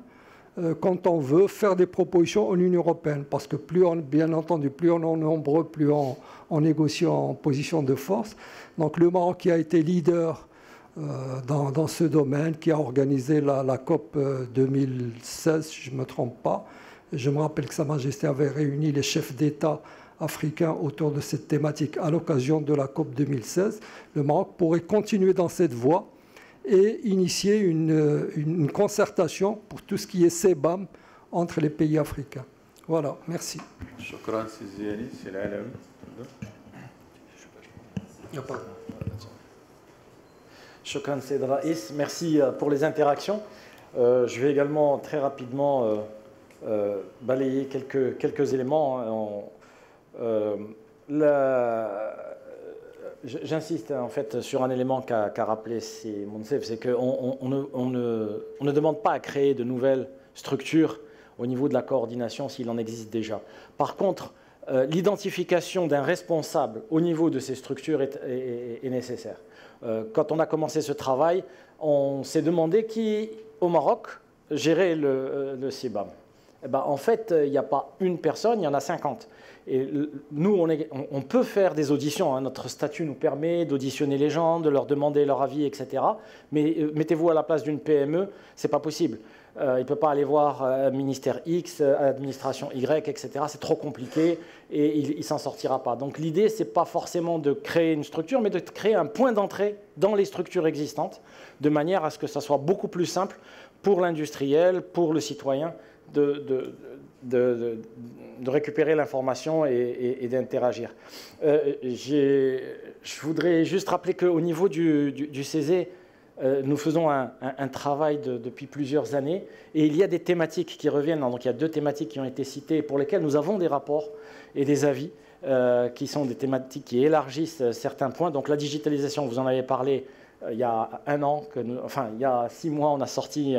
quand on veut faire des propositions en Union européenne. Parce que bien entendu, plus on est nombreux, plus on négocie en position de force. Donc le Maroc qui a été leader dans ce domaine, qui a organisé la COP 2016, si je ne me trompe pas. Je me rappelle que Sa Majesté avait réuni les chefs d'État africains autour de cette thématique à l'occasion de la COP 2016. Le Maroc pourrait continuer dans cette voie et initier une concertation pour tout ce qui est CBAM entre les pays africains. Voilà, merci. Shukran, Siziani, c'est l'Alawi. Shukran, Saïd Raïs. Merci pour les interactions. Je vais également très rapidement balayer quelques éléments. J'insiste en fait sur un élément qu'a rappelé Monsef, c'est qu'on ne demande pas à créer de nouvelles structures au niveau de la coordination s'il en existe déjà. Par contre, l'identification d'un responsable au niveau de ces structures est nécessaire. Quand on a commencé ce travail, on s'est demandé qui, au Maroc, gérait le CBAM. Eh ben, en fait, il n'y a pas une personne, il y en a 50. Et nous, on peut faire des auditions. Hein. Notre statut nous permet d'auditionner les gens, de leur demander leur avis, etc. Mais mettez-vous à la place d'une PME, ce n'est pas possible. Il ne peut pas aller voir ministère X, administration Y, etc. C'est trop compliqué et il ne s'en sortira pas. Donc l'idée, ce n'est pas forcément de créer une structure, mais de créer un point d'entrée dans les structures existantes, de manière à ce que ça soit beaucoup plus simple pour l'industriel, pour le citoyen, de récupérer l'information et d'interagir. Je voudrais juste rappeler qu'au niveau du CESE, nous faisons un travail depuis plusieurs années et il y a des thématiques qui reviennent. Donc il y a 2 thématiques qui ont été citées pour lesquelles nous avons des rapports et des avis qui sont des thématiques qui élargissent certains points. Donc la digitalisation, vous en avez parlé il y a un an, il y a 6 mois, on a sorti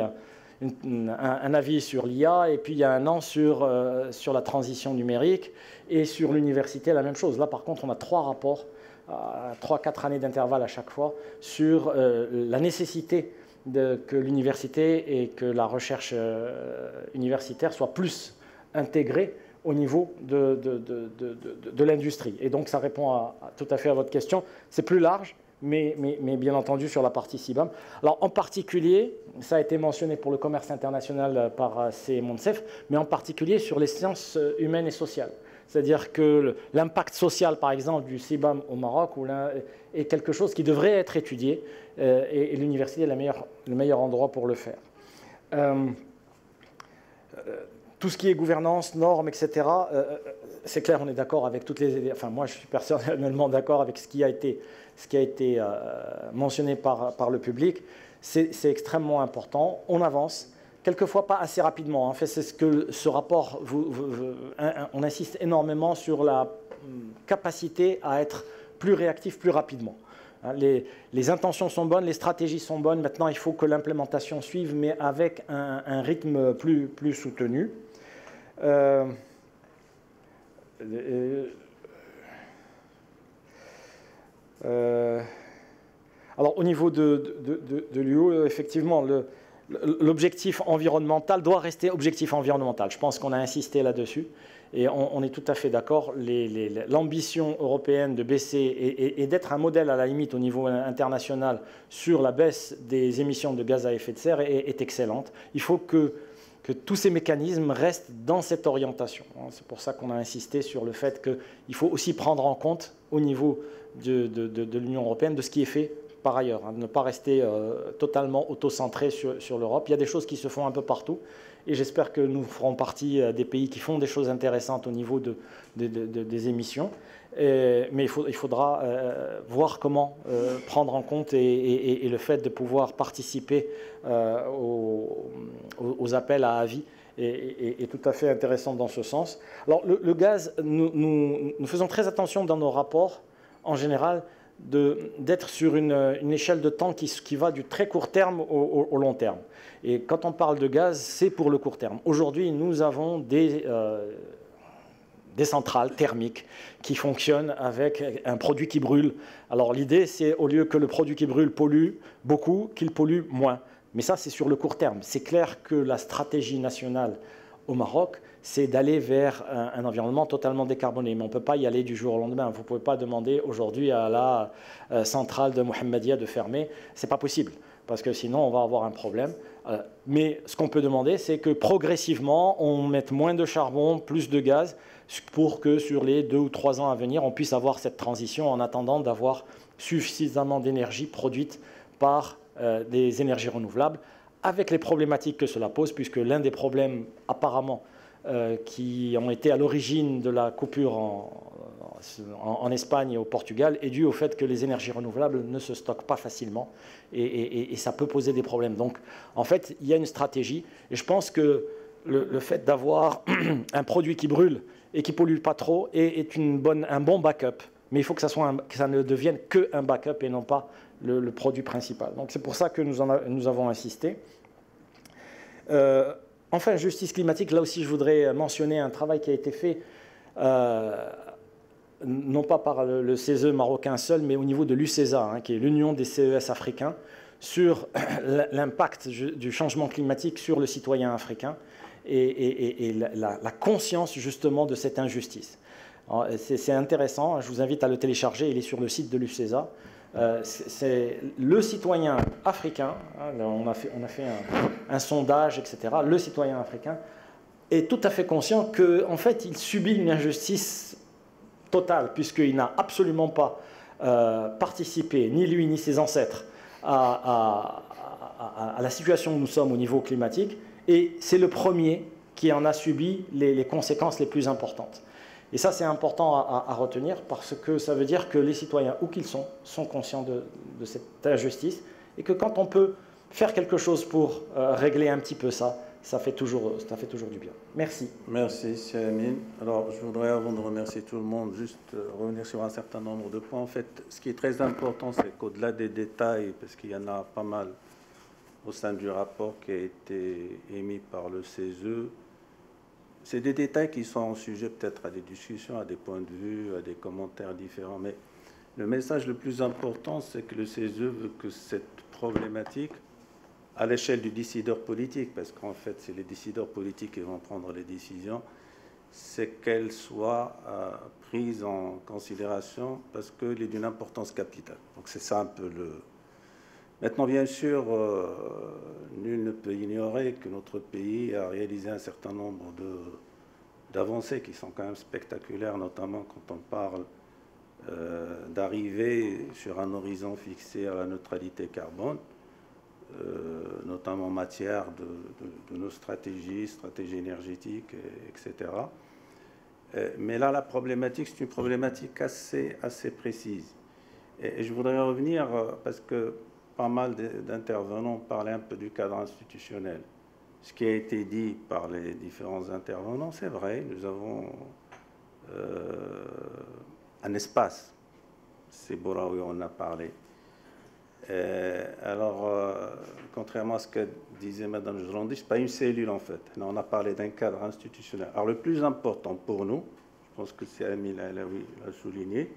un avis sur l'IA, et puis il y a un an sur la transition numérique, et sur l'université, la même chose. Là, par contre, on a 3 rapports, 3-4 années d'intervalle à chaque fois, sur la nécessité que l'université et que la recherche universitaire soient plus intégrées au niveau de l'industrie. Et donc, ça répond tout à fait à votre question. C'est plus large, mais bien entendu sur la partie CBAM. Alors en particulier, ça a été mentionné pour le commerce international par Monsef, mais en particulier sur les sciences humaines et sociales. C'est-à-dire que l'impact social, par exemple, du CBAM au Maroc est quelque chose qui devrait être étudié, et l'université est le meilleur endroit pour le faire. Tout ce qui est gouvernance, normes, etc., c'est clair, on est d'accord avec toutes les... Enfin, moi, je suis personnellement d'accord avec ce qui a été mentionné par le public. C'est extrêmement important. On avance, quelquefois pas assez rapidement. En fait, c'est ce que ce rapport... on insiste énormément sur la capacité à être plus réactif plus rapidement. Les intentions sont bonnes, les stratégies sont bonnes. Maintenant, il faut que l'implémentation suive, mais avec un rythme plus soutenu. Alors au niveau de l'UE, effectivement, l'objectif environnemental doit rester objectif environnemental. Je pense qu'on a insisté là-dessus et on est tout à fait d'accord. L'ambition européenne de baisser et d'être un modèle à la limite au niveau international sur la baisse des émissions de gaz à effet de serre est excellente. Il faut que tous ces mécanismes restent dans cette orientation. C'est pour ça qu'on a insisté sur le fait qu'il faut aussi prendre en compte au niveau de l'Union européenne de ce qui est fait par ailleurs, ne pas rester totalement auto-centré sur l'Europe. Il y a des choses qui se font un peu partout et j'espère que nous ferons partie des pays qui font des choses intéressantes au niveau des émissions. Mais il faudra voir comment prendre en compte et le fait de pouvoir participer aux appels à avis est tout à fait intéressant dans ce sens. Alors le gaz, nous faisons très attention dans nos rapports, en général, d'être sur une échelle de temps qui va du très court terme au long terme. Et quand on parle de gaz, c'est pour le court terme. Aujourd'hui, nous avons des centrales thermiques qui fonctionnent avec un produit qui brûle. Alors l'idée, c'est au lieu que le produit qui brûle pollue beaucoup, qu'il pollue moins. Mais ça, c'est sur le court terme. C'est clair que la stratégie nationale au Maroc, c'est d'aller vers un environnement totalement décarboné. Mais on ne peut pas y aller du jour au lendemain. Vous ne pouvez pas demander aujourd'hui à la centrale de Mohammedia de fermer. Ce n'est pas possible, parce que sinon on va avoir un problème. Mais ce qu'on peut demander, c'est que progressivement, on mette moins de charbon, plus de gaz, pour que sur les 2 ou 3 ans à venir, on puisse avoir cette transition en attendant d'avoir suffisamment d'énergie produite par des énergies renouvelables, avec les problématiques que cela pose, puisque l'un des problèmes apparemment qui ont été à l'origine de la coupure en Espagne et au Portugal est dû au fait que les énergies renouvelables ne se stockent pas facilement et ça peut poser des problèmes. Donc en fait, il y a une stratégie et je pense que le fait d'avoir un produit qui brûle et qui ne pollue pas trop et est un bon backup. Mais il faut que ça ne devienne qu'un backup et non pas le produit principal. Donc c'est pour ça que nous avons insisté. Enfin, justice climatique, là aussi je voudrais mentionner un travail qui a été fait, non pas par le CESE marocain seul, mais au niveau de l'UCESA, qui est l'Union des CES africains, sur l'impact du changement climatique sur le citoyen africain et la conscience justement de cette injustice. C'est intéressant, je vous invite à le télécharger, il est sur le site de l'UCESA. C'est le citoyen africain, on a fait un sondage, etc. Le citoyen africain est tout à fait conscient qu'en fait, il subit une injustice totale, puisqu'il n'a absolument pas participé, ni lui ni ses ancêtres, à la situation où nous sommes au niveau climatique, et c'est le premier qui en a subi les conséquences les plus importantes. Et ça, c'est important à retenir, parce que ça veut dire que les citoyens, où qu'ils sont conscients de cette injustice, et que quand on peut faire quelque chose pour régler un petit peu ça, ça fait toujours du bien. Merci. Merci, Siamine. Alors, je voudrais, avant de remercier tout le monde, juste revenir sur un certain nombre de points. En fait, ce qui est très important, c'est qu'au-delà des détails, parce qu'il y en a pas mal au sein du rapport qui a été émis par le CESE, c'est des détails qui sont sujets peut-être à des discussions, à des points de vue, à des commentaires différents. Mais le message le plus important, c'est que le CESE veut que cette problématique, à l'échelle du décideur politique, parce qu'en fait, c'est les décideurs politiques qui vont prendre les décisions, c'est qu'elle soit prise en considération parce qu'elle est d'une importance capitale. Donc c'est ça un peu le... Maintenant, bien sûr, nul ne peut ignorer que notre pays a réalisé un certain nombre d'avancées qui sont quand même spectaculaires, notamment quand on parle d'arriver sur un horizon fixé à la neutralité carbone, notamment en matière de nos stratégies énergétiques, etc. Mais là, la problématique, c'est une problématique assez précise. Et je voudrais revenir, parce que pas mal d'intervenants parlaient un peu du cadre institutionnel. Ce qui a été dit par les différents intervenants, c'est vrai, nous avons un espace. C'est Bouraoui, on en a parlé. Alors, contrairement à ce que disait Mme Jrandi, ce n'est pas une cellule en fait. Non, on a parlé d'un cadre institutionnel. Alors, le plus important pour nous, je pense que c'est Amil Alaoui l'a souligné,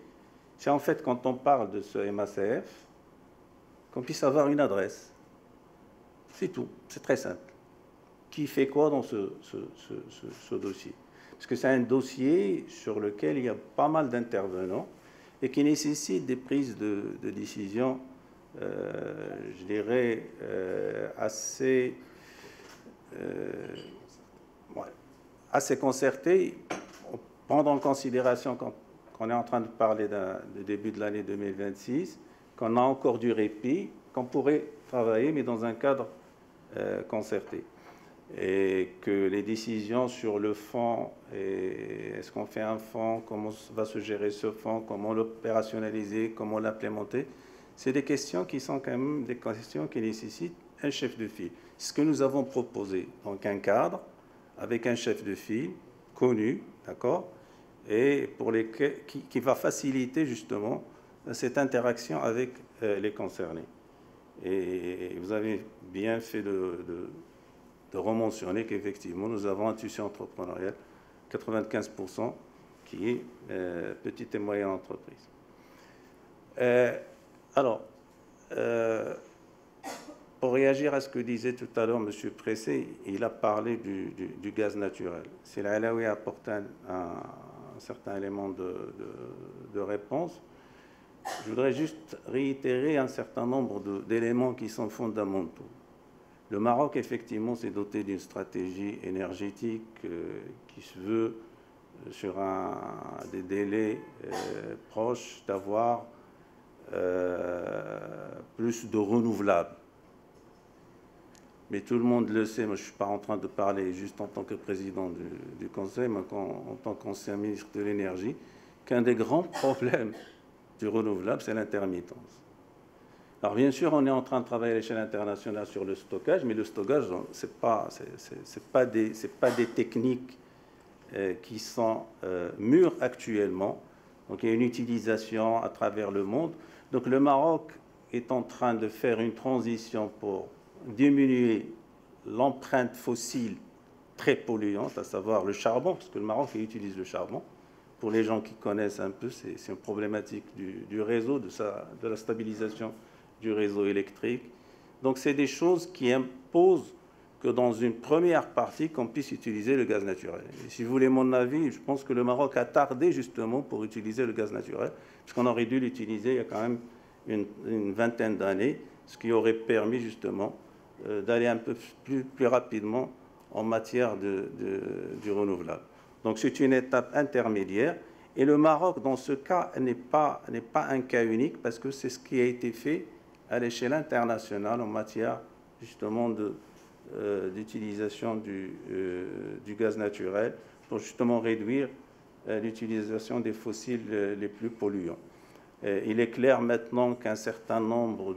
c'est en fait quand on parle de ce MACF, qu'on puisse avoir une adresse. C'est tout, c'est très simple. Qui fait quoi dans ce dossier? Parce que c'est un dossier sur lequel il y a pas mal d'intervenants et qui nécessite des prises de décision, je dirais, assez concertées, prendre en considération quand on est en train de parler du début de l'année 2026, qu'on a encore du répit, qu'on pourrait travailler, mais dans un cadre concerté. Et que les décisions sur le fonds, est-ce qu'on fait un fonds, comment va se gérer ce fonds, comment l'opérationnaliser, comment l'implémenter, c'est des questions qui sont quand même des questions qui nécessitent un chef de file. C'est ce que nous avons proposé, donc un cadre avec un chef de file connu, d'accord, et pour qui va faciliter justement cette interaction avec les concernés. Et vous avez bien fait de rementionner qu'effectivement, nous avons un tissu entrepreneurial, 95%, qui est petite et moyenne entreprise. Alors, pour réagir à ce que disait tout à l'heure M. Pressé, il a parlé du gaz naturel. Si l'Alaoui a apporté un certain élément de réponse, je voudrais juste réitérer un certain nombre d'éléments qui sont fondamentaux. Le Maroc, effectivement, s'est doté d'une stratégie énergétique qui se veut, sur des délais proches, d'avoir plus de renouvelables. Mais tout le monde le sait, moi je ne suis pas en train de parler juste en tant que président du Conseil, mais en tant qu'ancien ministre de l'Énergie, qu'un des grands problèmes du renouvelable, c'est l'intermittence. Alors bien sûr, on est en train de travailler à l'échelle internationale sur le stockage, mais le stockage, ce n'est pas des techniques qui sont mûrs actuellement. Donc il y a une utilisation à travers le monde. Donc le Maroc est en train de faire une transition pour diminuer l'empreinte fossile très polluante, à savoir le charbon, parce que le Maroc utilise le charbon. Pour les gens qui connaissent un peu, c'est une problématique du réseau, de la stabilisation du réseau électrique. Donc c'est des choses qui imposent que dans une première partie, qu'on puisse utiliser le gaz naturel. Et si vous voulez mon avis, je pense que le Maroc a tardé justement pour utiliser le gaz naturel, puisqu'on aurait dû l'utiliser il y a quand même une vingtaine d'années, ce qui aurait permis justement d'aller un peu plus rapidement en matière du renouvelable. Donc c'est une étape intermédiaire. Et le Maroc, dans ce cas, n'est pas un cas unique, parce que c'est ce qui a été fait à l'échelle internationale en matière justement d'utilisation du gaz naturel pour justement réduire l'utilisation des fossiles les plus polluants. Il est clair maintenant qu'un certain nombre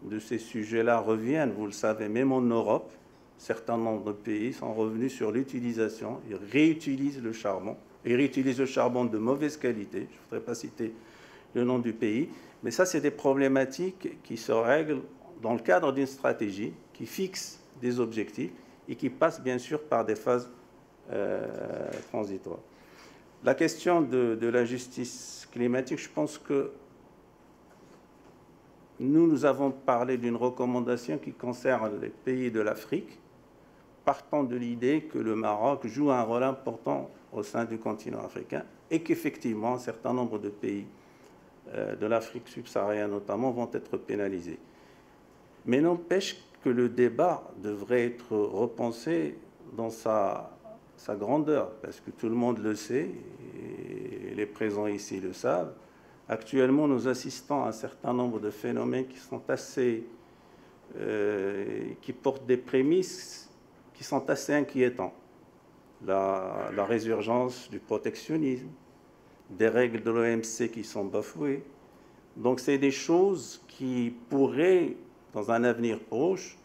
de ces sujets-là reviennent, vous le savez, même en Europe, un certain nombre de pays sont revenus sur l'utilisation, ils réutilisent le charbon, ils réutilisent le charbon de mauvaise qualité, je ne voudrais pas citer le nom du pays, mais ça c'est des problématiques qui se règlent dans le cadre d'une stratégie qui fixe des objectifs et qui passent bien sûr par des phases transitoires. La question de la justice climatique, je pense que nous avons parlé d'une recommandation qui concerne les pays de l'Afrique, partant de l'idée que le Maroc joue un rôle important au sein du continent africain et qu'effectivement un certain nombre de pays de l'Afrique subsaharienne notamment vont être pénalisés. Mais n'empêche que le débat devrait être repensé dans sa grandeur, parce que tout le monde le sait, et les présents ici le savent. Actuellement, nous assistons à un certain nombre de phénomènes qui sont qui portent des prémices qui sont assez inquiétants. La résurgence du protectionnisme, des règles de l'OMC qui sont bafouées. Donc, c'est des choses qui pourraient, dans un avenir proche,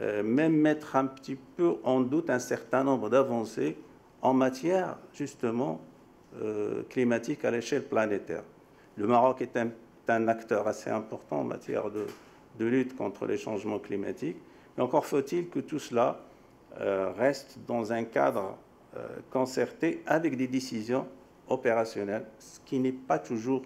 même mettre un petit peu en doute un certain nombre d'avancées en matière, justement, climatique à l'échelle planétaire. Le Maroc est un acteur assez important en matière de lutte contre les changements climatiques. Mais encore faut-il que tout cela reste dans un cadre concerté avec des décisions opérationnelles, ce qui n'est pas toujours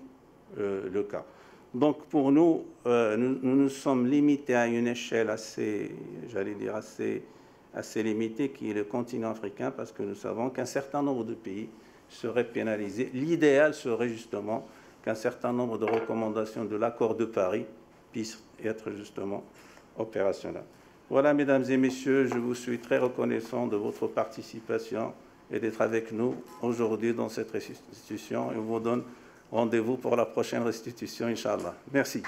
le cas. Donc pour nous, nous sommes limités à une échelle assez, j'allais dire, assez limitée, qui est le continent africain, parce que nous savons qu'un certain nombre de pays seraient pénalisés. L'idéal serait justement qu'un certain nombre de recommandations de l'accord de Paris puissent être justement opérationnelles. Voilà, mesdames et messieurs, je vous suis très reconnaissant de votre participation et d'être avec nous aujourd'hui dans cette restitution. Et on vous donne rendez-vous pour la prochaine restitution, Inch'Allah. Merci.